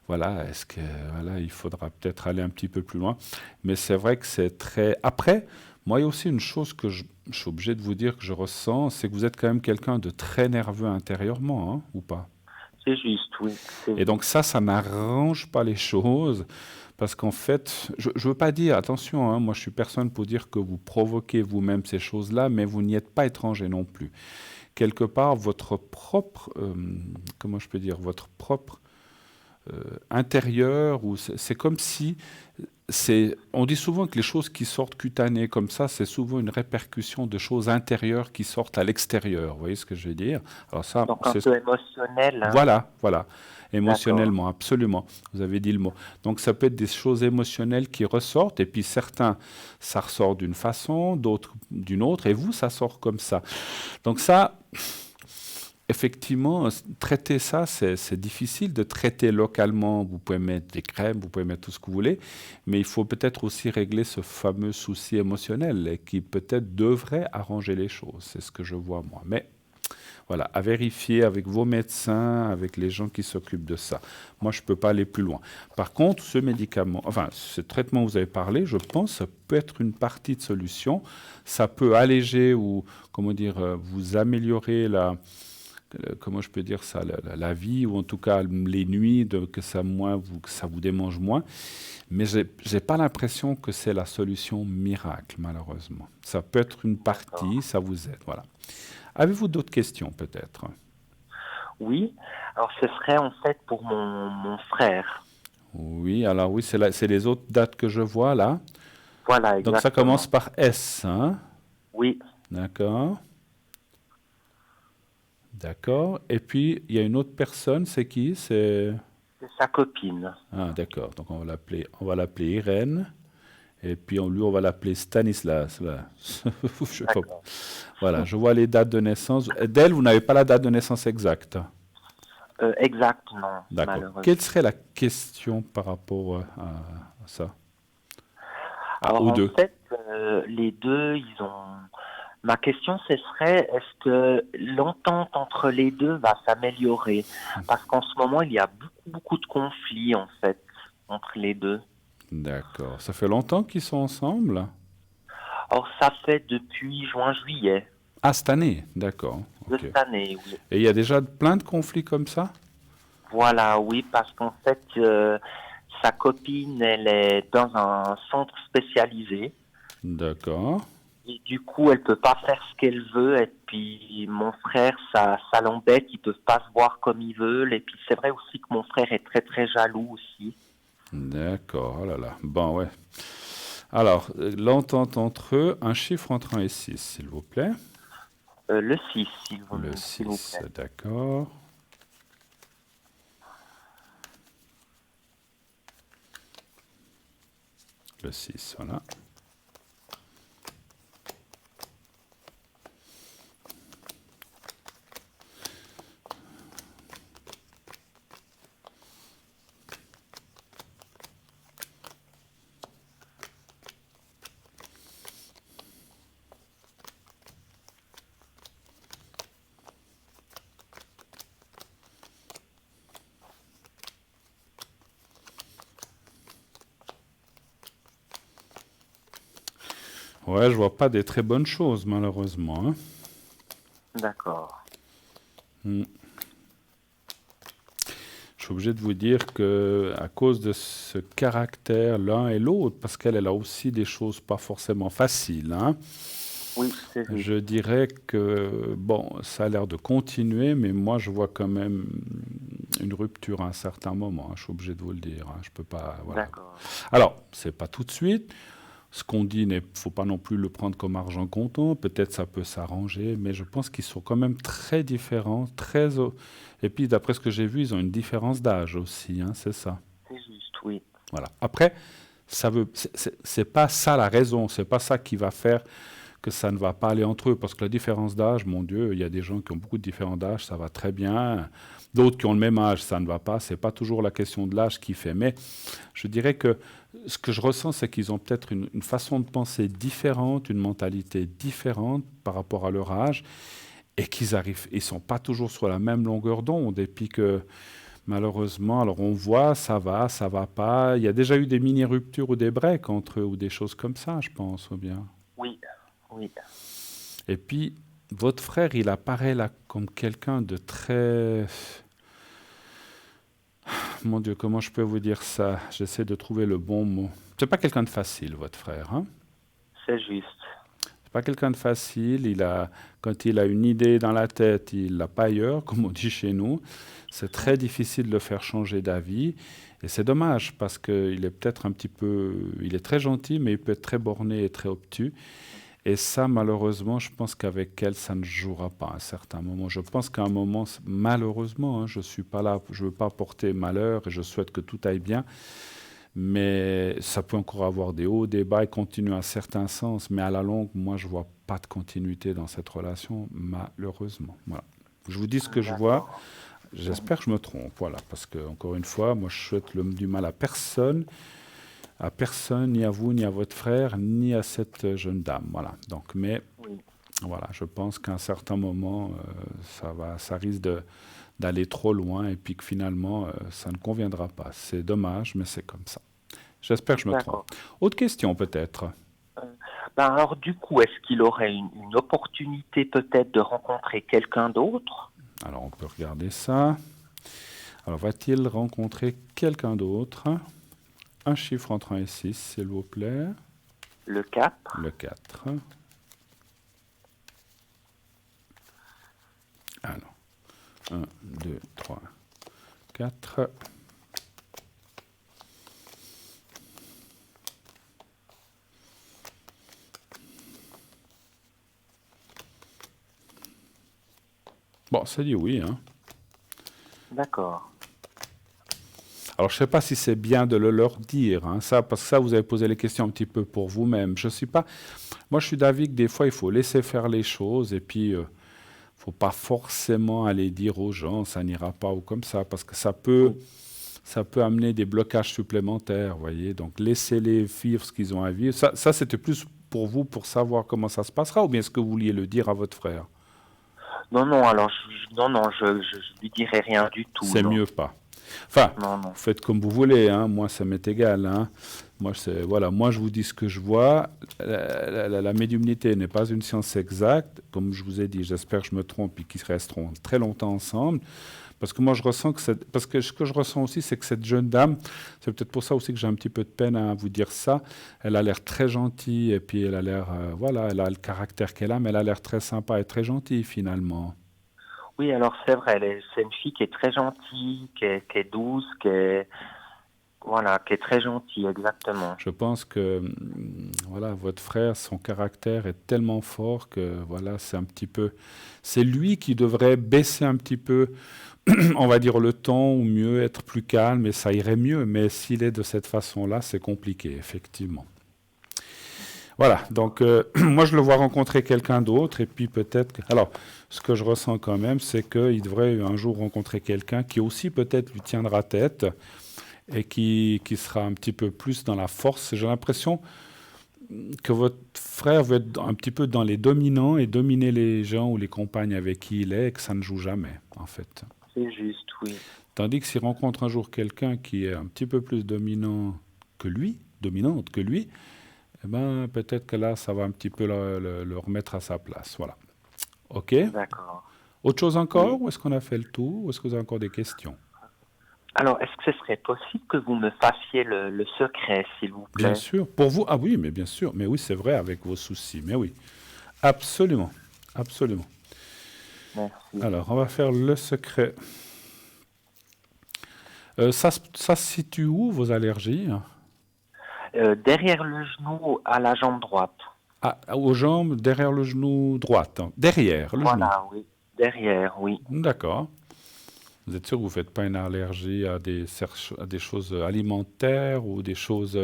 voilà, est-ce que voilà, il faudra peut-être aller un petit peu plus loin. Mais c'est vrai que c'est très. Après, moi, il y a aussi une chose que je suis obligé de vous dire que je ressens, c'est que vous êtes quand même quelqu'un de très nerveux intérieurement, hein, ou pas? C'est juste, oui. Et donc ça n'arrange pas les choses. Parce qu'en fait, je ne veux pas dire, attention, hein, moi je suis personne pour dire que vous provoquez vous-même ces choses-là, mais vous n'y êtes pas étranger non plus. Quelque part, votre propre, comment je peux dire, votre propre intérieur, ou c'est comme si, on dit souvent que les choses qui sortent cutanées comme ça, c'est souvent une répercussion de choses intérieures qui sortent à l'extérieur. Vous voyez ce que je veux dire? Alors ça, Donc un peu émotionnel, hein. voilà, D'accord. émotionnellement, absolument. Vous avez dit le mot. Donc ça peut être des choses émotionnelles qui ressortent, et puis certains, ça ressort d'une façon, d'autres d'une autre, et vous, ça sort comme ça. Donc ça, effectivement, traiter ça, c'est difficile de traiter localement. Vous pouvez mettre des crèmes, vous pouvez mettre tout ce que vous voulez, mais il faut peut-être aussi régler ce fameux souci émotionnel et qui peut-être devrait arranger les choses. C'est ce que je vois moi. Mais voilà, à vérifier avec vos médecins, avec les gens qui s'occupent de ça. Moi, je ne peux pas aller plus loin. Par contre, ce médicament, enfin, ce traitement que vous avez parlé, je pense, ça peut être une partie de solution. Ça peut alléger ou, comment dire, vous améliorer comment je peux dire ça, la vie, ou en tout cas les nuits, que ça vous démange moins. Mais je n'ai pas l'impression que c'est la solution miracle, malheureusement. Ça peut être une D'accord. partie, ça vous aide, voilà. Avez-vous d'autres questions, peut-être? Oui. Alors ce serait en fait pour mon frère. Oui, alors oui, c'est les autres dates que je vois là. Voilà, Donc ça exactement. commence par S, hein? Oui, D'accord. D'accord. Et puis, il y a une autre personne, c'est qui? C'est... c'est sa copine. Ah, d'accord. Donc on va l'appeler Irène. Et puis lui, on va l'appeler Stanislas. Là. Je sais pas. D'accord. Voilà, je vois les dates de naissance. D'elle, vous n'avez pas la date de naissance exacte. Exact, non, D'accord. Quelle malheureusement. serait la question par rapport à ça? Ah, Alors aux en deux. fait, les deux, ils ont. Ma question, ce serait, est-ce que l'entente entre les deux va s'améliorer? Parce qu'en ce moment, il y a beaucoup de conflits, en fait, entre les deux. D'accord. Ça fait longtemps qu'ils sont ensemble? Or, ça fait depuis juin-juillet Ah, cette année. D'accord. de Ok. cette année, oui. Et il y a déjà plein de conflits comme ça? Voilà, oui, parce qu'en fait, sa copine, elle est dans un centre spécialisé. D'accord. Et du coup, elle peut pas faire ce qu'elle veut. Et puis, mon frère, ça l'embête. Ils peuvent pas se voir comme ils veulent. Et puis, c'est vrai aussi que mon frère est très jaloux aussi. D'accord. Oh là là. Bon, ouais. Alors, l'entente entre eux, un chiffre entre 1 et 6, s'il vous plaît. Le 6, Le s'il vous 6, plaît. d'accord. Le 6, voilà. Ouais, je vois pas des très bonnes choses, malheureusement, hein. D'accord. Hmm. Je suis obligé de vous dire que à cause de ce caractère, l'un et l'autre, parce qu'elle a aussi des choses pas forcément faciles, hein, Oui, c'est juste. je dirais que, bon, ça a l'air de continuer, mais moi, je vois quand même une rupture à un certain moment, hein. Je suis obligé de vous le dire, hein. Je peux pas, voilà. D'accord. Alors, c'est pas tout de suite. Ce qu'on dit, il ne faut pas non plus le prendre comme argent comptant. Peut-être ça peut s'arranger, mais je pense qu'ils sont quand même très différents, et puis, d'après ce que j'ai vu, ils ont une différence d'âge aussi, hein, c'est ça. C'est juste, oui. Voilà. Après, c'est pas ça la raison, c'est pas ça qui va faire que ça ne va pas aller entre eux, parce que la différence d'âge, mon Dieu, il y a des gens qui ont beaucoup de différents d'âge, ça va très bien. D'autres qui ont le même âge, ça ne va pas. C'est pas toujours la question de l'âge qui fait. Mais je dirais que ce que je ressens, c'est qu'ils ont peut-être une façon de penser différente, une mentalité différente par rapport à leur âge, et ils sont pas toujours sur la même longueur d'onde, et puis que malheureusement, alors on voit, ça va pas. Il y a déjà eu des mini-ruptures ou des breaks entre eux, ou des choses comme ça, je pense, ou bien. Oui, oui. Et puis, votre frère, il apparaît là comme quelqu'un de très... Mon Dieu, comment je peux vous dire ça? J'essaie de trouver le bon mot. C'est pas quelqu'un de facile, votre frère, hein? C'est juste. C'est pas quelqu'un de facile. Quand il a une idée dans la tête, il l'a pas ailleurs, comme on dit chez nous. C'est très difficile de le faire changer d'avis. Et c'est dommage, parce qu'il est peut-être un petit peu... Il est très gentil, mais il peut être très borné et très obtus. Et ça, malheureusement, je pense qu'avec elle, ça ne jouera pas à un certain moment. Je pense qu'à un moment, malheureusement, hein, je suis pas là, je veux pas porter malheur et je souhaite que tout aille bien. Mais ça peut encore avoir des hauts, des bas et continuer à certains sens. Mais à la longue, moi, je vois pas de continuité dans cette relation, malheureusement. Voilà. Je vous dis ce que je vois. D'accord. J'espère que je me trompe. Voilà. Parce que, encore une fois, moi, je souhaite du mal à personne, ni à vous, ni à votre frère, ni à cette jeune dame. Voilà. Donc, mais Oui. voilà, je pense qu'à un certain moment, ça risque d'aller trop loin et puis que finalement, ça ne conviendra pas. C'est dommage, mais c'est comme ça. J'espère que je me trompe. D'accord. Autre question peut-être. Ben alors, du coup, est-ce qu'il aurait une opportunité peut-être de rencontrer quelqu'un d'autre? Alors, on peut regarder ça. Alors, va-t-il rencontrer quelqu'un d'autre? Un chiffre entre 1 et 6, s'il vous plaît. Le 4. Le 4. Alors, 1, 2, 3, 4. Bon, ça dit oui, hein. D'accord. Alors, je ne sais pas si c'est bien de le leur dire, hein, ça, parce que ça, vous avez posé les questions un petit peu pour vous-même. Je suis pas. Moi, je suis d'avis que des fois, il faut laisser faire les choses et puis, faut pas forcément aller dire aux gens, ça n'ira pas ou comme ça, parce que ça peut amener des blocages supplémentaires, voyez. Donc, laissez-les vivre ce qu'ils ont à vivre. Ça, c'était plus pour vous, pour savoir comment ça se passera, ou bien est-ce que vous vouliez le dire à votre frère? Non, non, alors, non, je lui dirai rien du tout, C'est non. mieux pas. Enfin, Non, non. faites comme vous voulez, hein. Moi, ça m'est égal, hein. Voilà, moi, je vous dis ce que je vois. La médiumnité n'est pas une science exacte. Comme je vous ai dit, j'espère que je me trompe et qu'ils resteront très longtemps ensemble. Parce que moi, je ressens parce que ce que je ressens aussi, c'est que cette jeune dame, c'est peut-être pour ça aussi que j'ai un petit peu de peine à vous dire ça. Elle a l'air très gentille et puis elle a l'air, voilà, elle a le caractère qu'elle a, mais elle a l'air très sympa et très gentille finalement. Oui, alors c'est vrai, c'est une fille qui est très gentille, qui est douce, voilà, qui est très gentille, exactement. Je pense que voilà, votre frère, son caractère est tellement fort que voilà, c'est lui qui devrait baisser un petit peu, on va dire le ton, ou mieux être plus calme, et ça irait mieux. Mais s'il est de cette façon-là, c'est compliqué, effectivement. Voilà, donc moi je le vois rencontrer quelqu'un d'autre, et puis peut-être... Alors, ce que je ressens quand même, c'est qu'il devrait un jour rencontrer quelqu'un qui aussi peut-être lui tiendra tête, et qui sera un petit peu plus dans la force. J'ai l'impression que votre frère veut être un petit peu dans les dominants et dominer les gens ou les compagnes avec qui il est, et que ça ne joue jamais, en fait. C'est juste, oui. Tandis que s'il rencontre un jour quelqu'un qui est un petit peu plus dominante que lui, eh ben, peut-être que là, ça va un petit peu le remettre à sa place. Voilà. OK? D'accord. Autre chose Oui. encore? Ou est-ce qu'on a fait le tour? Ou est-ce que vous avez encore des questions? Alors, est-ce que ce serait possible que vous me fassiez le secret, s'il vous Bien plaît? sûr. Pour vous? Ah oui, mais bien sûr. Mais oui, c'est vrai avec vos soucis. Mais oui, absolument. Absolument. Merci. Alors, on va faire le secret. Ça se situe où, vos allergies? Derrière le genou, à la jambe droite. Ah, aux jambes, derrière le genou droite. Hein. Derrière le genou. Voilà, oui. Derrière, oui. D'accord. Vous êtes sûr que vous ne faites pas une allergie à des choses alimentaires ou des choses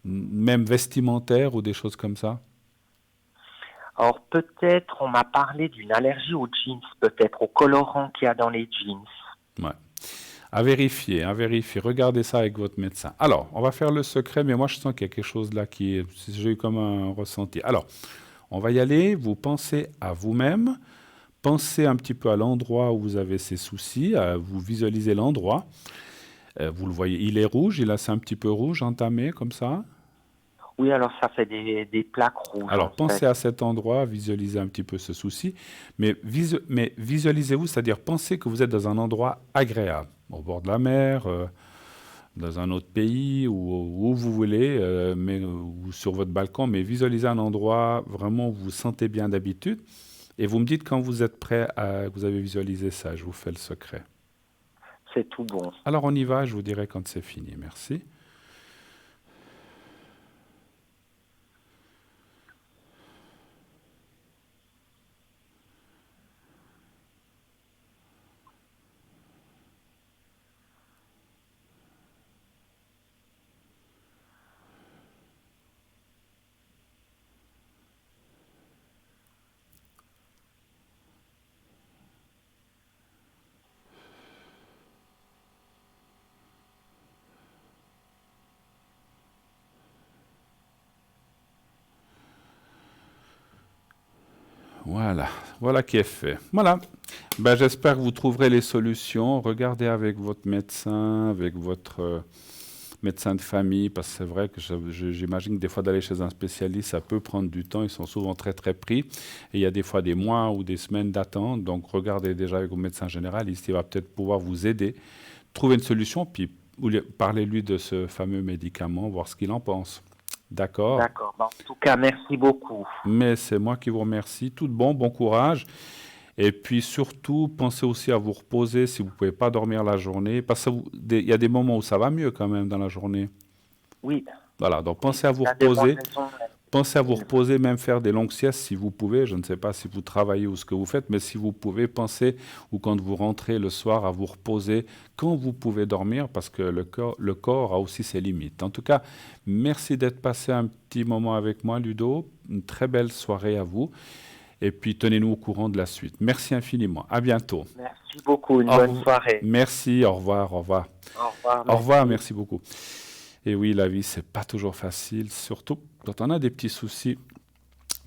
même vestimentaires ou des choses comme ça? Alors, peut-être, on m'a parlé d'une allergie aux jeans, peut-être, au colorant qu'il y a dans les jeans. Ouais. À vérifier, à vérifier. Regardez ça avec votre médecin. Alors, on va faire le secret, mais moi je sens qu'il y a quelque chose là j'ai eu comme un ressenti. Alors, on va y aller. Vous pensez à vous-même. Pensez un petit peu à l'endroit où vous avez ces soucis. Vous visualisez l'endroit. Vous le voyez, il est rouge. C'est un petit peu rouge, entamé comme ça. Oui, alors ça fait des plaques rouges, Alors, en fait. pensez à cet endroit, visualisez un petit peu ce souci, mais visualisez-vous, c'est-à-dire pensez que vous êtes dans un endroit agréable, au bord de la mer, dans un autre pays, ou où vous voulez, ou sur votre balcon, mais visualisez un endroit vraiment où vous vous sentez bien d'habitude, et vous me dites quand vous êtes prêt, vous avez visualisé ça, je vous fais le secret. C'est tout bon. Alors on y va, je vous dirai quand c'est fini, merci. Voilà, voilà qui est fait. Voilà. Ben, j'espère que vous trouverez les solutions. Regardez avec votre médecin, avec votre médecin de famille, parce que c'est vrai que j'imagine que des fois d'aller chez un spécialiste, ça peut prendre du temps. Ils sont souvent très très pris. Et il y a des fois des mois ou des semaines d'attente. Donc regardez déjà avec votre médecin généraliste, il va peut-être pouvoir vous aider, trouver une solution, puis parlez-lui de ce fameux médicament, voir ce qu'il en pense. D'accord? D'accord. En tout cas, merci beaucoup. Mais c'est moi qui vous remercie. Tout de bon, bon courage. Et puis surtout, pensez aussi à vous reposer si vous ne pouvez pas dormir la journée. Parce qu'il y a des moments où ça va mieux quand même dans la journée. Oui. Voilà, donc pensez à vous Il y a des bonnes reposer. raisons. Pensez à vous reposer, même faire des longues siestes si vous pouvez. Je ne sais pas si vous travaillez ou ce que vous faites, mais si vous pouvez, pensez, ou quand vous rentrez le soir, à vous reposer quand vous pouvez dormir, parce que le corps a aussi ses limites. En tout cas, merci d'être passé un petit moment avec moi, Ludo. Une très belle soirée à vous. Et puis, tenez-nous au courant de la suite. Merci infiniment. À bientôt. Merci beaucoup. Une bonne soirée. Merci. Au revoir. Au revoir. Au revoir. Au revoir. Merci beaucoup. Et oui, la vie, c'est pas toujours facile, surtout quand on a des petits soucis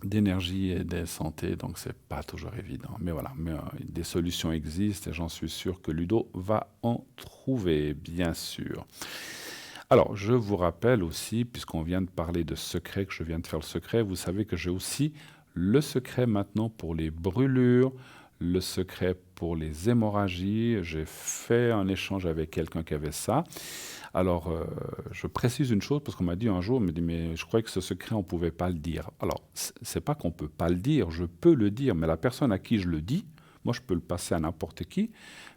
d'énergie et de santé, donc c'est pas toujours évident. Mais voilà, des solutions existent et j'en suis sûr que Ludo va en trouver, bien sûr. Alors, je vous rappelle aussi, puisqu'on vient de parler de secret, que je viens de faire le secret, vous savez que j'ai aussi le secret maintenant pour les brûlures, le secret pour les hémorragies. J'ai fait un échange avec quelqu'un qui avait ça. Alors, je précise une chose, parce qu'on m'a dit un jour, on m'a dit, mais je croyais que ce secret, on ne pouvait pas le dire. Alors, c'est pas qu'on ne peut pas le dire, je peux le dire, mais la personne à qui je le dis, moi, je peux le passer à n'importe qui,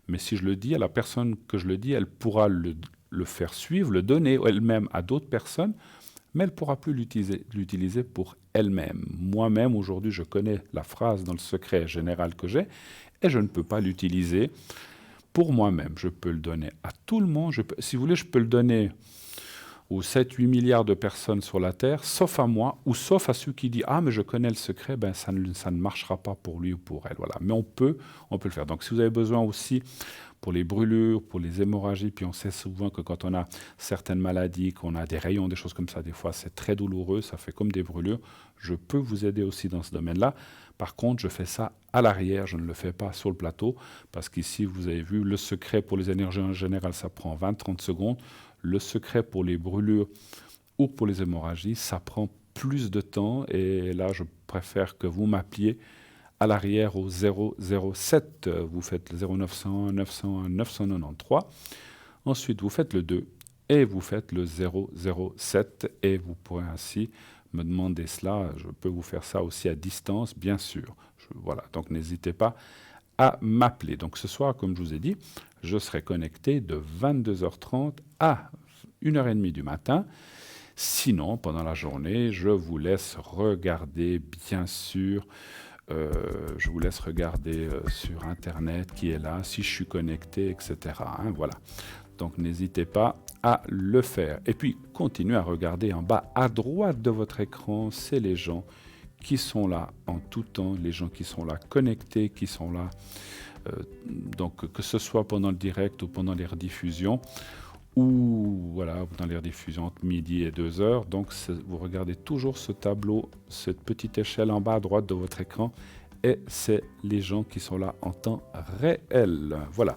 mais si je le dis à la personne que je le dis, elle pourra le faire suivre, le donner elle-même à d'autres personnes, mais elle ne pourra plus l'utiliser pour elle-même. Moi-même, aujourd'hui, je connais la phrase dans le secret général que j'ai, et je ne peux pas l'utiliser pour moi-même. Je peux le donner à tout le monde. Si vous voulez, je peux le donner aux 7-8 milliards de personnes sur la Terre, sauf à moi, ou sauf à ceux qui disent « Ah, mais je connais le secret », ben, ça ne marchera pas pour lui ou pour elle. Voilà. Mais on peut le faire. Donc, si vous avez besoin aussi pour les brûlures, pour les hémorragies, puis on sait souvent que quand on a certaines maladies, qu'on a des rayons, des choses comme ça, des fois c'est très douloureux, ça fait comme des brûlures, je peux vous aider aussi dans ce domaine-là. Par contre, je fais ça à l'arrière, je ne le fais pas sur le plateau, parce qu'ici, vous avez vu, le secret pour les énergies en général, ça prend 20-30 secondes. Le secret pour les brûlures ou pour les hémorragies, ça prend plus de temps et là, je préfère que vous m'appeliez à l'arrière au 007. Vous faites le 0900 901 993. Ensuite, vous faites le 2 et vous faites le 007 et vous pourrez ainsi me demander cela. Je peux vous faire ça aussi à distance, bien sûr. Voilà, donc n'hésitez pas à m'appeler. Donc ce soir, comme je vous ai dit, je serai connecté de 22h30 à 1h30 du matin. Sinon, pendant la journée, je vous laisse regarder, bien sûr, je vous laisse regarder sur Internet qui est là, si je suis connecté, etc. Hein, voilà. Donc n'hésitez pas à le faire. Et puis, continuez à regarder en bas à droite de votre écran, c'est les gens qui sont là en tout temps, les gens qui sont là connectés, qui sont là, donc que ce soit pendant le direct ou pendant les rediffusions, ou voilà, dans les rediffusions entre midi et 2h. Donc vous regardez toujours ce tableau, cette petite échelle en bas à droite de votre écran, et c'est les gens qui sont là en temps réel. Voilà.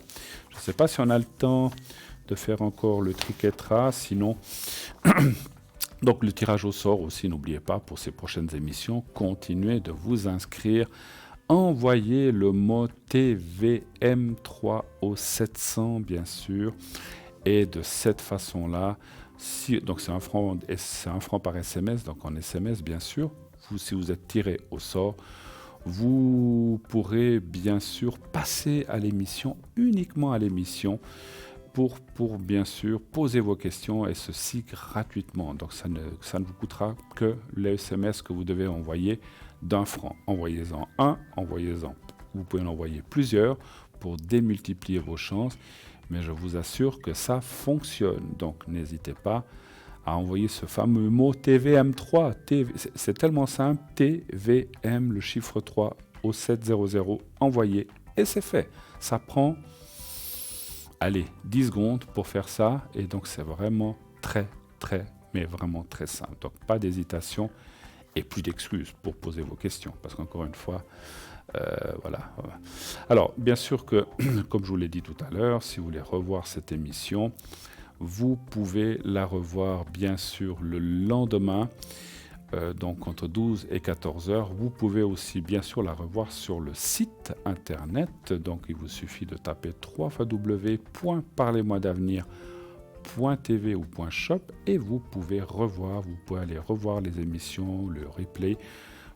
Je ne sais pas si on a le temps de faire encore le triquetra, sinon... Donc le tirage au sort aussi, n'oubliez pas, pour ces prochaines émissions, continuez de vous inscrire. Envoyez le mot TVM3 au 700, bien sûr. Et de cette façon-là, donc c'est un franc par SMS, donc en SMS, bien sûr. Si vous êtes tiré au sort, vous pourrez bien sûr passer à l'émission, uniquement à l'émission, pour bien sûr poser vos questions, et ceci gratuitement. Donc ça ne vous coûtera que les SMS que vous devez envoyer d'1 franc. Envoyez-en un, vous pouvez en envoyer plusieurs pour démultiplier vos chances, mais je vous assure que ça fonctionne. Donc n'hésitez pas à envoyer ce fameux mot TVM3. C'est tellement simple, TVM, le chiffre 3 au 700, envoyez, et c'est fait. Ça prend... Allez, 10 secondes pour faire ça, et donc c'est vraiment mais vraiment très simple. Donc pas d'hésitation et plus d'excuses pour poser vos questions, parce qu'encore une fois, voilà. Alors, bien sûr que, comme je vous l'ai dit tout à l'heure, si vous voulez revoir cette émission, vous pouvez la revoir bien sûr le lendemain, donc entre 12 et 14 heures. Vous pouvez aussi bien sûr la revoir sur le site internet, donc il vous suffit de taper www.parlez-moi-d'avenir.tv ou .shop et vous pouvez aller revoir les émissions, le replay.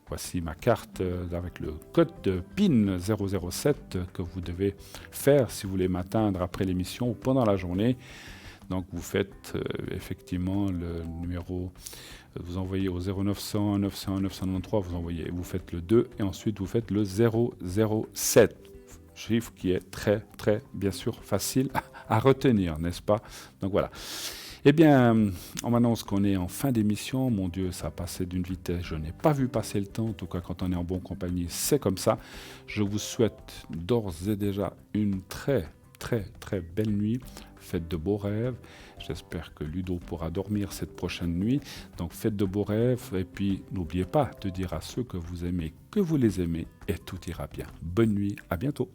Voici ma carte avec le code de PIN 007 que vous devez faire si vous voulez m'atteindre après l'émission ou pendant la journée. Donc vous faites effectivement le numéro, vous envoyez au 0900 901 993, vous faites le 2 et ensuite vous faites le 007. Chiffre qui est très bien sûr facile à retenir, n'est-ce pas? Donc voilà. Eh bien, on m'annonce qu'on est en fin d'émission. Mon Dieu, ça a passé d'une vitesse. Je n'ai pas vu passer le temps. En tout cas, quand on est en bonne compagnie, c'est comme ça. Je vous souhaite d'ores et déjà une très belle nuit. Faites de beaux rêves. J'espère que Ludo pourra dormir cette prochaine nuit. Donc faites de beaux rêves. Et puis, n'oubliez pas de dire à ceux que vous aimez que vous les aimez. Et tout ira bien. Bonne nuit. À bientôt.